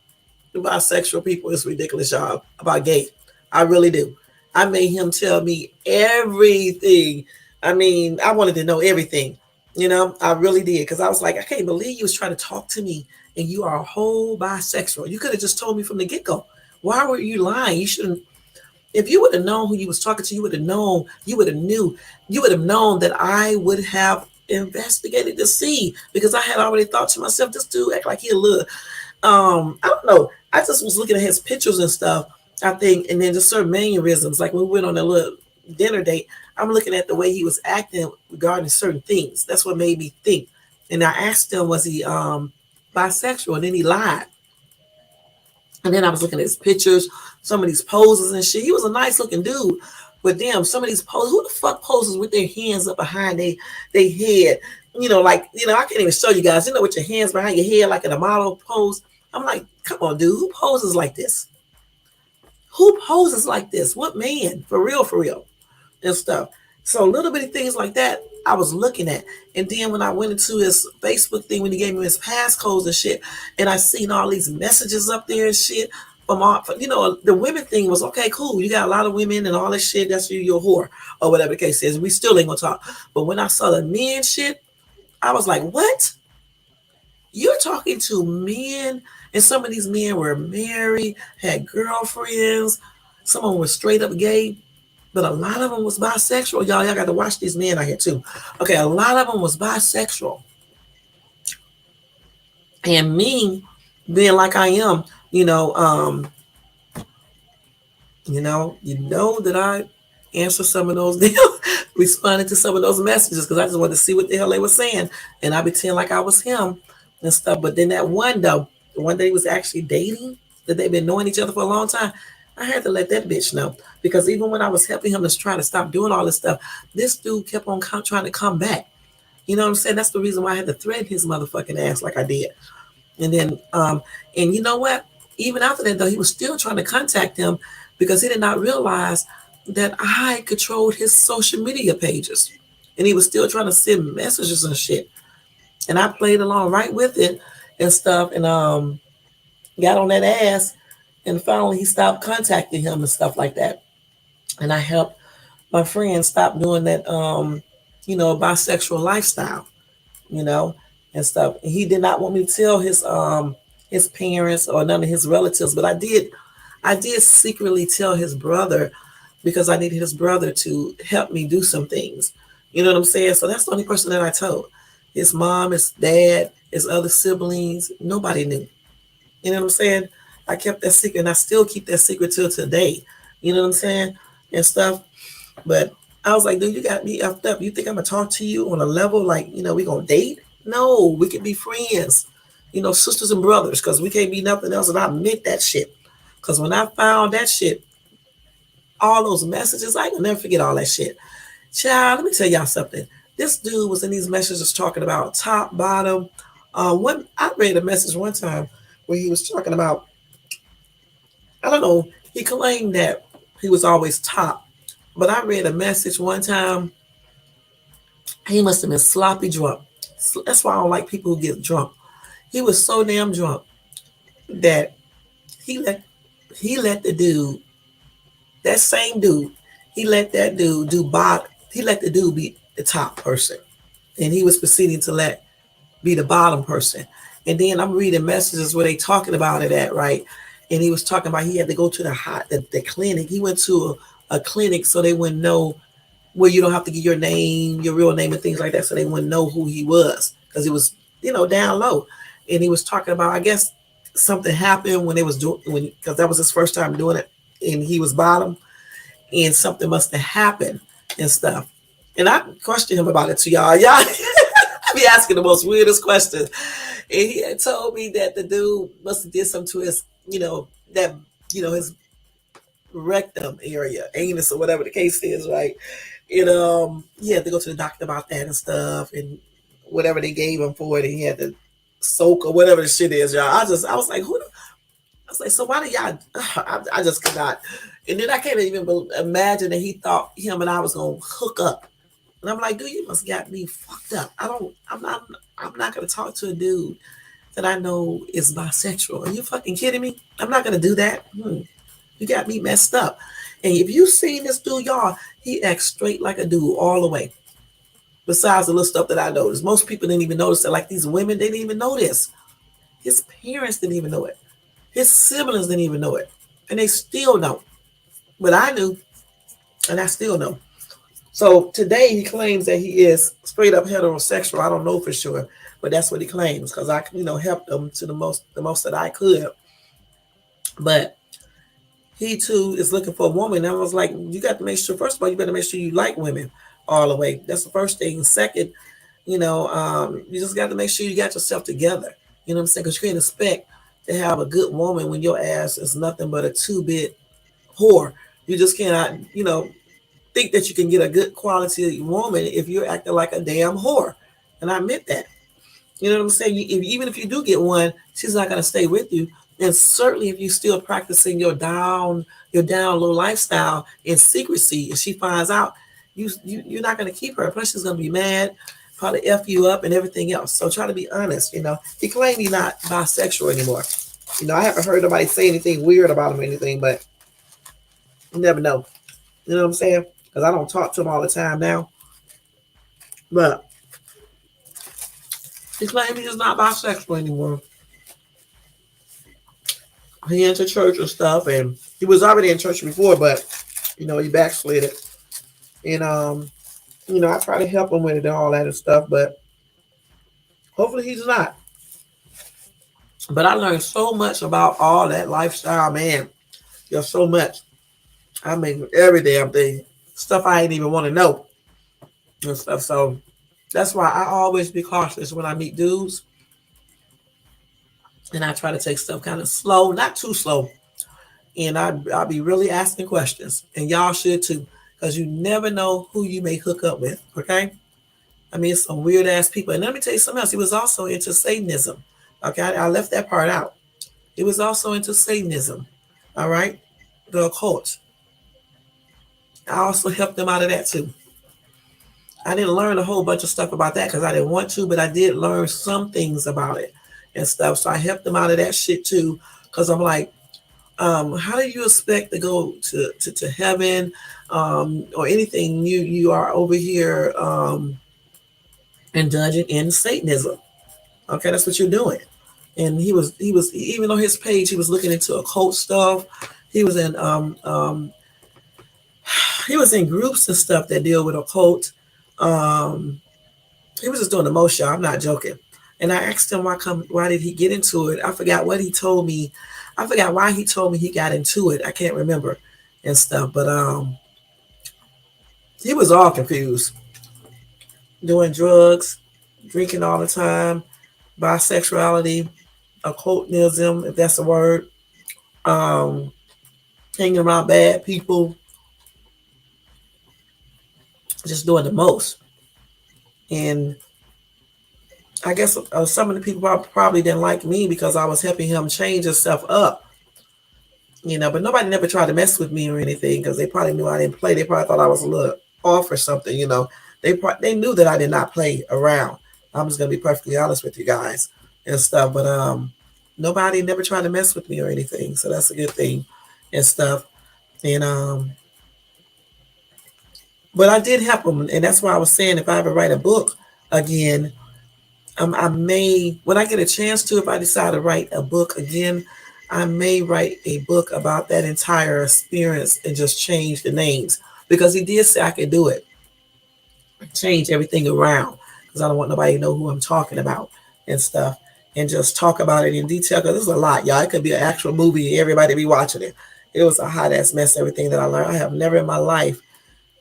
bisexual people. It's ridiculous, y'all. About gay, I really do. I made him tell me everything. I mean, I wanted to know everything. You know, I really did because I was like, I can't believe you was trying to talk to me and you are a whole bisexual. You could have just told me from the get go. Why were you lying? You shouldn't. If you would have known who you was talking to, you would have known. You would have known that I would have investigated to see because I had already thought to myself, this dude act like he a little. I don't know. I just was looking at his pictures and stuff. I think, and then just certain mannerisms. Like when we went on a little dinner date, I'm looking at the way he was acting regarding certain things. That's what made me think. And I asked him, was he bisexual? And then he lied. And then I was looking at his pictures, some of these poses and shit. He was a nice looking dude. But damn, some of these poses, who the fuck poses with their hands up behind their head? You know, like, you know, I can't even show you guys, you know, with your hands behind your head, like in a model pose. I'm like, come on, dude, who poses like this? Who poses like this? What man? For real, and stuff. So little bitty things like that, I was looking at. And then when I went into his Facebook thing, when he gave me his passcodes and shit, and I seen all these messages up there and shit from all, you know, the women thing was okay, cool. You got a lot of women and all this shit. That's you're a whore or whatever the case is. We still ain't gonna talk. But when I saw the men shit, I was like, what? You're talking to men, and some of these men were married, had girlfriends. Some of them were straight up gay, but a lot of them was bisexual. Y'all got to watch these men out here too. Okay, a lot of them was bisexual. And me, being like I am, you know that I answer some of those responded to some of those messages because I just wanted to see what the hell they were saying, and I pretend like I was him and stuff. But then that one though, the one that he was actually dating, that they've been knowing each other for a long time, I had to let that bitch know because even when I was helping him to try to stop doing all this stuff, this dude kept on trying to come back. You know what I'm saying? That's the reason why I had to threaten his motherfucking ass like I did. And then, and you know what? Even after that, though, he was still trying to contact him because he did not realize that I controlled his social media pages. And he was still trying to send messages and shit. And I played along right with it and stuff and got on that ass. And finally, he stopped contacting him and stuff like that. And I helped my friend stop doing that, bisexual lifestyle, you know, and stuff. And he did not want me to tell his parents or none of his relatives, but I did secretly tell his brother because I needed his brother to help me do some things. You know what I'm saying? So that's the only person that I told. His mom, his dad, his other siblings, nobody knew. You know what I'm saying? I kept that secret and I still keep that secret till today. You know what I'm saying? And stuff. But I was like, dude, you got me effed up. You think I'm gonna talk to you on a level like, we gonna date? No, we can be friends, sisters and brothers, because we can't be nothing else. And I meant that shit. Because when I found that shit, all those messages, I can never forget all that shit. Child, let me tell y'all something. This dude was in these messages talking about top, bottom. One I read a message one time where he was talking about, I don't know, he claimed that he was always top. But I read a message one time. He must have been sloppy drunk. That's why I don't like people who get drunk. He was so damn drunk that he let the dude, that same dude, he let that dude do bot. He let the dude be the top person, and he was proceeding to let be the bottom person. And then I'm reading messages where they talking about it at right, and he was talking about he had to go to the clinic. He went to a clinic so they wouldn't know where you don't have to give your name, your real name, and things like that, so they wouldn't know who he was because he was, down low. And he was talking about, I guess, something happened when they was doing because that was his first time doing it, and he was bottom, and something must have happened and stuff. And I questioned him about it to y'all. Y'all, I be asking the most weirdest questions. And he had told me that the dude must have did something to his, his rectum area, anus or whatever the case is, right? And he had to go to the doctor about that and stuff, and whatever they gave him for it, and he had to soak or whatever the shit is, y'all. I was like, I was like, so why do y'all? I just could not. And then I can't even imagine that he thought him and I was gonna hook up. And I'm like, dude, you must got me fucked up. I'm not gonna talk to a dude that I know is bisexual. Are you fucking kidding me? I'm not gonna do that. You got me messed up. And if you seen this dude, y'all, he acts straight like a dude all the way. Besides the little stuff that I noticed. Most people didn't even notice that. Like these women, they didn't even know this. His parents didn't even know it. His siblings didn't even know it. And they still don't. But I knew, and I still know. So today he claims that he is straight up heterosexual. I don't know for sure, but that's what he claims because I, helped him to the most that I could. But he too is looking for a woman. And I was like, you got to make sure, first of all, you better make sure you like women all the way. That's the first thing. Second, you just got to make sure you got yourself together. You know what I'm saying? Because you can't expect to have a good woman when your ass is nothing but a 2-bit whore. You just cannot, think that you can get a good quality woman if you're acting like a damn whore. And I admit that. You know what I'm saying? Even if you do get one, she's not going to stay with you. And certainly if you're still practicing your down low lifestyle in secrecy, and she finds out, you're not going to keep her. Plus she's going to be mad, probably F you up and everything else. So try to be honest, He claimed he's not bisexual anymore. I haven't heard nobody say anything weird about him or anything, but you never know. You know what I'm saying? Because I don't talk to him all the time now. But he claimed he's not bisexual anymore. He entered church and stuff, and he was already in church before, but he backslid it. And I try to help him with it and all that and stuff, but hopefully he's not. But I learned so much about all that lifestyle, man. There's so much. I mean, every damn thing. Stuff I didn't even want to know and stuff. So that's why I always be cautious when I meet dudes. And I try to take stuff kind of slow, not too slow. And I'll be really asking questions. And y'all should too, because you never know who you may hook up with. Okay. I mean, it's some weird ass people. And let me tell you something else. He was also into Satanism. Okay. I left that part out. He was also into Satanism. All right. The occult. I also helped them out of that too. I didn't learn a whole bunch of stuff about that because I didn't want to, but I did learn some things about it and stuff. So I helped them out of that shit too. Because I'm like, how do you expect to go to heaven or anything? You are over here indulging in Satanism. Okay, that's what you're doing. And he was even on his page, he was looking into occult stuff. He was in he was in groups and stuff that deal with occult. Um, he was just doing the most, y'all. I'm not joking. And I asked him why did he get into it? I forgot what he told me. I forgot why he told me he got into it. I can't remember and stuff. But he was all confused. Doing drugs, drinking all the time, bisexuality, occultism, if that's a word, um, hanging around bad people, just doing the most. And I guess some of the people probably didn't like me because I was helping him change himself up, but nobody never tried to mess with me or anything because they probably knew I didn't play. They probably thought I was a little off or something. They knew that I did not play around. I'm just gonna be perfectly honest with you guys and stuff. But nobody never tried to mess with me or anything, so that's a good thing and stuff. And but I did help them, and that's why I was saying if I ever write a book again, I may, when I get a chance to, if I decide to write a book again, I may write a book about that entire experience and just change the names because he did say I could do it, change everything around because I don't want nobody to know who I'm talking about and stuff, and just talk about it in detail because there's a lot, y'all. It could be an actual movie, everybody be watching it. It was a hot ass mess, everything that I learned. I have never in my life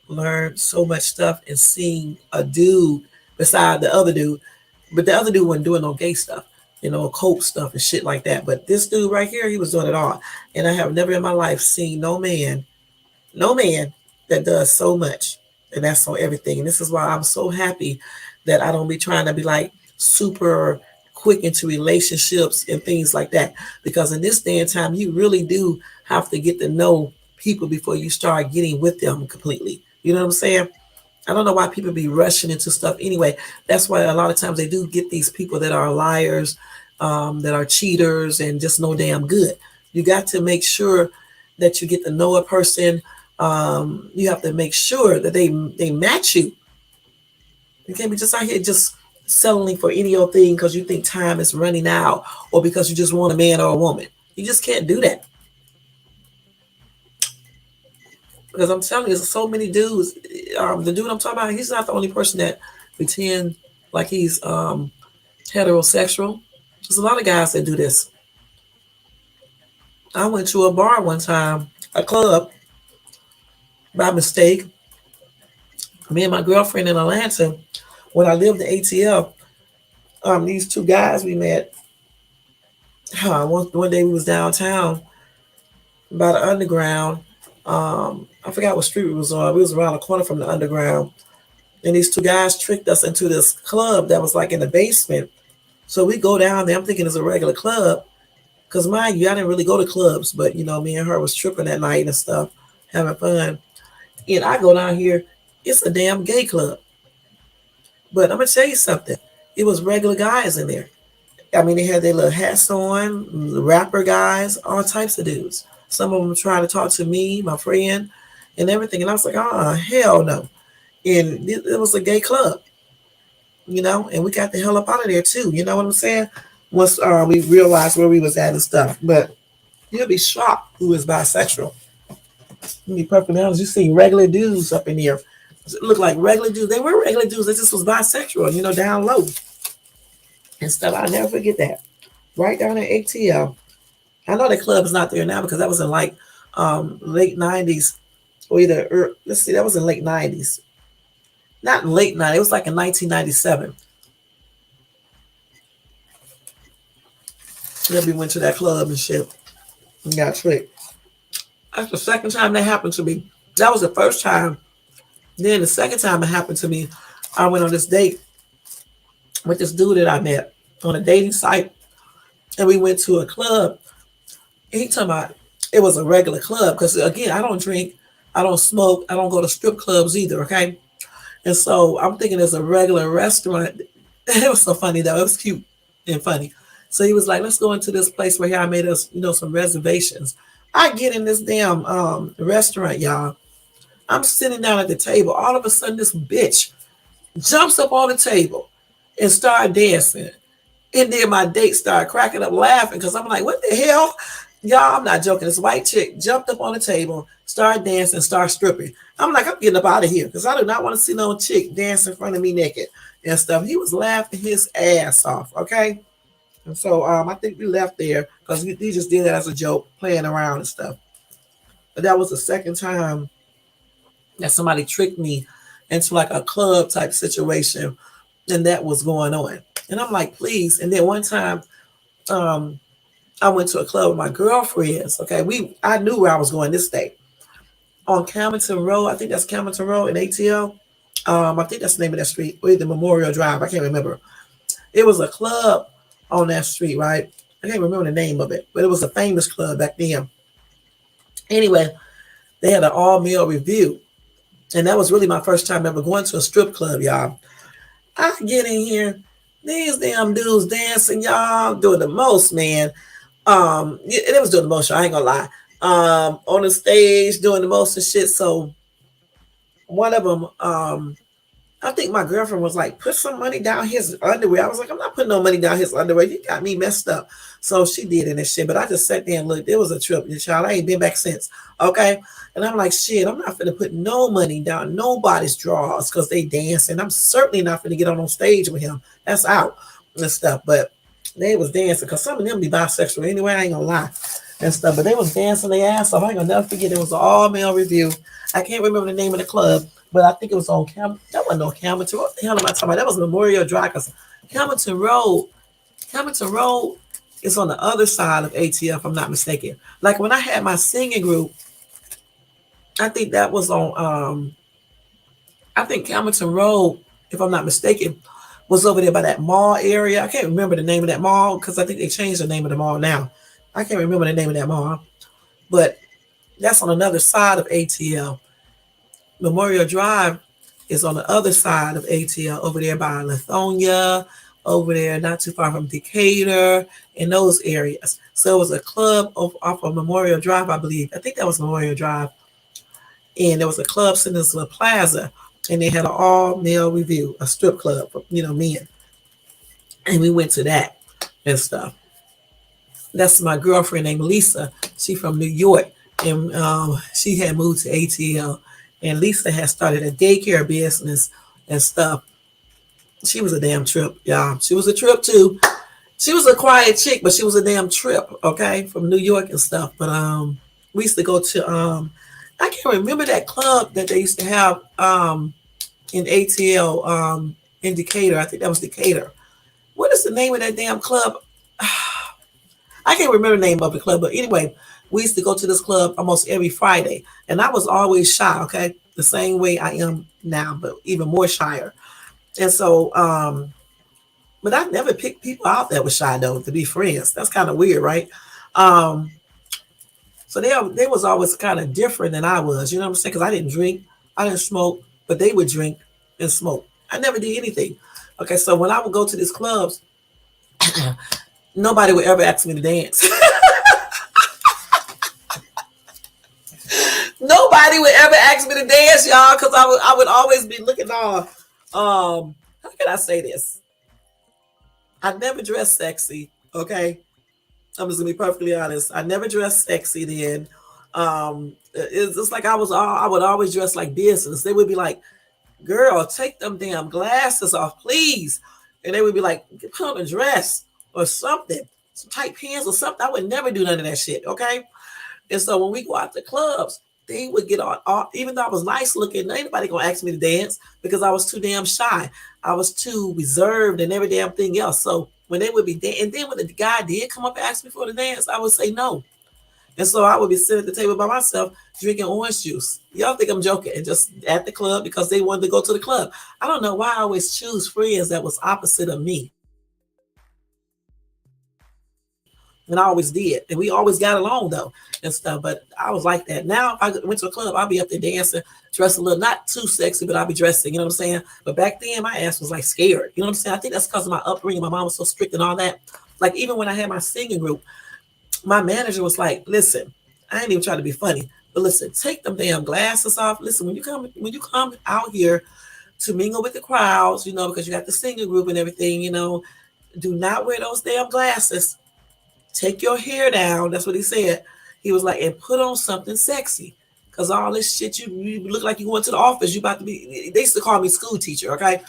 learned so much stuff and seen a dude beside the other dude. But the other dude wasn't doing no gay stuff, occult stuff and shit like that. But this dude right here, he was doing it all. And I have never in my life seen no man that does so much. And that's on everything. And this is why I'm so happy that I don't be trying to be like super quick into relationships and things like that. Because in this day and time, you really do have to get to know people before you start getting with them completely. You know what I'm saying? I don't know why people be rushing into stuff anyway. That's why a lot of times they do get these people that are liars, that are cheaters, and just no damn good. You got to make sure that you get to know a person. You have to make sure that they match you. You can't be just out here just settling for any old thing because you think time is running out or because you just want a man or a woman. You just can't do that. Because I'm telling you, there's so many dudes. The dude I'm talking about, he's not the only person that pretend like he's heterosexual. There's a lot of guys that do this. I went to a bar one time, a club, by mistake. Me and my girlfriend in Atlanta, when I lived in ATL, these two guys we met. One day we was downtown by the underground. I forgot what street we was on. We was around the corner from the underground. And these two guys tricked us into this club that was like in the basement. So we go down there. I'm thinking it's a regular club. Because mind you, I didn't really go to clubs. But, me and her was tripping that night and stuff, having fun. And I go down here. It's a damn gay club. But I'm going to tell you something. It was regular guys in there. I mean, they had their little hats on, rapper guys, all types of dudes. Some of them trying to talk to me, my friend, and everything. And I was like, hell no. And it was a gay club, and we got the hell up out of there too. You know what I'm saying? Once we realized where we was at and stuff. But you'll be shocked who is bisexual. To be perfectly honest, you see regular dudes up in here. It looked like regular dudes. They were regular dudes. They just was bisexual, down low and stuff. I'll never forget that. Right down at ATL. I know the club is not there now because that was in like late 90s or let's see, that was in late 90s. Not in late 90s, it was like in 1997. Then we went to that club and shit and got tricked. That's the second time that happened to me. That was the first time. Then the second time it happened to me, I went on this date with this dude that I met on a dating site, and we went to a club. And he talking about it was a regular club because again, I don't drink, I don't smoke, I don't go to strip clubs either. Okay, and so I'm thinking it's a regular restaurant. It was so funny though. It was cute and funny. So he was like, "Let's go into this place where I made us, some reservations." I get in this damn restaurant, y'all. I'm sitting down at the table. All of a sudden, this bitch jumps up on the table and start dancing. And then my date started cracking up laughing because I'm like, what the hell? Y'all, I'm not joking. This white chick jumped up on the table, started dancing, started stripping. I'm like, I'm getting up out of here because I do not want to see no chick dance in front of me naked and stuff. He was laughing his ass off, okay? And so I think we left there because he just did that as a joke, playing around and stuff. But that was the second time that somebody tricked me into like a club type situation, and that was going on. And I'm like, please. And then one time, I went to a club with my girlfriends. Okay, I knew where I was going this day on Camden Road. I think that's Camden Road in ATL. I think that's the name of that street, or the Memorial Drive. I can't remember. It was a club on that street, right? I can't remember the name of it, but it was a famous club back then. Anyway, they had an all-meal review, and that was really my first time ever going to a strip club, y'all. I get in here, these damn dudes dancing, y'all, doing the most, man. It was doing the most, I ain't gonna lie. On the stage doing the most and shit. So one of them, I think my girlfriend was like, put some money down his underwear. I was like, I'm not putting no money down his underwear. You got me messed up. So she did it and shit. But I just sat there and looked. It was a trip, child. I ain't been back since. Okay. And I'm like, shit, I'm not finna put no money down nobody's drawers because they dancing. I'm certainly not finna get on stage with him. That's out and stuff. But they was dancing because some of them be bisexual anyway. I ain't gonna lie and stuff. But they was dancing their ass off. I ain't gonna never forget. It was an all male review. I can't remember the name of the club, but I think it was on that wasn't on Camden. What the hell am I talking about? That was Memorial Drive. Because Camden Road is on the other side of ATL, if I'm not mistaken. Like when I had my singing group, I think that was on I think Camden Road, if I'm not mistaken, was over there by that mall area. I can't remember the name of that mall because I think they changed the name of the mall now. I can't remember the name of that mall. But that's on another side of ATL. Memorial Drive is on the other side of ATL, over there by Lithonia, over there not too far from Decatur, in those areas. So it was a club off of Memorial Drive, I believe. I think that was Memorial Drive. And there was a club sitting in the plaza, and they had an all-male review, a strip club for, men. And we went to that and stuff. That's my girlfriend named Lisa. She from New York, and she had moved to ATL. And Lisa had started a daycare business and stuff. She was a damn trip, y'all. She was a trip too. She was a quiet chick, but she was a damn trip, okay, from New York and stuff. But we used to go to I can't remember that club that they used to have in ATL in Decatur. I think that was Decatur. What is the name of that damn club? I can't remember the name of the club, but anyway, we used to go to this club almost every Friday, and I was always shy, okay, the same way I am now, but even more shyer. And so, but I never picked people out that were shy though to be friends. That's kind of weird, right? So they was always kind of different than I was, you know what I'm saying? Because I didn't drink, I didn't smoke, but they would drink and smoke. I never did anything. Okay, so when I would go to these clubs, nobody would ever ask me to dance. Nobody would ever ask me to dance, y'all, because I would always be looking on. How can I say this? I never dressed sexy. Okay, I'm just gonna be perfectly honest. I never dressed sexy then. It's just like I would always dress like business. They would be like, "Girl, take them damn glasses off, please," and they would be like, "Put on a dress or something, some tight pants or something." I would never do none of that shit. Okay, and so when we go out to clubs, they would get on, even though I was nice looking, anybody gonna ask me to dance because I was too damn shy. I was too reserved and every damn thing else. So when they would be and then when the guy did come up and ask me for the dance, I would say no. And so I would be sitting at the table by myself drinking orange juice. Y'all think I'm joking? And just at the club because they wanted to go to the club. I don't know why I always choose friends that was opposite of me. And I always did. And we always got along though and stuff. But I was like that. Now if I went to a club, I'll be up there dancing, dressed a little not too sexy, but I'll be dressing, you know what I'm saying? But back then my ass was like scared. You know what I'm saying? I think that's because of my upbringing. My mom was so strict and all that. Like even when I had my singing group, my manager was like, listen, I ain't even trying to be funny, but listen, take them damn glasses off. Listen, when you come out here to mingle with the crowds, you know, because you got the singing group and everything, you know, do not wear those damn glasses. Take your hair down. That's what he said. He was like, and put on something sexy. Cause all this shit, you look like you going to the office. You about to be, they used to call me school teacher, okay?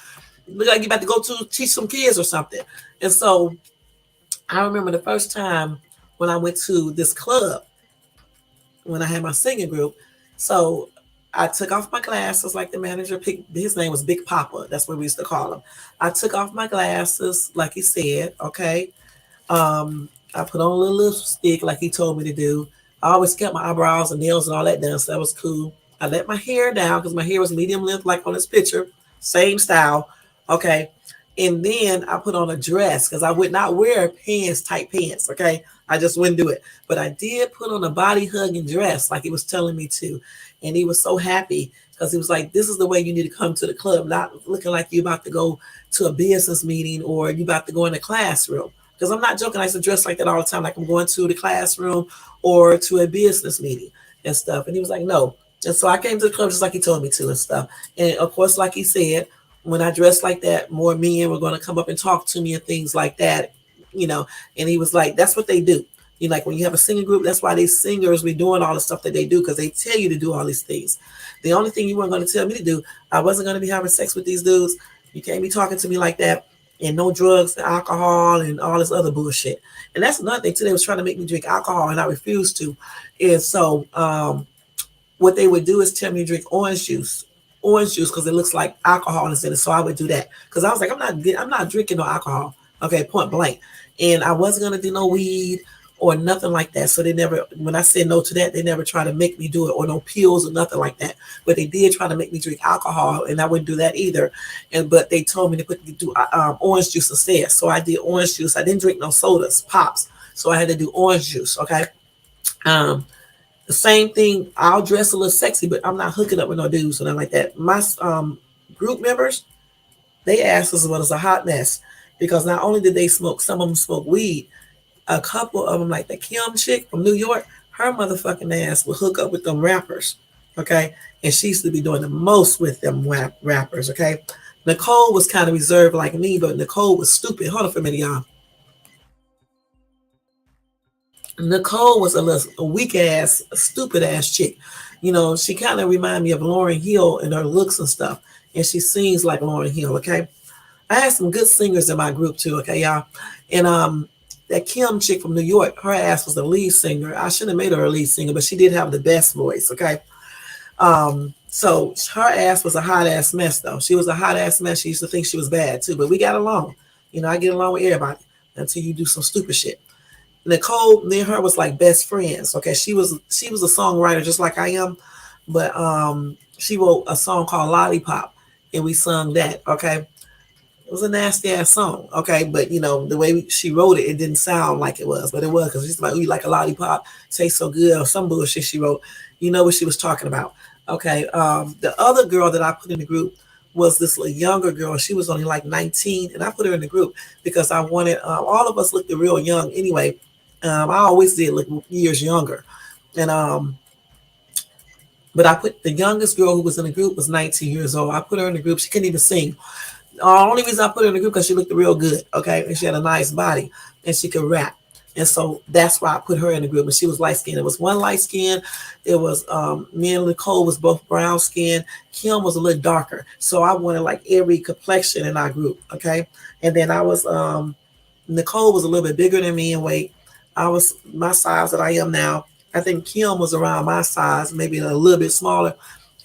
You look like you about to go to teach some kids or something. And so I remember the first time when I went to this club, when I had my singing group. So I took off my glasses, like the manager picked, his name was Big Papa. That's what we used to call him. I took off my glasses, like he said, okay? I put on a little lipstick like he told me to do. I always kept my eyebrows and nails and all that done, so that was cool. I let my hair down because my hair was medium length, like on this picture, same style. Okay. And then I put on a dress because I would not wear pants, tight pants. Okay. I just wouldn't do it. But I did put on a body hugging dress like he was telling me to. And he was so happy because he was like, this is the way you need to come to the club, not looking like you about to go to a business meeting or you about to go in a classroom. Because I'm not joking, I used to dress like that all the time, like I'm going to the classroom or to a business meeting and stuff. And he was like, no. And so I came to the club just like he told me to and stuff. And of course, like he said, when I dressed like that, more men were going to come up and talk to me and things like that, you know. And he was like, that's what they do. You know, like when you have a singing group, that's why these singers be doing all the stuff that they do because they tell you to do all these things. The only thing you weren't going to tell me to do, I wasn't going to be having sex with these dudes. You can't be talking to me like that. And no drugs and alcohol and all this other bullshit. And that's another thing too. They was trying to make me drink alcohol and I refused to. And so what they would do is tell me to drink orange juice because it looks like alcohol instead. So I would do that because I was like, I'm not drinking no alcohol. Okay, point blank. And I wasn't gonna do no weed or nothing like that. So they never, when I said no to that, they never tried to make me do it or no pills or nothing like that. But they did try to make me drink alcohol and I wouldn't do that either. But they told me to do orange juice instead. So I did orange juice. I didn't drink no sodas, pops. So I had to do orange juice. Okay. The same thing. I'll dress a little sexy, but I'm not hooking up with no dudes or nothing like that. My group members, they asked us what is a hot mess because not only did they smoke, some of them smoke weed. A couple of them, like the Kim chick from New York, her motherfucking ass would hook up with them rappers, okay? And she used to be doing the most with them rappers, okay? Nicole was kind of reserved like me, but Nicole was stupid. Hold on for a minute, y'all. Nicole was a weak ass, stupid ass chick. You know, she kind of reminded me of Lauryn Hill in her looks and stuff. And she sings like Lauryn Hill, okay? I had some good singers in my group too, okay, y'all? And that Kim chick from New York, her ass was the lead singer. I shouldn't have made her a lead singer, but she did have the best voice, okay? So her ass was a hot ass mess though. She was a hot ass mess. She used to think she was bad too, but we got along. You know, I get along with everybody until you do some stupid shit. Nicole, me and her was like best friends. Okay, she was a songwriter just like I am, but she wrote a song called Lollipop, and we sung that. Okay, it was a nasty ass song. Okay, but you know the way she wrote it, it didn't sound like it was, but it was because she's like, "Oh, you like a lollipop? Tastes so good," or some bullshit she wrote. You know what she was talking about. Okay, the other girl that I put in the group was this little younger girl. She was only like 19, and I put her in the group because I wanted all of us looked real young anyway. I always did look years younger. And but I put the youngest girl who was in the group was 19 years old. I put her in the group. She couldn't even sing. The only reason I put her in the group because she looked real good, okay? And she had a nice body and she could rap. And so that's why I put her in the group. And she was light skinned. It was one light skin. It was me and Nicole was both brown skin. Kim was a little darker. So I wanted like every complexion in our group, okay? And then I was Nicole was a little bit bigger than me in weight. I was my size that I am now. I think Kim was around my size, maybe a little bit smaller.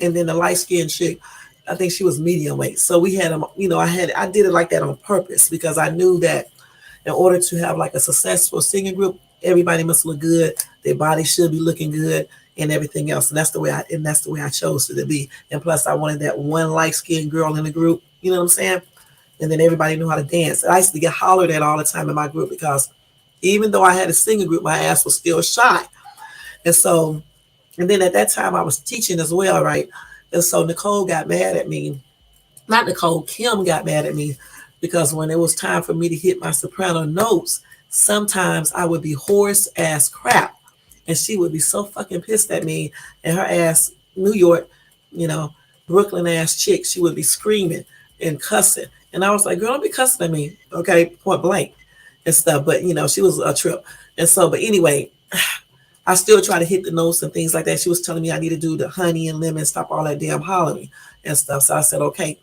And then the light skinned chick, I think she was medium weight. So we had them, you know, I did it like that on purpose because I knew that in order to have like a successful singing group, Everybody must look good. Their body should be looking good and everything else. And that's the way I chose it to be. And plus I wanted that one light skinned girl in the group. You know what I'm saying? And then everybody knew how to dance. I used to get hollered at all the time in my group because even though I had a singing group, my ass was still shy. And so, and then at that time I was teaching as well, right? And so Nicole got mad at me. Not Nicole, Kim got mad at me because when it was time for me to hit my soprano notes, sometimes I would be hoarse as crap. And she would be so fucking pissed at me and her ass, New York, you know, Brooklyn ass chick, she would be screaming and cussing. And I was like, girl, don't be cussing at me, okay, point blank and stuff. But, you know, she was a trip. And so, but anyway, I still try to hit the notes and things like that. She was telling me I need to do the honey and lemon, stop all that damn hollering and stuff. So I said, okay.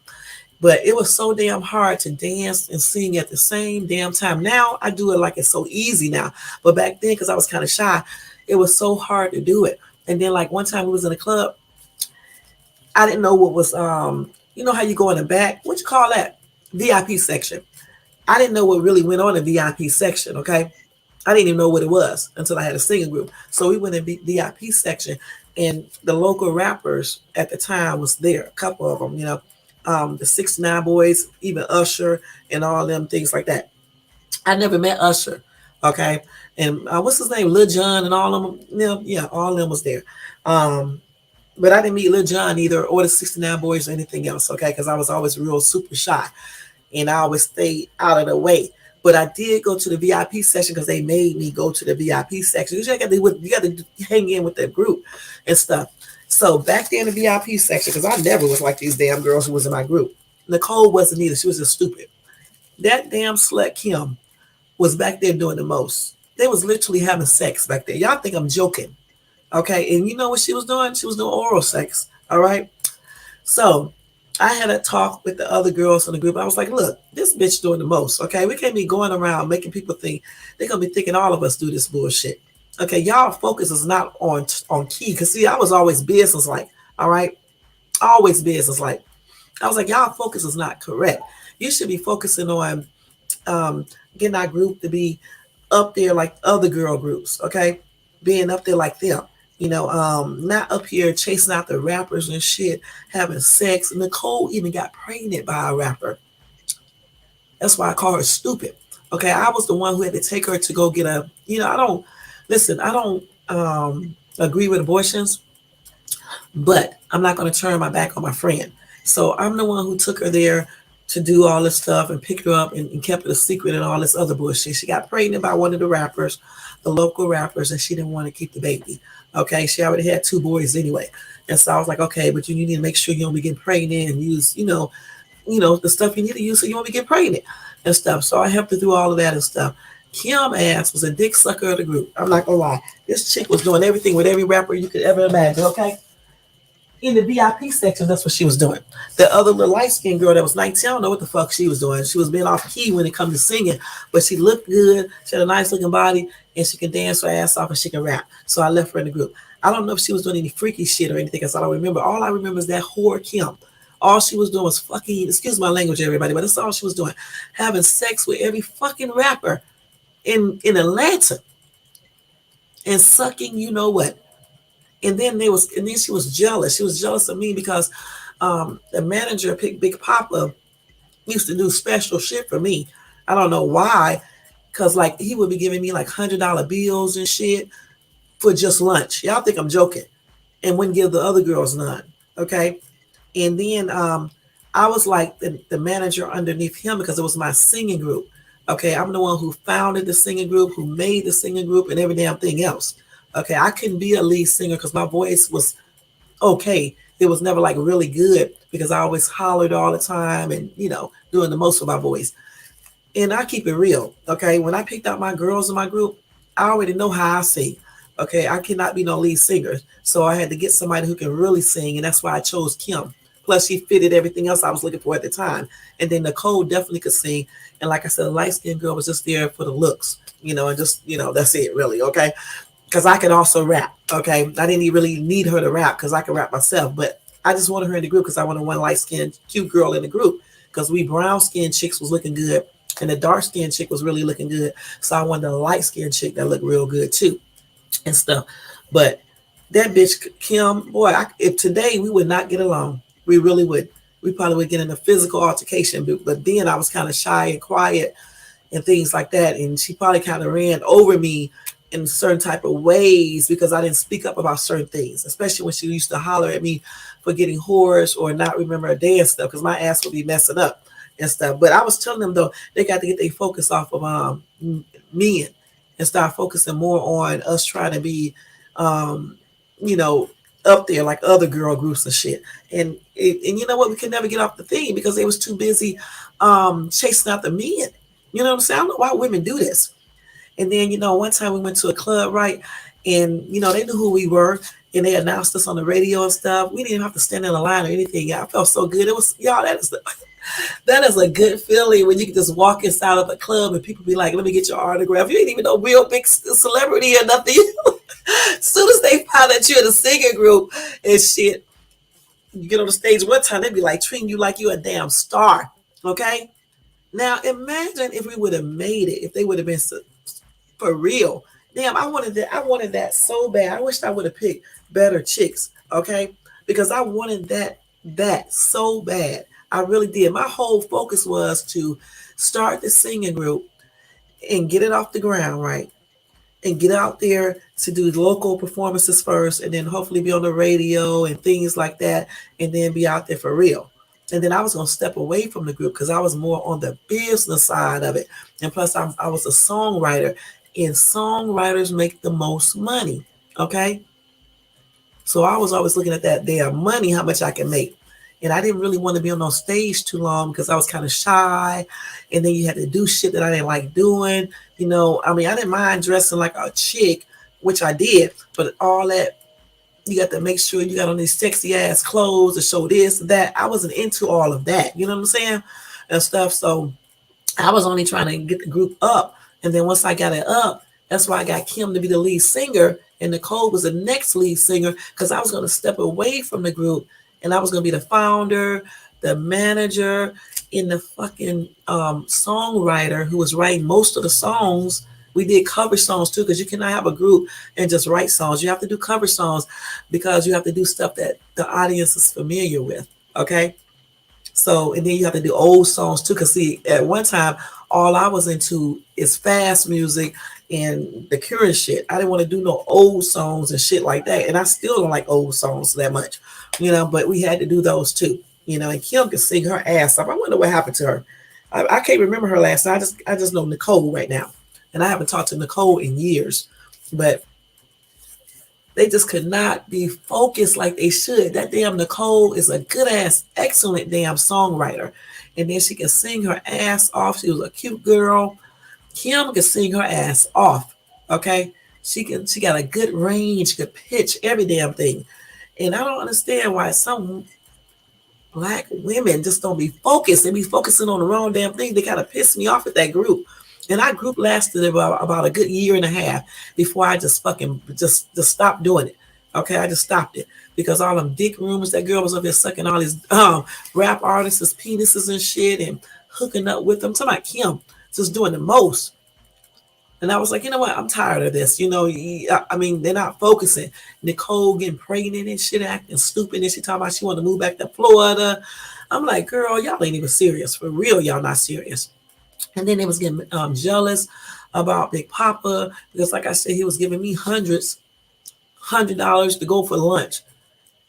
But it was so damn hard to dance and sing at the same damn time. Now I do it like it's so easy now. But back then, because I was kind of shy, it was so hard to do it. And then like one time we was in a club, I didn't know what was you know how you go in the back? What you call that? VIP section. I didn't know what really went on in the VIP section, okay? I didn't even know what it was until I had a singing group. So we went in the VIP section and the local rappers at the time was there, a couple of them, you know, the 69 Boys, even Usher and all them things like that. I never met Usher, okay? And what's his name? Lil Jon and all of them, you know, yeah, all of them was there. But I didn't meet Lil Jon either or the 69 Boys or anything else, okay? Because I was always real super shy and I always stayed out of the way. But I did go to the VIP section because they made me go to the VIP section. You got to hang in with that group and stuff. So back there in the VIP section, because I never was like these damn girls who was in my group. Nicole wasn't either. She was just stupid. That damn slut Kim was back there doing the most. They was literally having sex back there. Y'all think I'm joking. Okay. And you know what she was doing? She was doing oral sex. All right. So I had a talk with the other girls in the group. I was like, look, this bitch doing the most. Okay. We can't be going around making people think they're going to be thinking all of us do this bullshit. Okay. Y'all focus is not on key. Because see, I was always business like. All right. Always business like. I was like, y'all focus is not correct. You should be focusing on getting our group to be up there like other girl groups. Okay. Being up there like them. You know, not up here chasing out the rappers and shit, having sex. Nicole even got pregnant by a rapper. That's why I call her stupid. Okay, I was the one who had to take her to go get a, you know, I don't agree with abortions, but I'm not going to turn my back on my friend. So I'm the one who took her there to do all this stuff and picked her up and kept it a secret and all this other bullshit. She got pregnant by one of the rappers, the local rappers, and she didn't want to keep the baby. Okay, she already had 2 boys anyway. And so I was like, okay, but you need to make sure you don't be getting pregnant and use, you know, the stuff you need to use so you won't be getting pregnant and stuff. So I helped her through all of that and stuff. Kim ass was a dick sucker of the group. I'm not gonna lie. This chick was doing everything with every rapper you could ever imagine, okay? In the VIP section, that's what she was doing. The other little light-skinned girl that was 19, I don't know what the fuck she was doing. She was being off key when it comes to singing, but she looked good. She had a nice looking body, and she can dance her ass off and she can rap. So I left her in the group. I don't know if she was doing any freaky shit or anything else. I don't remember. All I remember is that whore Kim. All she was doing was fucking, excuse my language, everybody, but that's all she was doing. Having sex with every fucking rapper in Atlanta and sucking, you know what? And then she was jealous. She was jealous of me because the manager, Big Papa, used to do special shit for me. I don't know why, because like he would be giving me like $100 bills and shit for just lunch. Y'all think I'm joking, and wouldn't give the other girls none. Okay, and then I was like the manager underneath him because it was my singing group. Okay, I'm the one who founded the singing group, who made the singing group, and every damn thing else. Okay, I couldn't be a lead singer because my voice was okay. It was never like really good because I always hollered all the time and, you know, doing the most of my voice. And I keep it real. Okay, when I picked out my girls in my group, I already know how I sing. Okay, I cannot be no lead singer. So I had to get somebody who can really sing. And that's why I chose Kim. Plus, she fitted everything else I was looking for at the time. And then Nicole definitely could sing. And like I said, the light-skinned girl was just there for the looks, you know, and just, you know, that's it really. Okay. Because I could also rap, okay? I didn't really need her to rap because I could rap myself, but I just wanted her in the group because I wanted one light-skinned, cute girl in the group because we brown-skinned chicks was looking good And the dark skinned chick was really looking good. So I wanted a light skinned chick that looked real good too and stuff. But that bitch Kim, boy, if today we would not get along, we really would. We probably would get in a physical altercation. But then I was kind of shy and quiet and things like that. And she probably kind of ran over me in certain type of ways because I didn't speak up about certain things, especially when she used to holler at me for getting hoarse or not remember a day and stuff because my ass would be messing up and stuff. But I was telling them though, they got to get their focus off of men and start focusing more on us trying to be, you know, up there like other girl groups and shit. And you know what? We could never get off the thing because they was too busy chasing out the men. You know what I'm saying? I don't know why women do this. And then, you know, one time we went to a club, right? And, you know, they knew who we were and they announced us on the radio and stuff. We didn't even have to stand in a line or anything. I felt so good. It was, y'all, that is a good feeling when you can just walk inside of a club and people be like, let me get your autograph. You ain't even no real big celebrity or nothing. As soon as they find that you're in a singing group and shit, you get on the stage one time, they be like treating you like you're a damn star. Okay? Now imagine if we would have made it, if they would have been for real. Damn, I wanted that. I wanted that so bad. I wished I would have picked better chicks, okay? Because I wanted that so bad. I really did. My whole focus was to start the singing group and get it off the ground, right? And get out there to do local performances first, and then hopefully be on the radio and things like that, and then be out there for real. And then I was going to step away from the group because I was more on the business side of it. And plus, I was a songwriter, and songwriters make the most money. Okay. So I was always looking at that damn money, how much I can make. And I didn't really want to be on stage too long because I was kind of shy. And then you had to do shit that I didn't like doing. You know, I mean, I didn't mind dressing like a chick, which I did, but all that, you got to make sure you got on these sexy ass clothes to show this, that. I wasn't into all of that. You know what I'm saying? And stuff. So I was only trying to get the group up. And then once I got it up, that's why I got Kim to be the lead singer. And Nicole was the next lead singer because I was going to step away from the group. And I was going to be the founder, the manager, and the fucking songwriter who was writing most of the songs. We did cover songs too, because you cannot have a group and just write songs. You have to do cover songs because you have to do stuff that the audience is familiar with. Okay. So, and then you have to do old songs too. Because see, at one time, all I was into is fast music and the current shit. I didn't want to do no old songs and shit like that. And I still don't like old songs that much, you know, but we had to do those too, you know, and Kim could sing her ass off. I wonder what happened to her. I can't remember her last time. I just know Nicole right now. And I haven't talked to Nicole in years, but they just could not be focused like they should. That damn Nicole is a good ass, excellent damn songwriter. And then she can sing her ass off. She was a cute girl. Kim can sing her ass off. Okay. She got a good range, good pitch, every damn thing. And I don't understand why some Black women just don't be focused. They be focusing on the wrong damn thing. They kind of piss me off at that group. And our group lasted about a good year and a half before I just fucking just stopped doing it. Okay, I just stopped it because all them dick rumors, that girl was up there sucking all these rap artists' penises and shit and hooking up with them. I'm talking about Kim just doing the most. And I was like, you know what? I'm tired of this. You know, I mean, they're not focusing. Nicole getting pregnant and shit, acting stupid. And she talking about she want to move back to Florida. I'm like, girl, y'all ain't even serious. For real, y'all not serious. And then they was getting jealous about Big Papa because, like I said, he was giving me $100 to go for lunch.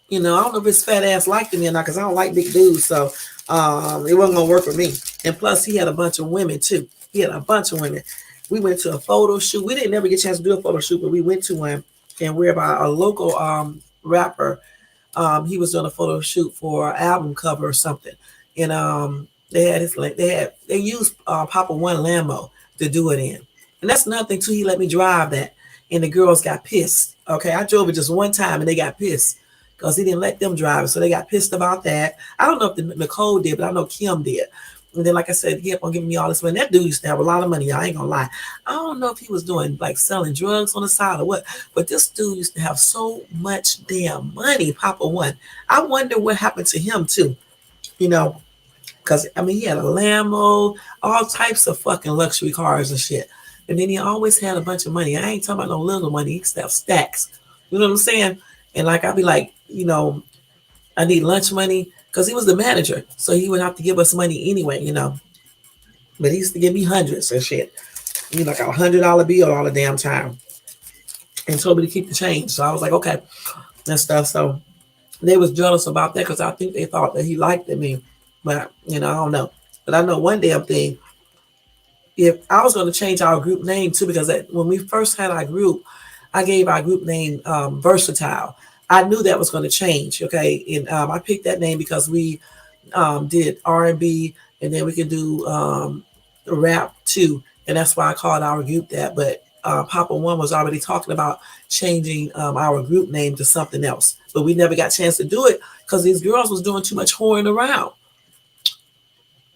You know, I don't know if his fat ass liked me or not because I don't like big dudes, so it wasn't gonna work for me. And plus, he had a bunch of women too. He had a bunch of women. We went to a photo shoot. We didn't ever get a chance to do a photo shoot, but we went to one, and we're about a local rapper. He was doing a photo shoot for an album cover or something, and they used Papa One Lambo to do it in, and that's nothing too. He let me drive that, and the girls got pissed. Okay, I drove it just one time, and they got pissed because he didn't let them drive it, so they got pissed about that. I don't know if Nicole did, but I know Kim did. And then, like I said, he kept on giving me all this money. That dude used to have a lot of money. I ain't gonna lie. I don't know if he was doing like selling drugs on the side or what, but this dude used to have so much damn money. Papa One. I wonder what happened to him too. You know. Because I mean, he had a Lambo, all types of fucking luxury cars and shit. And then he always had a bunch of money. I ain't talking about no little money. He used to have stacks. You know what I'm saying? And like I'd be like, I need lunch money because he was the manager, so he would have to give us money anyway. But he used to give me hundreds and shit. Like $100 bill all the damn time, and told me to keep the change. So I was like, okay, and stuff. So they was jealous about that because I think they thought that he liked me, but I don't know. But I know one damn thing. If I was going to change our group name too, because when we first had our group, I gave our group name Versatile. I knew that was going to change. Okay, and I picked that name because we did R&B, and then we could do rap too, and that's why I called our group that. But Papa One was already talking about changing our group name to something else, but we never got a chance to do it because these girls was doing too much whoring around.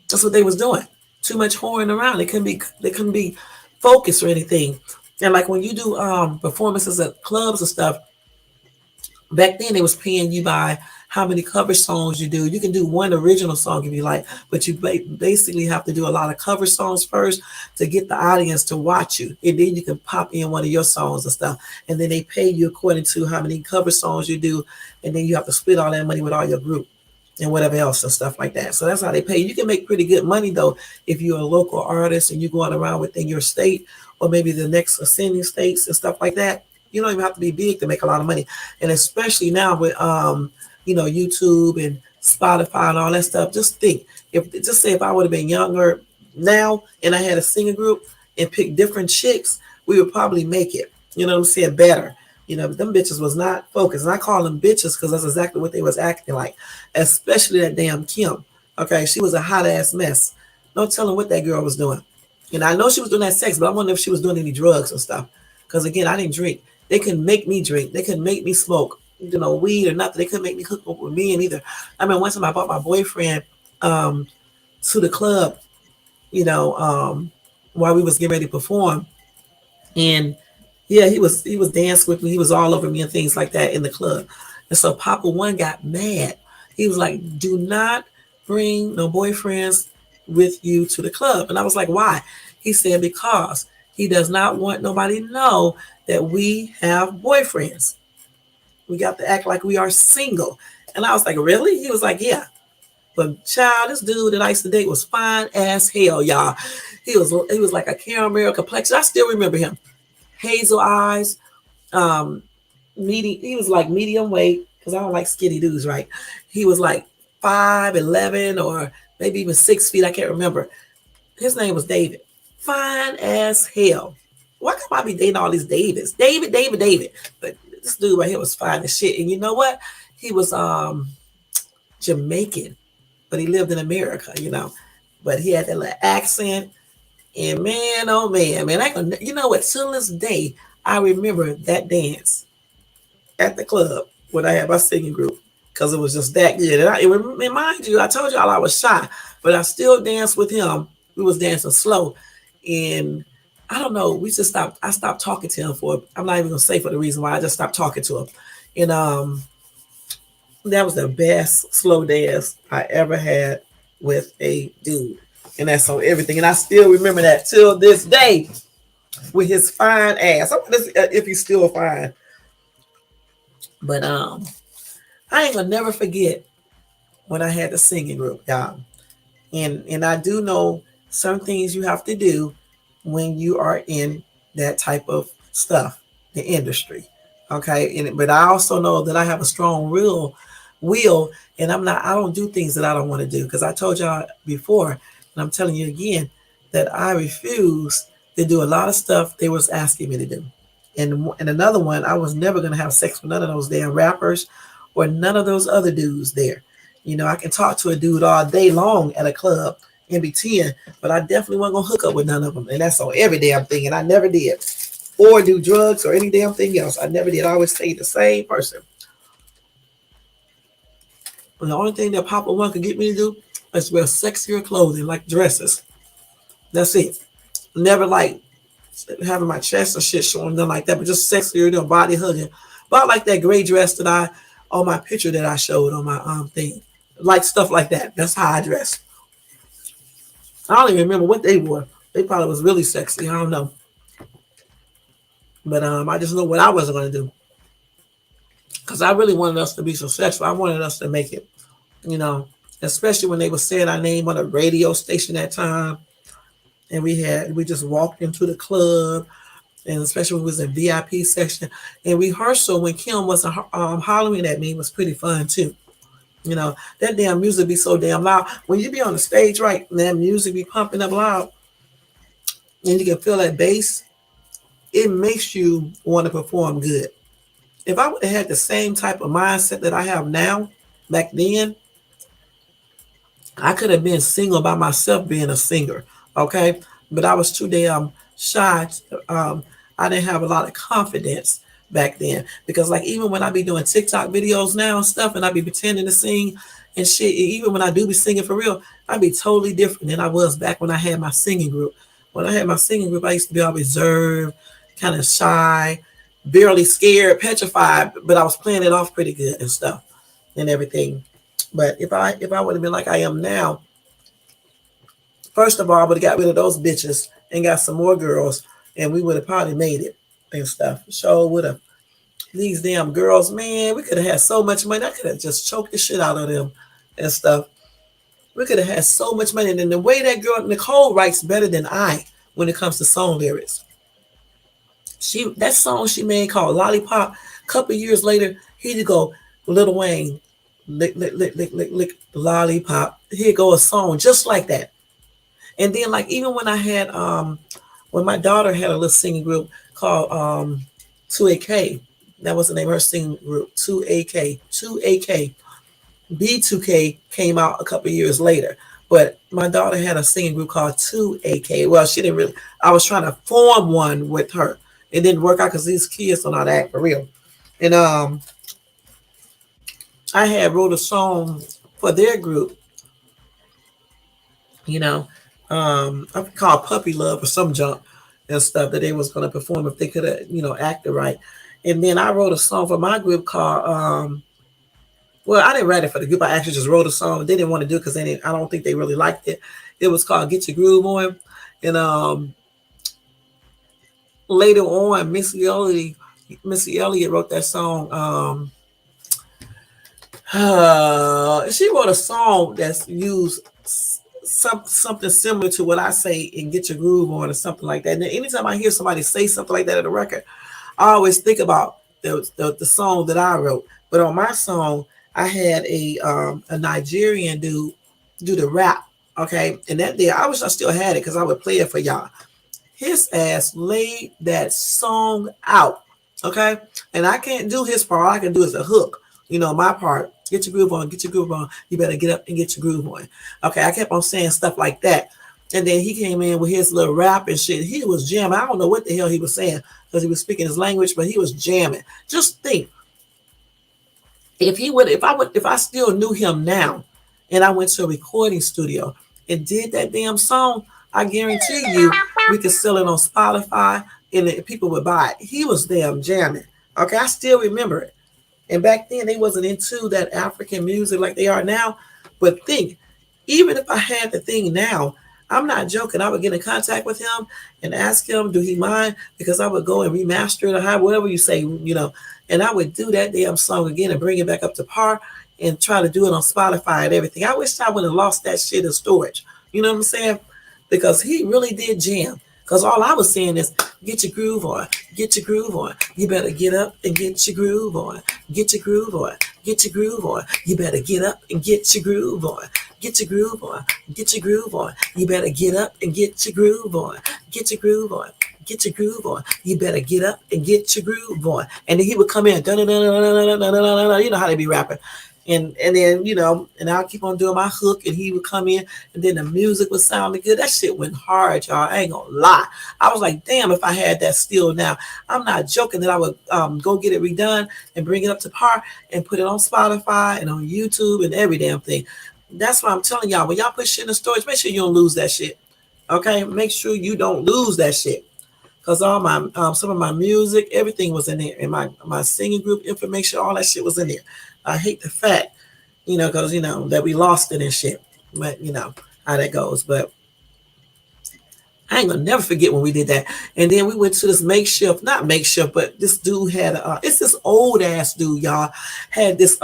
That's what they was doing. Too much whoring around. They couldn't be focused or anything. And like when you do performances at clubs and stuff, back then they was paying you by how many cover songs you do. You can do one original song if you like, but you basically have to do a lot of cover songs first to get the audience to watch you. And then you can pop in one of your songs and stuff. And then they pay you according to how many cover songs you do. And then you have to split all that money with all your group and whatever else and stuff like that. So that's how they pay. You can make pretty good money though if you're a local artist and you're going around within your state or maybe the next ascending states and stuff like that. You don't even have to be big to make a lot of money. And especially now with YouTube and Spotify and all that stuff. Just think, if I would have been younger now and I had a singing group and picked different chicks, we would probably make it. You know what I'm saying? Better. But them bitches was not focused. And I call them bitches because that's exactly what they was acting like. Especially that damn Kim. Okay, she was a hot ass mess. No telling what that girl was doing. And I know she was doing that sex, but I wonder if she was doing any drugs and stuff. Because again, I didn't drink. They couldn't make me drink. They couldn't make me smoke, weed or nothing. They couldn't make me hook up with men either. I mean, one time I brought my boyfriend to the club, while we was getting ready to perform. And yeah, he was dancing with me. He was all over me and things like that in the club. And so Papa One got mad. He was like, do not bring no boyfriends with you to the club. And I was like, why? He said, because he does not want nobody to know that we have boyfriends. We got to act like we are single. And I was like, really? He was like, yeah. But child, this dude that I used to date was fine as hell, y'all. He was like a caramel complexion. I still remember him. Hazel eyes, he was like medium weight, because I don't like skinny dudes, right? He was like 5'11" or maybe even 6 feet. I can't remember. His name was David. Fine as hell. Why come I be dating all these Davids? David. But this dude right here was fine as shit. And you know what? He was Jamaican, but he lived in America, But he had that little accent. And man, oh man, you know what? Till this day, I remember that dance at the club when I had my singing group because it was just that good. And mind you, I told y'all I was shy, but I still danced with him. We was dancing slow, and I don't know. We just stopped. I stopped talking to him I'm not even gonna say for the reason why. I just stopped talking to him, and that was the best slow dance I ever had with a dude. And that's on everything. And I still remember that till this day with his fine ass. I wonder if he's still fine. But I ain't gonna never forget when I had the singing group, y'all. And I do know some things you have to do when you are in that type of stuff, the industry. Okay. But I also know that I have a strong will, and I don't do things that I don't want to do. Because I told y'all before, and I'm telling you again, that I refuse to do a lot of stuff they was asking me to do. And another one, I was never going to have sex with none of those damn rappers or none of those other dudes there. I can talk to a dude all day long at a club and be 10, but I definitely wasn't going to hook up with none of them. And that's on every damn thing. And I never did. Or do drugs or any damn thing else. I never did. I always stayed the same person. And the only thing that Papa One could get me to do is wear sexier clothing, like dresses. That's it. Never like having my chest or shit showing, nothing like that, but just sexier, body hugging. But I like that gray dress on my picture that I showed on my thing. Like stuff like that. That's how I dress. I don't even remember what they wore. They probably was really sexy. I don't know. But I just know what I wasn't gonna do. Because I really wanted us to be successful. I wanted us to make it, you know, especially when they were saying our name on a radio station that time. And we just walked into the club, and especially when we was in VIP section. And rehearsal when Kim wasn't hollering at me was pretty fun too. You know, that damn music be so damn loud. When you be on the stage, right, and that music be pumping up loud, and you can feel that bass, it makes you want to perform good. If I would have had the same type of mindset that I have now, back then, I could have been single by myself being a singer, okay? But I was too damn shy. Um, I didn't have a lot of confidence back then because, like, even when I be doing TikTok videos now and stuff, and I be pretending to sing and shit, even when I do be singing for real, I be totally different than I was back when I had my singing group. When I had my singing group, I used to be all reserved, kind of shy, barely scared, petrified, but I was playing it off pretty good and stuff and everything. But if I would have been like I am now, first of all, I would have got rid of those bitches and got some more girls, and we would have probably made it and stuff. So would have. These damn girls, man, we could have had so much money. I could have just choked the shit out of them and stuff. We could have had so much money. And then the way that girl Nicole writes better than I when it comes to song lyrics. That song she made called Lollipop. A couple of years later, he'd go Lil Wayne, lick lick lick lick lick lick lollipop. Here go a song just like that. And then like even when I had when my daughter had a little singing group called 2AK. That was the name of her singing group, 2AK. 2AK. B2K came out a couple of years later. But my daughter had a singing group called 2AK. Well, she didn't really, I was trying to form one with her. It didn't work out because these kids don't know how to act for real. And I had wrote a song for their group, you know, I called Puppy Love or some junk and stuff that they was going to perform if they could have, you know, acted right. And then I wrote a song for my group called, well, I didn't write it for the group. I actually just wrote a song. They didn't want to do it because I don't think they really liked it. It was called Get Your Groove On. And later on, Missy Elliott wrote that song. She wrote a song that's used something similar to what I say and Get Your Groove On or something like that. And anytime I hear somebody say something like that at a record, I always think about the song that I wrote. But on my song, I had a Nigerian dude do the rap. Okay. And that day I wish I still had it because I would play it for y'all. His ass laid that song out. Okay. And I can't do his part. All I can do is a hook. You know, my part. Get your groove on, get your groove on. You better get up and get your groove on. Okay. I kept on saying stuff like that. And then he came in with his little rap and shit. He was jamming. I don't know what the hell he was saying because he was speaking his language, but he was jamming. Just think. If I still knew him now and I went to a recording studio and did that damn song, I guarantee you we could sell it on Spotify and people would buy it. He was damn jamming. Okay, I still remember it. And back then they wasn't into that African music like they are now. But think, even if I had the thing now, I'm not joking. I would get in contact with him and ask him, do he mind? Because I would go and remaster it or have whatever you say, you know, and I would do that damn song again and bring it back up to par and try to do it on Spotify and everything. I wish I would have lost that shit in storage. You know what I'm saying? Because he really did jam. Because all I was saying is, get your groove on, get your groove on. You better get up and get your groove on, get your groove on, get your groove on. You better get up and get your groove on, get your groove on, get your groove on. You better get up and get your groove on, get your groove on, get your groove on. You better get up and get your groove on. And then he would come in, you know how they be rapping. And then, you know, and I'll keep on doing my hook and he would come in and then the music was sounding good. That shit went hard, y'all. I ain't gonna lie. I was like, damn, if I had that still now. I'm not joking that I would go get it redone and bring it up to par and put it on Spotify and on YouTube and every damn thing. That's why I'm telling y'all, when y'all put shit in the storage, make sure you don't lose that shit. Okay? Make sure you don't lose that shit. Because all my some of my music, everything was in there. And my singing group information, all that shit was in there. I hate the fact, you know, because, you know, that we lost it and shit. But, you know, how that goes. But I ain't gonna never forget when we did that. And then we went to this makeshift, not makeshift, but this dude had it's this old ass dude, y'all, had this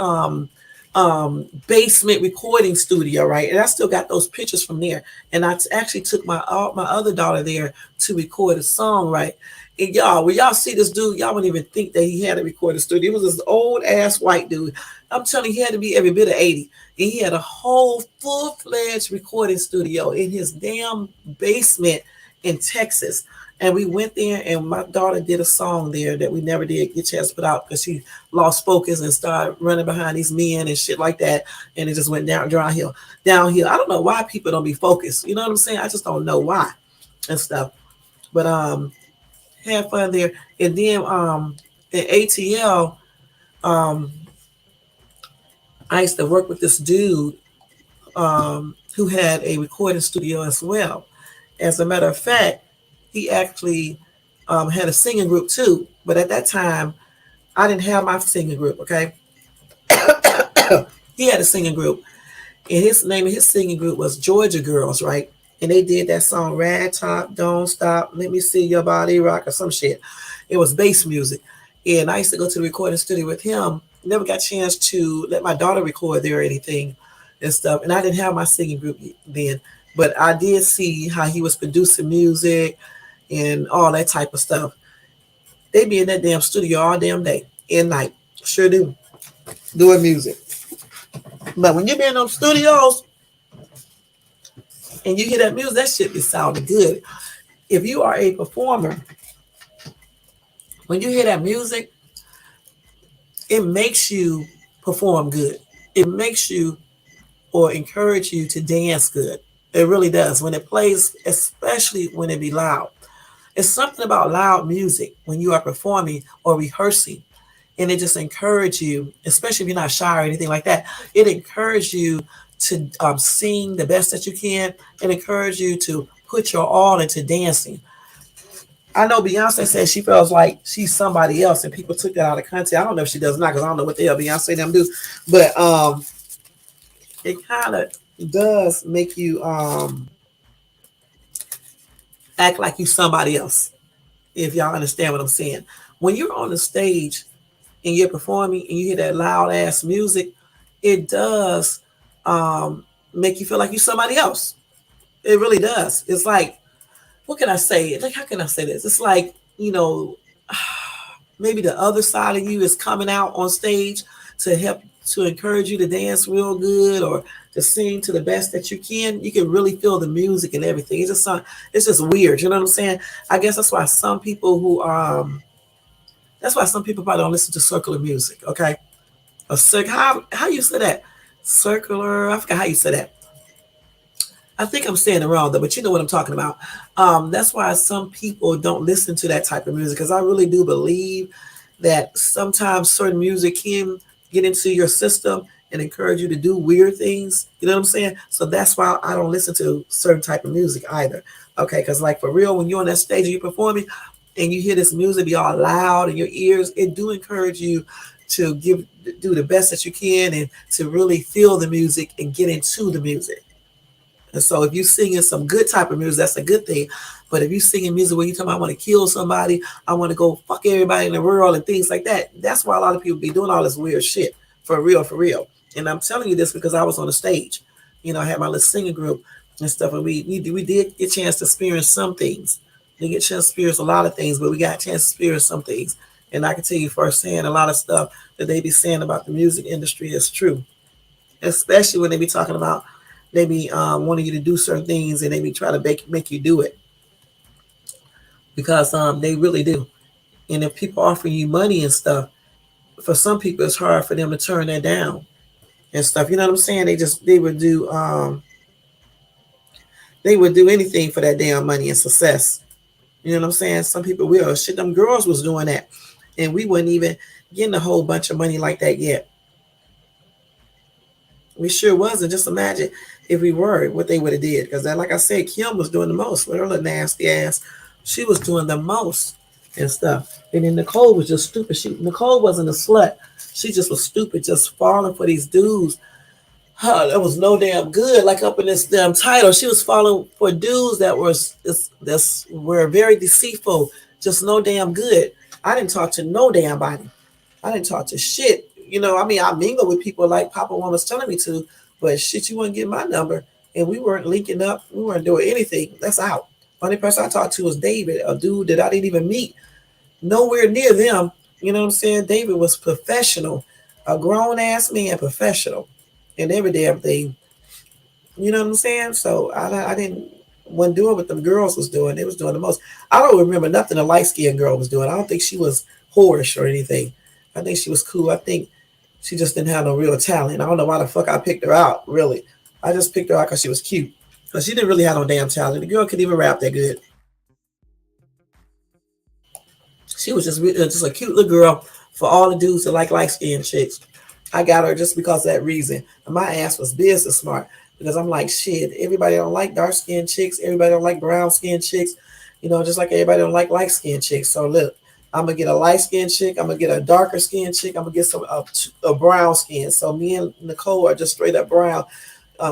basement recording studio, right? And I still got those pictures from there. And I actually took my other daughter there to record a song, right? And y'all, when y'all see this dude, y'all wouldn't even think that he had a recording studio. It was this old ass white dude. I'm telling you, he had to be every bit of 80. And he had a whole full-fledged recording studio in his damn basement in Texas. And we went there, and my daughter did a song there that we never did get a chance to put out because she lost focus and started running behind these men and shit like that. And it just went downhill. I don't know why people don't be focused. You know what I'm saying? I just don't know why and stuff. But had fun there. And then at ATL, I used to work with this dude who had a recording studio as well. As a matter of fact, he actually had a singing group too. But at that time, I didn't have my singing group, okay? He had a singing group. And his name of his singing group was Georgia Girls, right? And they did that song, Rag Top, Don't Stop, Let Me See Your Body Rock, or some shit. It was bass music. And I used to go to the recording studio with him. Never got a chance to let my daughter record there or anything and stuff. And I didn't have my singing group then. But I did see how he was producing music and all that type of stuff. They be in that damn studio all damn day and night. Sure do. Doing music. But when you be in those studios and you hear that music, that shit be sounding good. If you are a performer, when you hear that music, it makes you perform good. It makes you or encourage you to dance good. It really does. When it plays, especially when it be loud. It's something about loud music when you are performing or rehearsing. And it just encourages you, especially if you're not shy or anything like that. It encourages you to sing the best that you can. It encourages you to put your all into dancing. I know Beyonce says she feels like she's somebody else, and people took that out of context. I don't know if she does or not because I don't know what the hell Beyonce them do, but it kind of does make you act like you somebody else. If y'all understand what I'm saying, when you're on the stage and you're performing and you hear that loud ass music, it does make you feel like you're somebody else. It really does. It's like, what can I say? Like, how can I say this? It's like, maybe the other side of you is coming out on stage to help to encourage you to dance real good or to sing to the best that you can. You can really feel the music and everything. It's just weird. You know what I'm saying? I guess that's why some people probably don't listen to circular music. Okay, how you say that? Circular. I forgot how you say that. I think I'm saying it wrong though, but you know what I'm talking about. That's why some people don't listen to that type of music because I really do believe that sometimes certain music can get into your system and encourage you to do weird things. You know what I'm saying? So that's why I don't listen to certain type of music either. Okay, because like for real, when you're on that stage and you're performing and you hear this music be all loud in your ears, it do encourage you to do the best that you can and to really feel the music and get into the music. And so if you're singing some good type of music, that's a good thing. But if you're singing music where you tell me I want to kill somebody, I want to go fuck everybody in the world and things like that, that's why a lot of people be doing all this weird shit. For real, for real. And I'm telling you this because I was on the stage. I had my little singing group and stuff. And we did get a chance to experience some things. We get a chance to experience a lot of things, but we got a chance to experience some things. And I can tell you firsthand, a lot of stuff that they be saying about the music industry is true. Especially when they be talking about they be wanting you to do certain things and they be trying to make you do it because they really do. And if people offering you money and stuff, for some people it's hard for them to turn that down and stuff. You know what I'm saying? They would do anything for that damn money and success. You know what I'm saying? Some people will. Shit, them girls was doing that, and we wasn't even getting a whole bunch of money like that yet. We sure wasn't. Just imagine if we were, what they would have did. Because like I said, Kim was doing the most with her little nasty ass. She was doing the most and stuff. And then Nicole was just stupid. Nicole wasn't a slut. She just was stupid, just falling for these dudes That was no damn good. Like up in this damn title, she was following for dudes that were very deceitful. Just no damn good. I didn't talk to no damn body. I didn't talk to shit. I mean, I mingle with people like Papa One was telling me to, but shit, you wouldn't get my number, and we weren't linking up. We weren't doing anything. That's out. Only person I talked to was David, a dude that I didn't even meet. Nowhere near them. You know what I'm saying? David was professional, a grown ass man, professional, in every damn thing. You know what I'm saying? So I didn't wasn't doing what them girls was doing. They was doing the most. I don't remember nothing a light skinned girl was doing. I don't think she was whorish or anything. I think she was cool. I think she just didn't have no real talent. I don't know why the fuck I picked her out. Really, I just picked her out because she was cute. Because she didn't really have no damn talent. The girl couldn't even rap that good. She was just a cute little girl for all the dudes that like light skinned chicks. I got her just because of that reason. And my ass was business smart because I'm like, shit, everybody don't like dark skinned chicks. Everybody don't like brown skinned chicks. Just like everybody don't like light skinned chicks. So look, I'm gonna get a light skinned chick. I'm gonna get a darker skinned chick. I'm gonna get a brown skin. So me and Nicole are just straight up brown.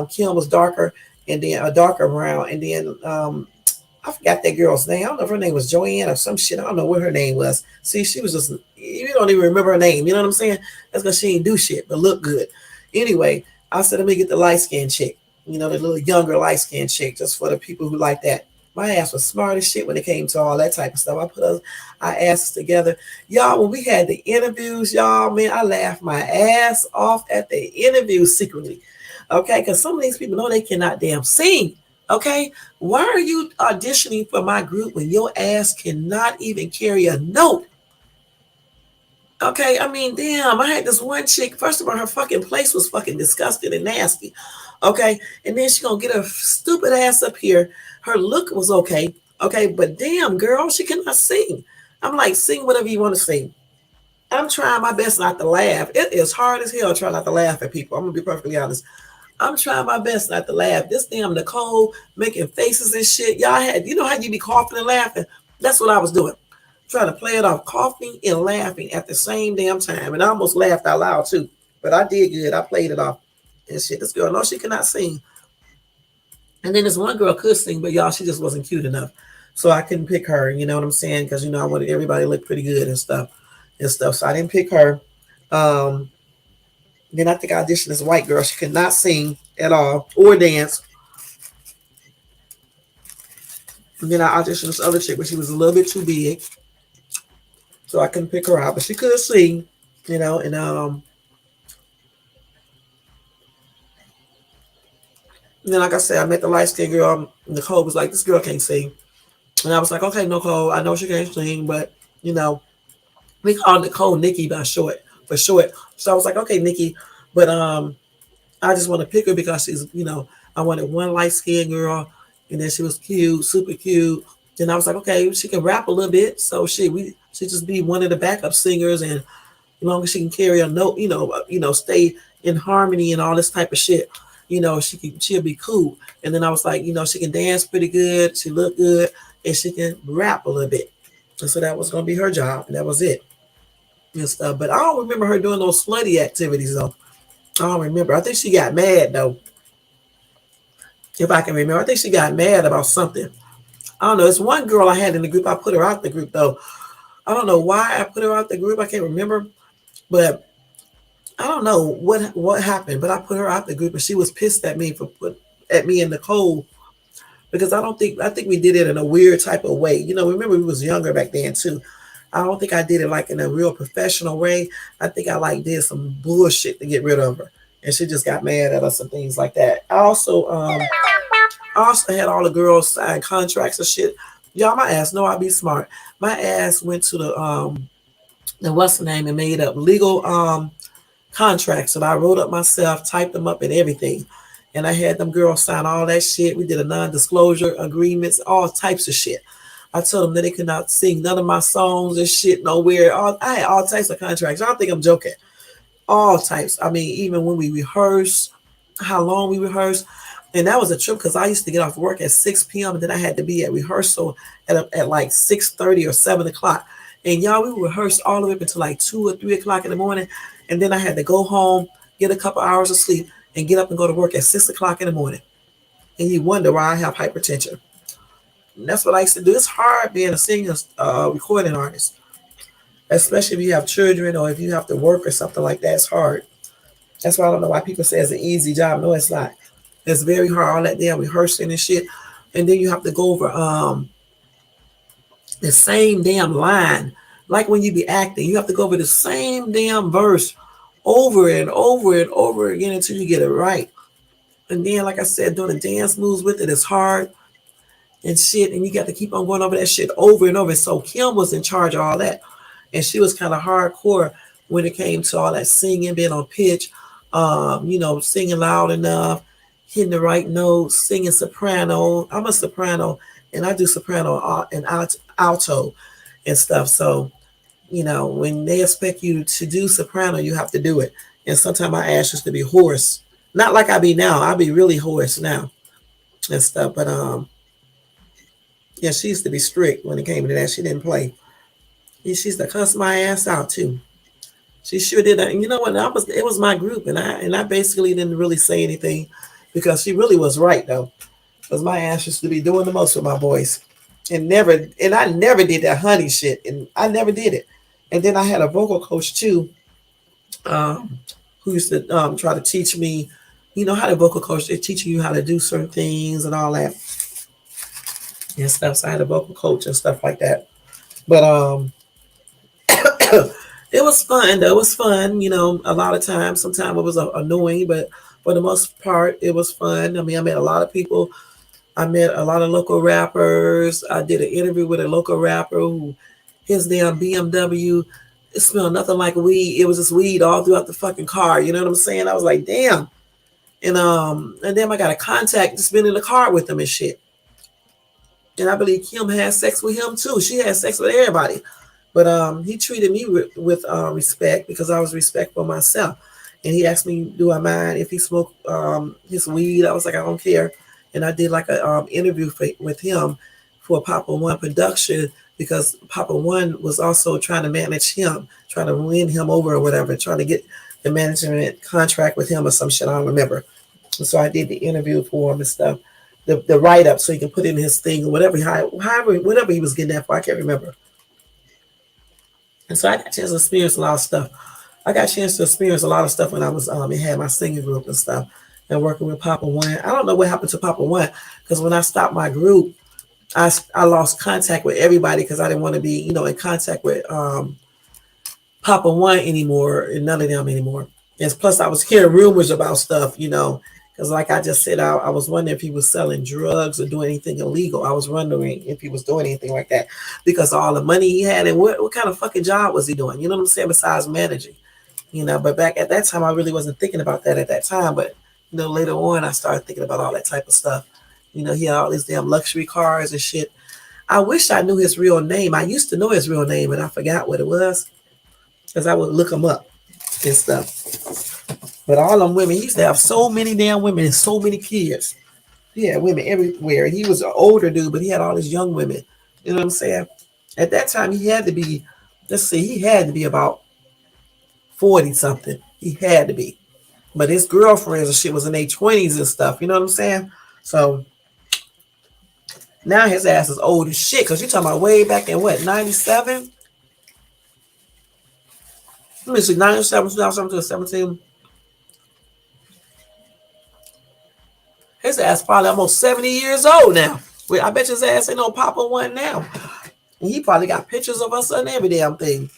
Kim was darker, and then a darker brown, and then I forgot that girl's name. I don't know if her name was Joanne or some shit. I don't know what her name was. See, she was just, you don't even remember her name. You know what I'm saying? That's because she didn't do shit, but look good. Anyway, I said, let me get the light skinned chick, the little younger light skinned chick, just for the people who like that. My ass was smart as shit when it came to all that type of stuff. I put our asses together. Y'all, when we had the interviews, y'all, man, I laughed my ass off at the interviews secretly. Okay, because some of these people know they cannot damn sing. Okay, why are you auditioning for my group when your ass cannot even carry a note? Okay, I mean, damn, I had this one chick. First of all, her fucking place was fucking disgusting and nasty. Okay, and then she gonna get her stupid ass up here. Her look was okay. Okay, but damn, girl, she cannot sing. I'm like, sing whatever you want to sing. I'm trying my best not to laugh. It is hard as hell trying not to laugh at people. I'm gonna be perfectly honest. I'm trying my best not to laugh. This damn Nicole making faces and shit. Y'all had, how you be coughing and laughing? That's what I was doing. Trying to play it off, coughing and laughing at the same damn time. And I almost laughed out loud too. But I did good. I played it off. And shit, this girl, no, she cannot sing. And then this one girl could sing, but y'all, she just wasn't cute enough. So I couldn't pick her, you know what I'm saying? Because, I wanted everybody to look pretty good and stuff. So I didn't pick her. Then I think I auditioned this white girl. She could not sing at all or dance. And then I auditioned this other chick, but she was a little bit too big. So I couldn't pick her out. But she could sing, and then like I said, I met the light skinned girl. Nicole was like, this girl can't sing. And I was like, okay, Nicole, I know she can't sing, but we call Nicole Nikki for short. So I was like, okay, Nikki, but I just want to pick her because she's, I wanted one light skinned girl, and then she was cute, super cute. Then I was like, okay, she can rap a little bit, so she just be one of the backup singers, and as long as she can carry a note, stay in harmony and all this type of shit, she'll be cool. And then I was like, she can dance pretty good, she look good, and she can rap a little bit. And so that was gonna be her job, and that was it. And stuff. But I don't remember her doing those slutty activities though. I don't remember. I think she got mad though. If I can remember, I think she got mad about something. I don't know. It's one girl I had in the group. I put her out the group though. I don't know why I put her out the group. I can't remember, but I don't know what happened. But I put her out the group, and she was pissed at me for at me and Nicole because I think we did it in a weird type of way. Remember we was younger back then too. I don't think I did it like in a real professional way. I think I did some bullshit to get rid of her, and she just got mad at us and things like that. I also had all the girls sign contracts and shit. Y'all, my ass know I be smart. My ass went to the what's the name and made up legal contracts that I wrote up myself, typed them up and everything. And I had them girls sign all that shit. We did a non-disclosure agreements, all types of shit. I told them that they could not sing none of my songs and shit nowhere. I had all types of contracts. I don't think I'm joking. All types. I mean, even when we rehearse, how long we rehearse. And that was a trip because I used to get off work at 6 p.m. and then I had to be at rehearsal at like 6:30 or 7 o'clock. And y'all, we rehearsed all the way up until like 2 or 3 o'clock in the morning. And then I had to go home, get a couple hours of sleep, and get up and go to work at 6 o'clock in the morning. And you wonder why I have hypertension. And that's what I used to do. It's hard being a singer, recording artist, especially if you have children or if you have to work or something like that. It's hard. That's why I don't know why people say it's an easy job. No, it's not. It's very hard. All that damn rehearsing and shit, and then you have to go over the same damn line. Like when you be acting, you have to go over the same damn verse over and over and over again until you get it right. And then, like I said, doing the dance moves with it is hard and shit. And you got to keep on going over that shit over and over. So Kim was in charge of all that. And she was kind of hardcore when it came to all that singing, being on pitch, singing loud enough, hitting the right notes, singing soprano. I'm a soprano, and I do soprano and alto and stuff. So, when they expect you to do soprano, you have to do it. And sometimes I ask us to be hoarse. Not like I be now. I be really hoarse now and stuff. But yeah, she used to be strict when it came to that. She didn't play. She used to cuss my ass out too. She sure did. And you know what? It was my group, and I basically didn't really say anything because she really was right though. Because my ass used to be doing the most with my voice, and I never did that honey shit, and I never did it. And then I had a vocal coach too, who used to try to teach me, how the vocal coach, they're teaching you how to do certain things and all that and stuff. So I had a vocal coach and stuff like that. But it was fun though. It was fun, a lot of times. Sometimes it was annoying, but for the most part, it was fun. I mean, I met a lot of people. I met a lot of local rappers. I did an interview with a local rapper who his damn BMW, it smelled nothing like weed. It was just weed all throughout the fucking car. You know what I'm saying? I was like, damn. And then I got a contact just been in the car with him and shit. And I believe Kim had sex with him too. She had sex with everybody. But he treated me with respect because I was respectful myself. And he asked me, do I mind if he smoked his weed? I was like, I don't care. And I did like a interview with him for Papa One production because Papa One was also trying to manage him, trying to win him over or whatever, trying to get the management contract with him or some shit. I don't remember. And so I did the interview for him and stuff, the write up, so he can put in his thing or whatever, whatever he was getting that for. I can't remember. And so I got a chance to experience a lot of stuff. I got a chance to experience a lot of stuff when I was had my singing group and stuff and working with Papa One. I don't know what happened to Papa One because when I stopped my group, I lost contact with everybody because I didn't want to be, in contact with Papa One anymore and none of them anymore. And plus, I was hearing rumors about stuff, because like I just said, I was wondering if he was selling drugs or doing anything illegal. I was wondering if he was doing anything like that because of all the money he had and what kind of fucking job was he doing? You know what I'm saying? Besides managing, But back at that time, I really wasn't thinking about that at that time. But later on, I started thinking about all that type of stuff. He had all these damn luxury cars and shit. I wish I knew his real name. I used to know his real name, but I forgot what it was because I would look him up and stuff. But all them women, he used to have so many damn women and so many kids. He had women everywhere. He was an older dude, but he had all these young women. You know what I'm saying? At that time, he had to be, he had to be about 40 something. He had to be. But his girlfriends and shit was in their 20s and stuff. You know what I'm saying? So now his ass is old as shit because you're talking about way back in what, 97? Let me see, 97, 2017, 17. His ass probably almost 70 years old now. I bet his ass ain't no Papa One now. And he probably got pictures of us on every damn thing.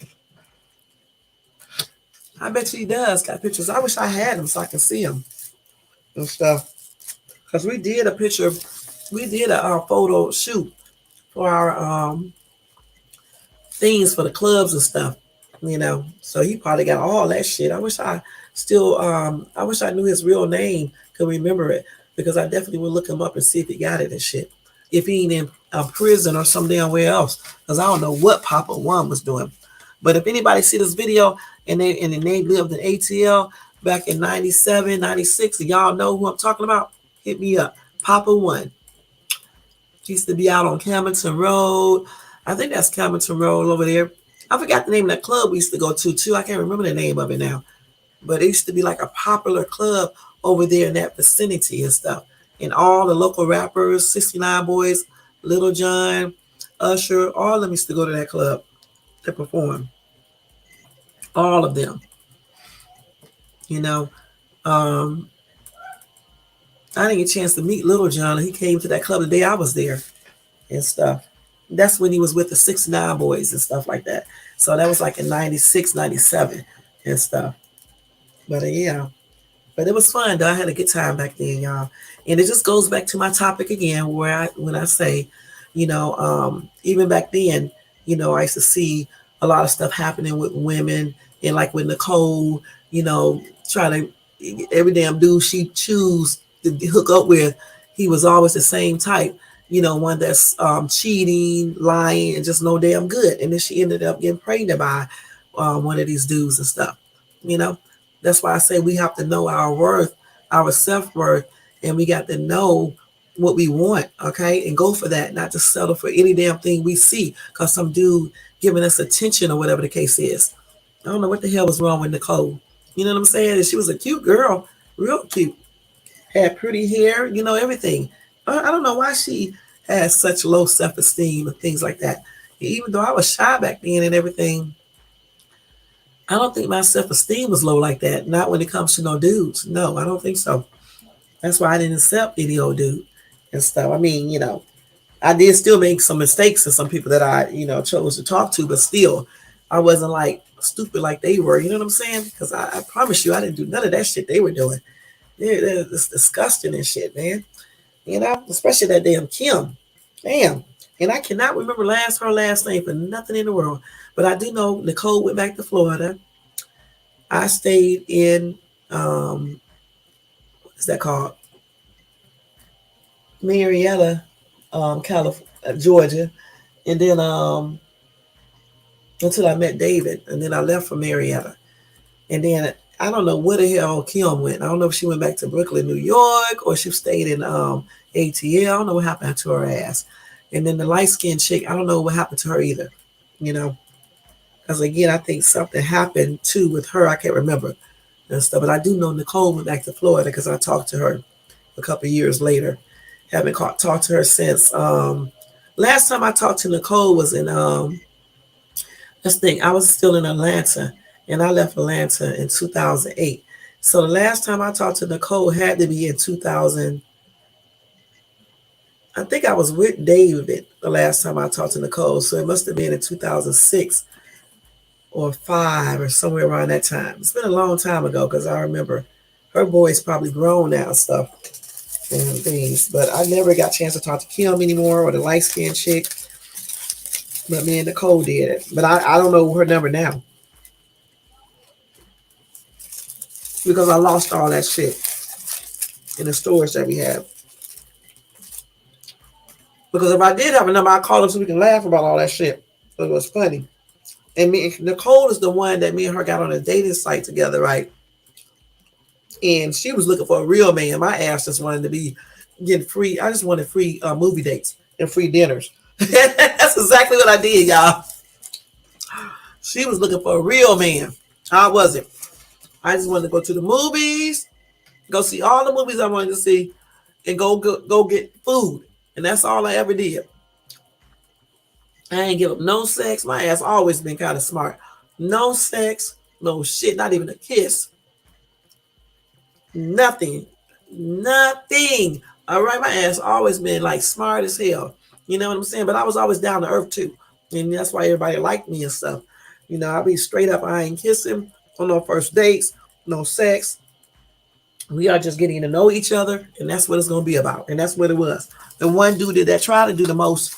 I bet he does got pictures. I wish I had them so I can see them and stuff. Because we did a photo shoot for our things for the clubs and stuff, So he probably got all that shit. I wish I knew his real name, could remember it, because I definitely would look him up and see if he got it and shit. If he ain't in a prison or some damn where else, because I don't know what Papa One was doing. But if anybody see this video and they lived in ATL back in 97, 96, and y'all know who I'm talking about, hit me up. Papa One. He used to be out on Camilton Road. I think that's Camilton Road over there. I forgot the name of that club we used to go to too. I can't remember the name of it now. But it used to be like a popular club over there in that vicinity and stuff. And all the local rappers, 69 Boys, Little John, Usher, all of them used to go to that club to perform. All of them, you know. Um, I didn't get a chance to meet Little John. He came to that club the day I was there and stuff. That's when he was with the 69 Boys and stuff like that. So that was like in 96, 97 and stuff. But yeah, but it was fun though. I had a good time back then, y'all. And it just goes back to my topic again, where when I say, even back then, I used to see a lot of stuff happening with women, and like with Nicole, try to every damn dude she choose to hook up with, he was always the same type, one that's cheating, lying, and just no damn good. And then she ended up getting pregnant by one of these dudes and stuff. You know, that's why I say we have to know our worth, our self-worth, and we got to know what we want, okay, and go for that, not to settle for any damn thing we see because some dude giving us attention or whatever the case is. I don't know what the hell was wrong with Nicole. You know what I'm saying? And she was a cute girl, real cute, had pretty hair, everything. I don't know why she has such low self-esteem and things like that. Even though I was shy back then and everything, I don't think my self-esteem was low like that. Not when it comes to no dudes. No, I don't think so. That's why I didn't accept any old dude and stuff. I mean, I did still make some mistakes and some people that I, chose to talk to, but still, I wasn't like stupid like they were. You know what I'm saying? Because I promise you, I didn't do none of that shit they were doing. It's disgusting and shit, man. Especially that damn Kim. Damn. And I cannot remember her last name for nothing in the world. But I do know Nicole went back to Florida. I stayed in what is that called? Marietta, California, Georgia. And then until I met David. And then I left for Marietta. And then I don't know where the hell Kim went. I don't know if she went back to Brooklyn, New York, or she stayed in ATL. I don't know what happened to her ass. And then the light-skinned chick, I don't know what happened to her either. Because again, I think something happened too with her. I can't remember and stuff. But I do know Nicole went back to Florida because I talked to her a couple of years later. Haven't talked to her since. Last time I talked to Nicole was in, let's think, I was still in Atlanta. And I left Atlanta in 2008. So the last time I talked to Nicole had to be in 2000. I think I was with David the last time I talked to Nicole. So it must have been in 2006 or 5 or somewhere around that time. It's been a long time ago because I remember her boy's probably grown now and stuff and things. But I never got a chance to talk to Kim anymore or the light-skinned chick. But me and Nicole did it. But I don't know her number now. Because I lost all that shit in the storage that we have. Because if I did have a number, I'd call him so we can laugh about all that shit. It was funny. And Nicole is the one that me and her got on a dating site together, right? And she was looking for a real man. My ass just wanted to be getting free. I just wanted free movie dates and free dinners. That's exactly what I did, y'all. She was looking for a real man. I wasn't. I just wanted to go to the movies, go see all the movies I wanted to see, and go get food. And that's all I ever did. I ain't give up no sex. My ass always been kind of smart. No sex, no shit, not even a kiss. Nothing. Nothing. All right, my ass always been like smart as hell. You know what I'm saying? But I was always down to earth too. And that's why everybody liked me and stuff. I'll be straight up. I ain't kissing on no first dates, no sex. We are just getting to know each other, and that's what it's going to be about. And that's what it was. The one dude that tried to do the most,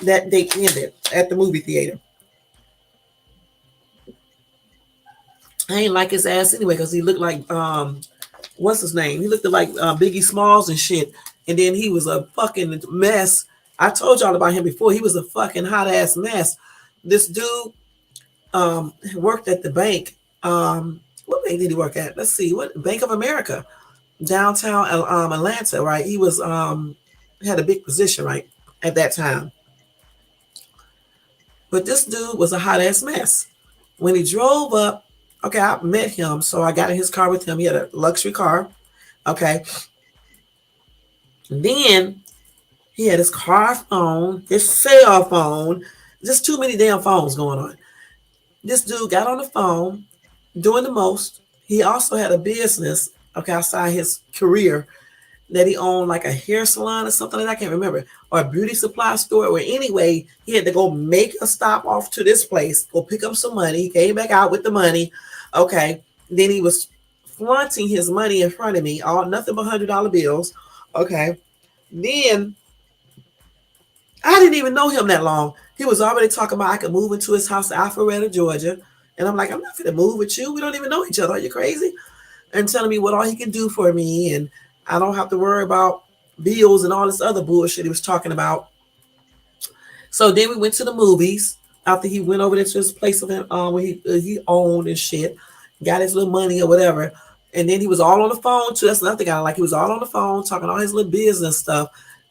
that date ended at the movie theater. I ain't like his ass anyway because he looked like, what's his name? He looked like Biggie Smalls and shit. And then he was a fucking mess. I told y'all about him before. He was a fucking hot ass mess. This dude worked at the bank. What bank did he work at? Let's see. What Bank of America, downtown Atlanta, right? He was had a big position, right, at that time. But this dude was a hot ass mess. When he drove up Okay, I met him, so I got in his car with him. He had a luxury car. Okay, then he had his car phone, his cell phone, just too many damn phones going on. This dude got on the phone doing the most. He also had a business, okay, outside his career that he owned like a hair salon or something like that. I can't remember, or a beauty supply store. Or anyway, he had to go make a stop off to this place, go pick up some money. He came back out with the money. Okay, then he was flaunting his money in front of me, all nothing but $100 bills. Okay, then I didn't even know him that long. He was already talking about I could move into his house in Alpharetta, Georgia. And I'm like, I'm not going to move with you. We don't even know each other. Are you crazy? And telling me what all he can do for me. And I don't have to worry about bills and all this other bullshit he was talking about. So then we went to the movies after he went over there to his place of him, where he owned and shit, got his little money or whatever. And then he was all on the phone too. That's another thing I like. He was all on the phone talking all his little business stuff,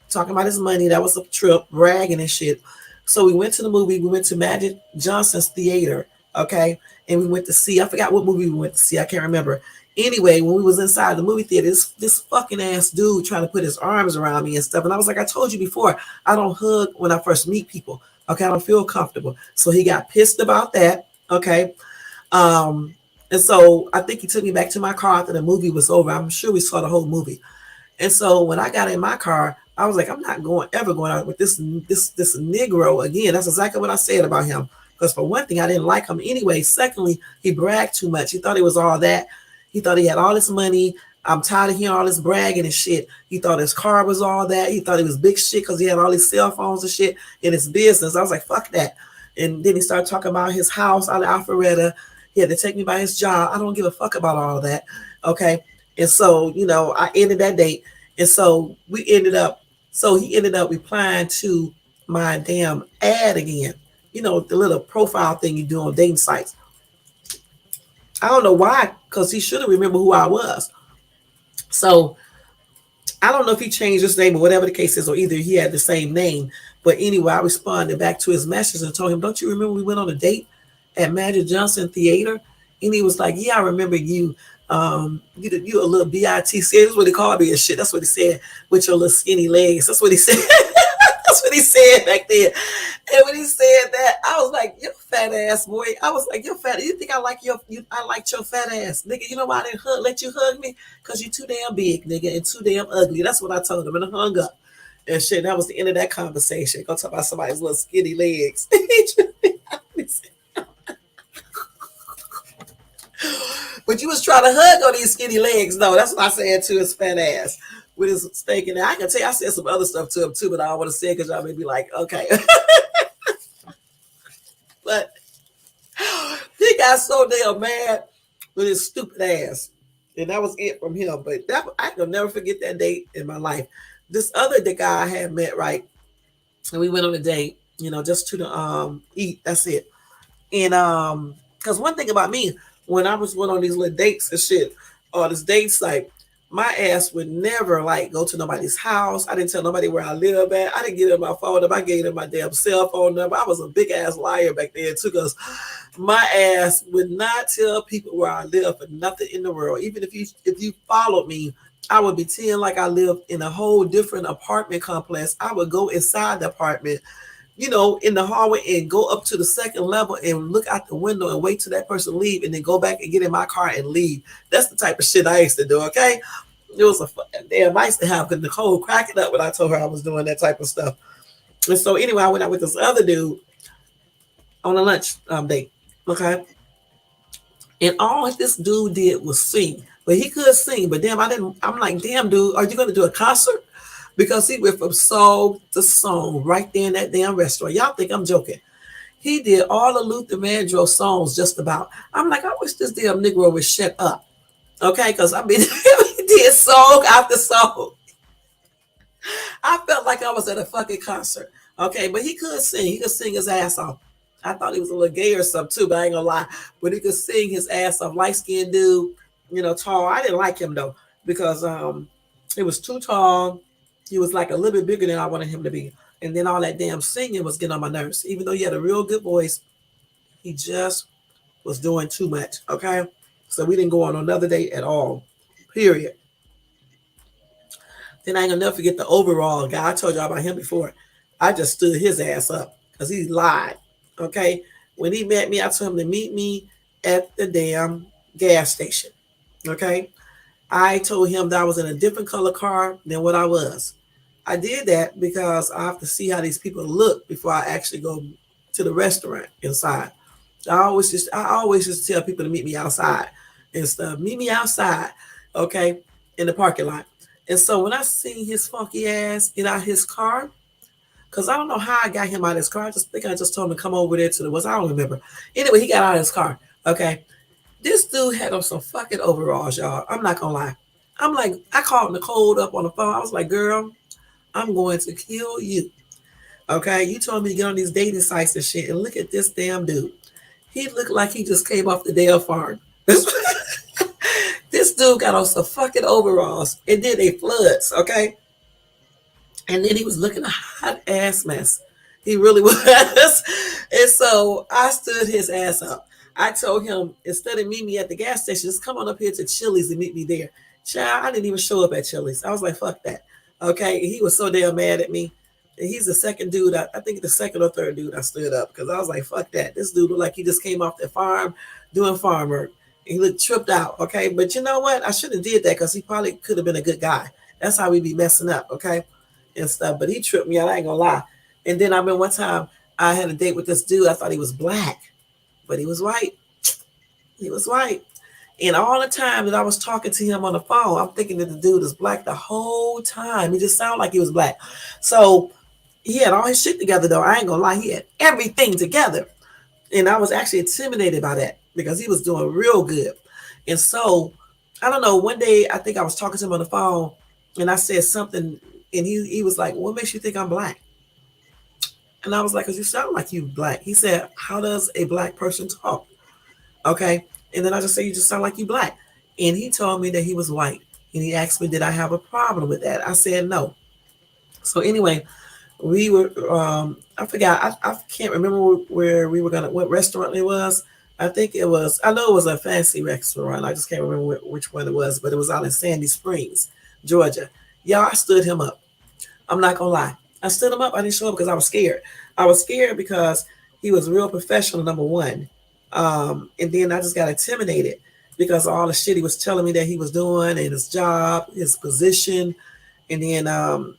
talking about his money. That was a trip, bragging and shit. So we went to the movie. We went to Magic Johnson's theater, okay? And we went to see, I forgot what movie we went to see. I can't remember. Anyway, when we was inside the movie theater, this fucking ass dude trying to put his arms around me and stuff. And I was like, I told you before, I don't hug when I first meet people. Okay, I don't feel comfortable. So he got pissed about that. Okay. And so I think he took me back to my car after the movie was over. I'm sure we saw the whole movie. And so when I got in my car, I was like, I'm not ever going out with this Negro again. That's exactly what I said about him. Because for one thing, I didn't like him anyway. Secondly, he bragged too much. He thought he was all that. He thought he had all this money. I'm tired of hearing all this bragging and shit. He thought his car was all that. He thought he was big shit because he had all these cell phones and shit in his business. I was like, fuck that. And then he started talking about his house out of Alpharetta. He had to take me by his job. I don't give a fuck about all of that. Okay. And so, I ended that date. And so he ended up replying to my damn ad again. The little profile thing you do on dating sites. I don't know why, because he should have remembered who I was. So I don't know if he changed his name or whatever the case is, or either he had the same name. But anyway, I responded back to his message and told him, don't you remember we went on a date at Magic Johnson Theater? And he was like, yeah, I remember you. You a little BITC. That's what he called me and shit. That's what he said, with your little skinny legs. That's what he said. That's what he said back then. And when he said that, I was like, you fat ass boy. I was like, you're fat. You think I like I liked your fat ass, nigga. You know why I didn't let you hug me? Because you too damn big, nigga, and too damn ugly. That's what I told him, and I hung up. And shit, that was the end of that conversation. Go talk about somebody's little skinny legs. But you was trying to hug on these skinny legs, though. That's what I said to his fat ass with his steak in there. I can tell you, I said some other stuff to him too, but I don't want to say it because y'all may be like, okay. But he got so damn mad with his stupid ass. And that was it from him. But I can never forget that date in my life. This other guy I had met, right? And we went on a date, just to eat. That's it. And because one thing about me, when I went on these little dates and shit, or this date site, my ass would never go to nobody's house. I didn't tell nobody where I live at. I didn't give them my phone number. I gave them my damn cell phone number. I was a big ass liar back then too, because my ass would not tell people where I live for nothing in the world. Even if you followed me, I would pretend like I lived in a whole different apartment complex. I would go inside the apartment, in the hallway, and go up to the second level and look out the window and wait till that person leave, and then go back and get in my car and leave. That's the type of shit I used to do. Okay. It was a damn nice to have, because Nicole cracking up when I told her I was doing that type of stuff. And so anyway, I went out with this other dude on a lunch date. Okay. And all this dude did was sing. But he could sing. But damn, I'm like, damn, dude, are you going to do a concert? Because he went from song to song right there in that damn restaurant. Y'all think I'm joking. He did all the Luther Vandross songs just about. I'm like, I wish this damn Negro would shut up. Okay, because he did song after song. I felt like I was at a fucking concert. Okay, but he could sing. He could sing his ass off. I thought he was a little gay or something too, but I ain't gonna lie. But he could sing his ass off. Light-skinned dude, tall. I didn't like him though, because he was too tall. He was like a little bit bigger than I wanted him to be. And then all that damn singing was getting on my nerves. Even though he had a real good voice, he just was doing too much. Okay, so we didn't go on another date at all. Period. Then I ain't gonna never forget the overall guy. I told y'all about him before. I just stood his ass up because he lied. Okay, when he met me, I told him to meet me at the damn gas station. Okay, I told him that I was in a different color car than what I was. I did that because I have to see how these people look before I actually go to the restaurant inside. I always just tell people to meet me outside and stuff. Meet me outside, okay, in the parking lot. And so when I seen his funky ass get out his car, because I don't know how I got him out of his car. I just think I just told him to come over there to the west. I don't remember. Anyway, he got out of his car. Okay. This dude had on some fucking overalls, y'all. I'm not gonna lie. I'm like, I called Nicole up on the phone. I was like, girl, I'm going to kill you. Okay. You told me to get on these dating sites and shit. And look at this damn dude. He looked like he just came off the Dale farm. This dude got on some fucking overalls and then they floods, okay? And then he was looking a hot ass mess. He really was. And so I stood his ass up. I told him, instead of meeting me at the gas station, just come on up here to Chili's and meet me there. Child, I didn't even show up at Chili's. I was like, fuck that. Okay. And he was so damn mad at me. And he's the second dude, I think the second or third dude I stood up because I was like, fuck that. This dude looked like he just came off the farm doing farm work. He looked tripped out. Okay. But you know what? I shouldn't have did that because he probably could have been a good guy. That's how we be messing up. Okay. And stuff. But he tripped me out. I ain't gonna lie. And then I remember one time I had a date with this dude. I thought he was black, but he was white. He was white. And all the time that I was talking to him on the phone, I'm thinking that the dude is black the whole time. He just sounded like he was black. So he had all his shit together, though. I ain't gonna lie. He had everything together. And I was actually intimidated by that because he was doing real good. And so, I don't know, one day I think I was talking to him on the phone and I said something and he was like, what makes you think I'm black? And I was like, because you sound like you black. He said, how does a black person talk? Okay. And then I just said, you just sound like you black. And he told me that he was white. And he asked me, did I have a problem with that? I said, no. So anyway, we were, I forgot, I can't remember where we were going to, what restaurant it was. I think it was, I know it was a fancy restaurant. I just can't remember which one it was, but it was out in Sandy Springs, Georgia. Y'all, I stood him up. I'm not going to lie. I stood him up. I didn't show up because I was scared. I was scared because he was real professional, number one. And then I just got intimidated because of all the shit he was telling me that he was doing and his job, his position. And then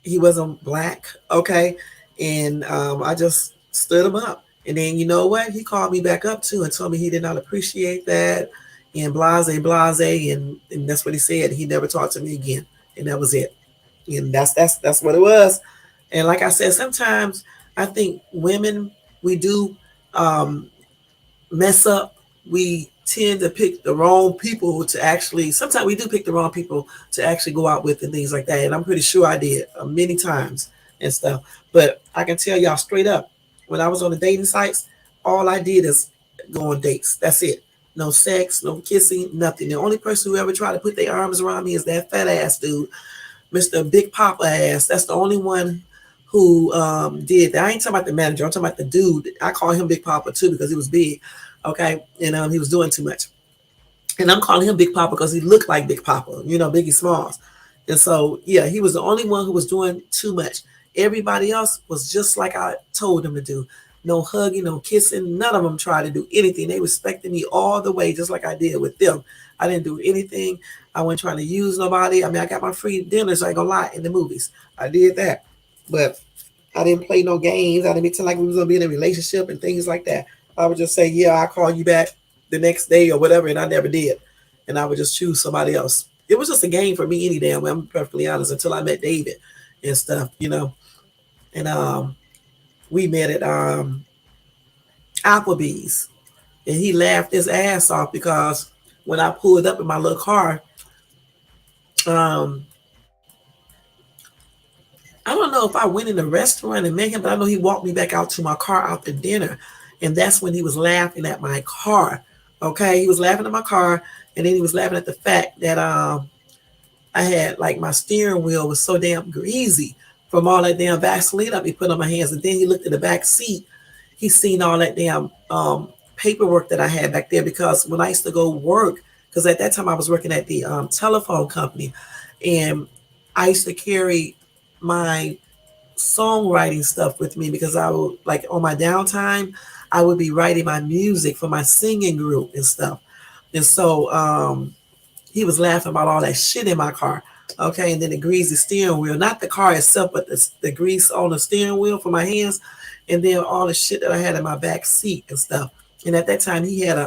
he wasn't black. Okay. And I just stood him up. And then you know what? He called me back up too and told me he did not appreciate that and blase, blase. And that's what he said. He never talked to me again. And that was it. And that's what it was. And like I said, sometimes I think women, we do mess up. We tend to pick the wrong people to actually, sometimes we do pick the wrong people to actually go out with and things like that. And I'm pretty sure I did many times and stuff. But I can tell y'all straight up, when I was on the dating sites, all I did is go on dates. That's it. No sex, no kissing, nothing. The only person who ever tried to put their arms around me is that fat ass dude, Mr. Big Papa ass. That's the only one who did that. I ain't talking about the manager. I'm talking about the dude. I call him Big Papa too because he was big. Okay. And he was doing too much. And I'm calling him Big Papa because he looked like Big Papa, Biggie Smalls. And so, yeah, he was the only one who was doing too much. Everybody else was just like I told them to do. No hugging, no kissing. None of them tried to do anything. They respected me all the way, just like I did with them. I didn't do anything. I wasn't trying to use nobody. I mean, I got my free dinners, I ain't gonna lie, in the movies. I did that. But I didn't play no games. I didn't pretend like we was gonna be in a relationship and things like that. I would just say, yeah, I'll call you back the next day or whatever, and I never did. And I would just choose somebody else. It was just a game for me any damn way, I'm perfectly honest, until I met David and stuff, And we met at Applebee's. And he laughed his ass off because when I pulled up in my little car, I don't know if I went in the restaurant and met him, but I know he walked me back out to my car after dinner. And that's when he was laughing at my car. Okay. He was laughing at my car. And then he was laughing at the fact that I had like my steering wheel was so damn greasy from all that damn Vaseline I be putting on my hands. And then he looked at the back seat. He seen all that damn paperwork that I had back there, because when I used to go work, because at that time I was working at the telephone company, and I used to carry my songwriting stuff with me, because I would, like, on my downtime, I would be writing my music for my singing group and stuff. And so he was laughing about all that shit in my car. Okay, and then the greasy steering wheel, not the car itself, but the grease on the steering wheel for my hands, and then all the shit that I had in my back seat and stuff. And at that time, he had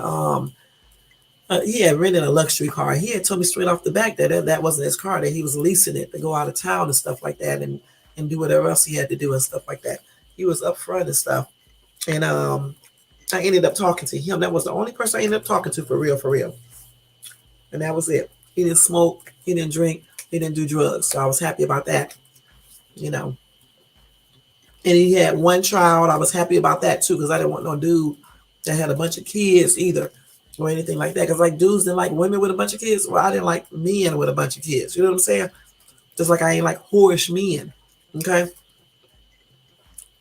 rented a luxury car. He had told me straight off the back that wasn't his car, that he was leasing it to go out of town and stuff like that, and do whatever else he had to do and stuff like that. He was upfront and stuff. And I ended up talking to him. That was the only person I ended up talking to for real, for real. And that was it. He didn't smoke, he didn't drink, he didn't do drugs. So I was happy about that, you know. And he had one child. I was happy about that too, because I didn't want no dude that had a bunch of kids either, or anything like that. Because like dudes didn't like women with a bunch of kids. Well, I didn't like men with a bunch of kids. You know what I'm saying? Just like I ain't like whorish men. Okay.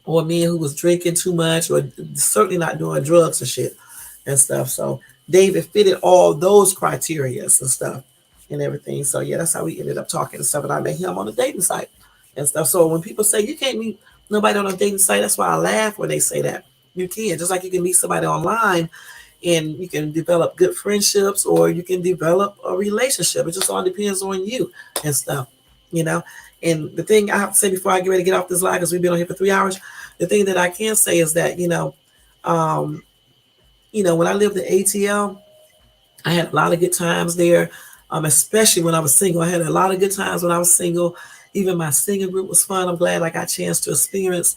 Or men who was drinking too much, or certainly not doing drugs and shit and stuff. So David fitted all those criteria and stuff and everything. So yeah, that's how we ended up talking and stuff. And I met him on a dating site and stuff. So when people say you can't meet nobody on a dating site, that's why I laugh when they say that. You can, just like you can meet somebody online and you can develop good friendships, or you can develop a relationship. It just all depends on you and stuff, you know. And the thing I have to say before I get ready to get off this live, because we've been on here for 3 hours, the thing that I can say is that, when I lived in ATL, I had a lot of good times there, especially when I was single. I had a lot of good times when I was single. Even my singing group was fun. I'm glad I got a chance to experience,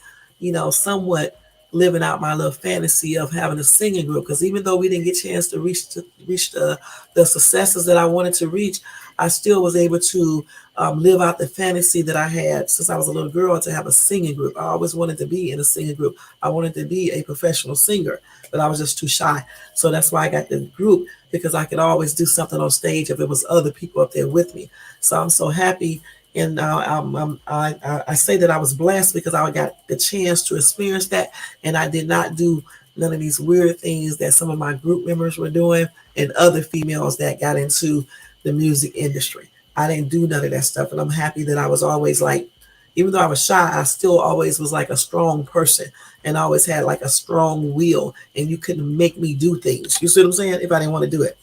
somewhat living out my little fantasy of having a singing group. Because even though we didn't get a chance to reach the successes that I wanted to reach, I still was able to live out the fantasy that I had since I was a little girl, to have a singing group. I always wanted to be in a singing group. I wanted to be a professional singer, but I was just too shy. So that's why I got the group, because I could always do something on stage if it was other people up there with me. So I'm so happy. And I say that I was blessed because I got the chance to experience that. And I did not do none of these weird things that some of my group members were doing, and other females that got into the music industry. I didn't do none of that stuff. And I'm happy that I was always like, even though I was shy, I still always was like a strong person, and I always had like a strong will, and you couldn't make me do things. You see what I'm saying? If I didn't want to do it.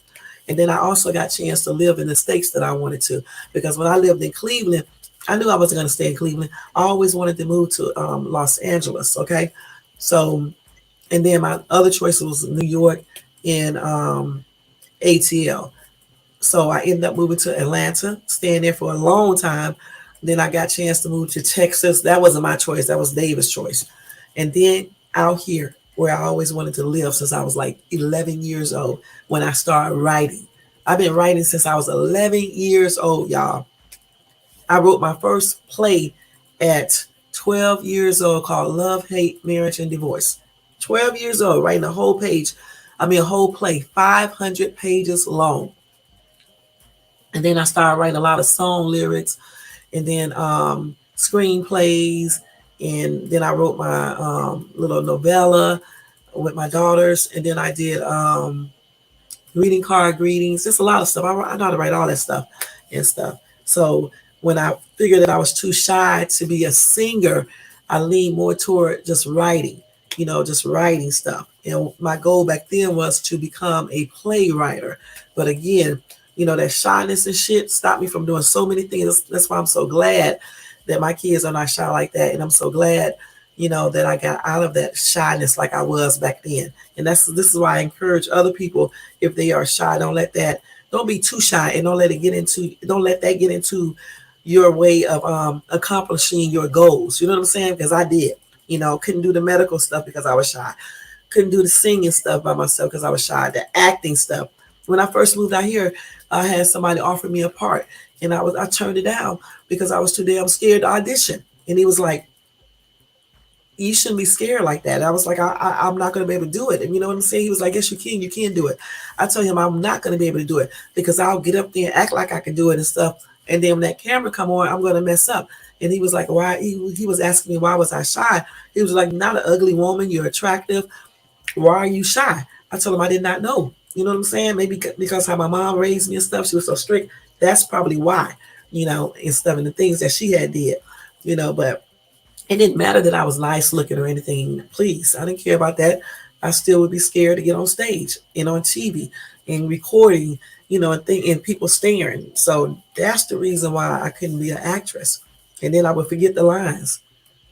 And then I also got a chance to live in the states that I wanted to, because when I lived in Cleveland, I knew I wasn't going to stay in Cleveland. I always wanted to move to Los Angeles. Okay. So, and then my other choice was New York and ATL. So I ended up moving to Atlanta, staying there for a long time. Then I got a chance to move to Texas. That wasn't my choice. That was David's choice. And then out here, where I always wanted to live since I was like 11 years old, when I started writing. I've been writing since I was 11 years old, y'all. I wrote my first play at 12 years old, called Love, Hate, Marriage, and Divorce. 12 years old, writing a whole a whole play, 500 pages long. And then I started writing a lot of song lyrics, and then screenplays. And then I wrote my little novella with my daughters. And then I did greeting card greetings, just a lot of stuff. I know how to write all that stuff and stuff. So when I figured that I was too shy to be a singer, I leaned more toward just writing, just writing stuff. And my goal back then was to become a playwright. But again, that shyness and shit stopped me from doing so many things. That's why I'm so glad that my kids are not shy like that. And I'm so glad, that I got out of that shyness like I was back then. And this is why I encourage other people, if they are shy, don't be too shy, and don't let that get into your way of accomplishing your goals. You know what I'm saying? Because I did, couldn't do the medical stuff because I was shy. Couldn't do the singing stuff by myself because I was shy. The acting stuff. When I first moved out here, I had somebody offer me a part, and I turned it down because I was too damn scared to audition. And he was like, "You shouldn't be scared like that." I was like, I'm not going to be able to do it. And you know what I'm saying? He was like, "Yes, you can do it." I told him I'm not going to be able to do it because I'll get up there and act like I can do it and stuff. And then when that camera come on, I'm going to mess up. And he was like, why? He was asking me, why was I shy? He was like, not an ugly woman. You're attractive. Why are you shy? I told him I did not know. You know what I'm saying? Maybe because how my mom raised me and stuff, she was so strict. That's probably why, and stuff and the things that she had did, but it didn't matter that I was nice looking or anything. Please, I didn't care about that. I still would be scared to get on stage and on TV and recording, and people staring. So that's the reason why I couldn't be an actress. And then I would forget the lines.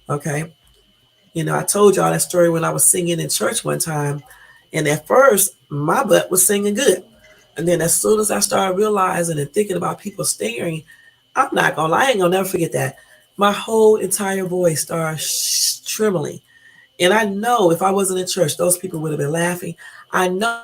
Okay. I told y'all that story when I was singing in church one time. And at first, my butt was singing good. And then as soon as I started realizing and thinking about people staring, I'm not gonna lie, I ain't gonna never forget that. My whole entire voice started trembling. And I know if I wasn't in church, those people would have been laughing. I know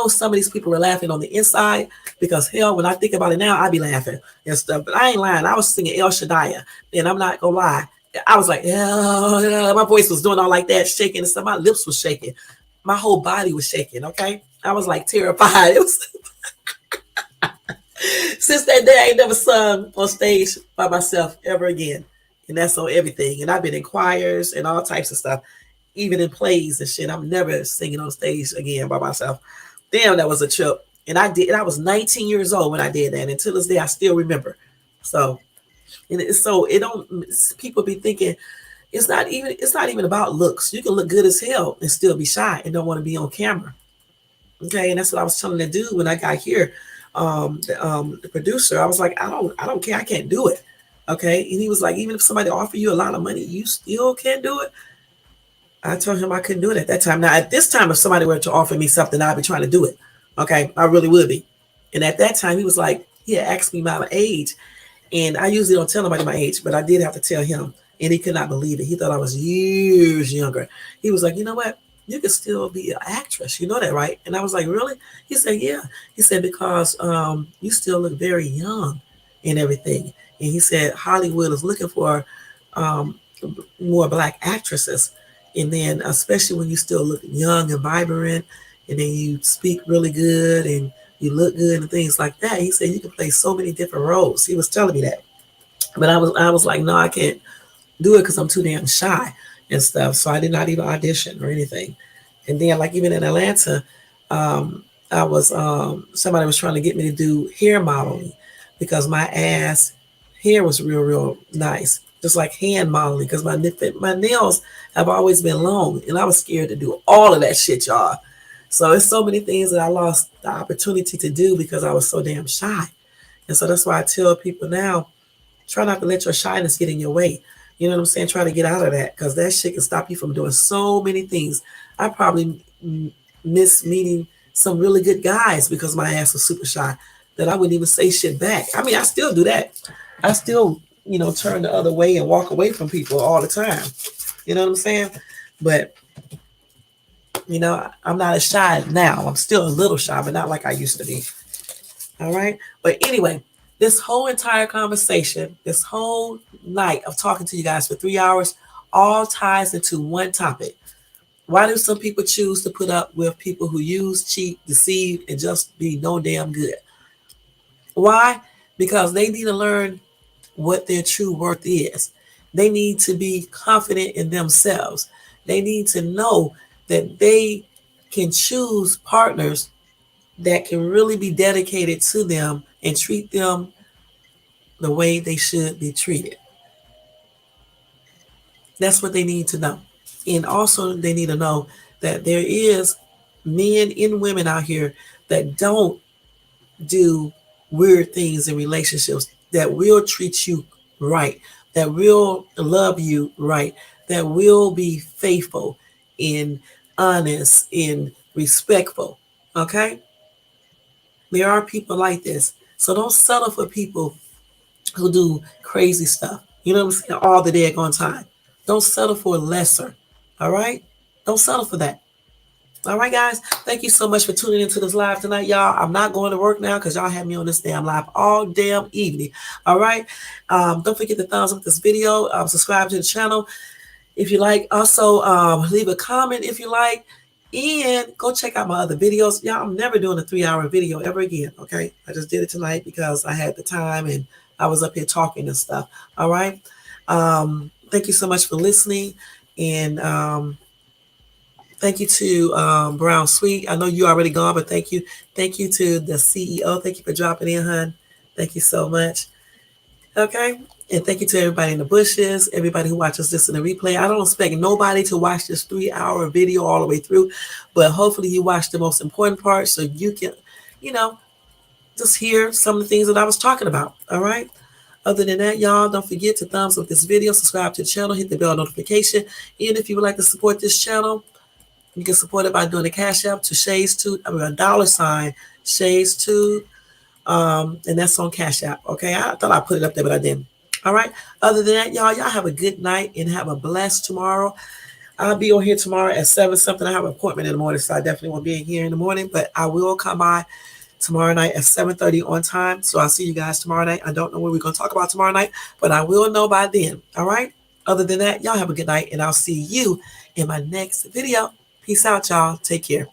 some of these people were laughing on the inside because hell, when I think about it now, I be laughing and stuff. But I ain't lying. I was singing El Shaddai, and I'm not gonna lie. I was like, my voice was doing all like that, shaking and stuff. My lips was shaking. My whole body was shaking. Okay, I was like terrified. It was since that day I ain't never sung on stage by myself ever again, and that's on everything. And I've been in choirs and all types of stuff, even in plays and shit. I'm never singing on stage again by myself. Damn, that was a trip. And I did. And I was 19 years old when I did that. And until this day, I still remember. So, so it don't. People be thinking it's not even about looks. You can look good as hell and still be shy and don't want to be on camera. Okay, and that's what I was telling the dude when I got here, the producer. I was like, I don't care. I can't do it. Okay, and he was like, even if somebody offer you a lot of money, you still can't do it. I told him I couldn't do it at that time. Now, at this time, if somebody were to offer me something, I'd be trying to do it. Okay, I really would be. And at that time, he was like, he had asked me my age, and I usually don't tell nobody my age, but I did have to tell him, and he could not believe it. He thought I was years younger. He was like, you know what? You can still be an actress. You know that, right? And I was like, really? He said, yeah. He said, because you still look very young and everything. And he said, Hollywood is looking for um, more black actresses. And then, especially when you still look young and vibrant, and then you speak really good and you look good and things like that. He said, you can play so many different roles. He was telling me that. But I was like, no, I can't do it because I'm too damn shy and stuff. So I did not even audition or anything. And then, like even in Atlanta, I was somebody was trying to get me to do hair modeling because my ass hair was real nice, just like hand modeling because my nails have always been long, and I was scared to do all of that shit, y'all. So it's so many things that I lost the opportunity to do because I was so damn shy. And so that's why I tell people now, try not to let your shyness get in your way. You know what I'm saying? Try to get out of that because that shit can stop you from doing so many things. I probably miss meeting some really good guys because my ass was super shy that I wouldn't even say shit back. I mean, I still do that. I still, turn the other way and walk away from people all the time. You know what I'm saying? But, I'm not as shy now. I'm still a little shy, but not like I used to be. All right. But anyway, this whole entire conversation, this whole night of talking to you guys for 3 hours, all ties into one topic. Why do some people choose to put up with people who use, cheat, deceive, and just be no damn good? Why? Because they need to learn what their true worth is. They need to be confident in themselves. They need to know that they can choose partners that can really be dedicated to them and treat them the way they should be treated. That's what they need to know. And also they need to know that there is men and women out here that don't do weird things in relationships, that will treat you right, that will love you right, that will be faithful and honest and respectful. Okay? There are people like this. So don't settle for people who do crazy stuff. You know what I'm saying? All the daggone time. Don't settle for lesser. All right? Don't settle for that. All right, guys. Thank you so much for tuning into this live tonight, y'all. I'm not going to work now because y'all have me on this damn live all damn evening. All right. Don't forget to thumbs up this video. Subscribe to the channel if you like. Also, leave a comment if you like. And go check out my other videos. Y'all, I'm never doing a 3-hour video ever again. Okay. I just did it tonight because I had the time and I was up here talking and stuff. All right. Thank you so much for listening. And Thank you to Brown Sweet. I know you already gone, but thank you. Thank you to the CEO. Thank you for dropping in, hun. Thank you so much. Okay. And thank you to everybody in the bushes, everybody who watches this in the replay. I don't expect nobody to watch this 3-hour video all the way through, but hopefully you watch the most important part so you can, just hear some of the things that I was talking about. All right. Other than that, y'all, don't forget to thumbs up this video, subscribe to the channel, hit the bell notification. And if you would like to support this channel, you can support it by doing the Cash App to $, Shades 2, and that's on Cash App. Okay, I thought I put it up there, but I didn't. All right. Other than that, y'all have a good night and have a blessed tomorrow. I'll be on here tomorrow at 7 something. I have an appointment in the morning, so I definitely won't be in here in the morning, but I will come by tomorrow night at 7:30 on time. So I'll see you guys tomorrow night. I don't know what we're going to talk about tomorrow night, but I will know by then. All right. Other than that, y'all have a good night, and I'll see you in my next video. Peace out, y'all. Take care.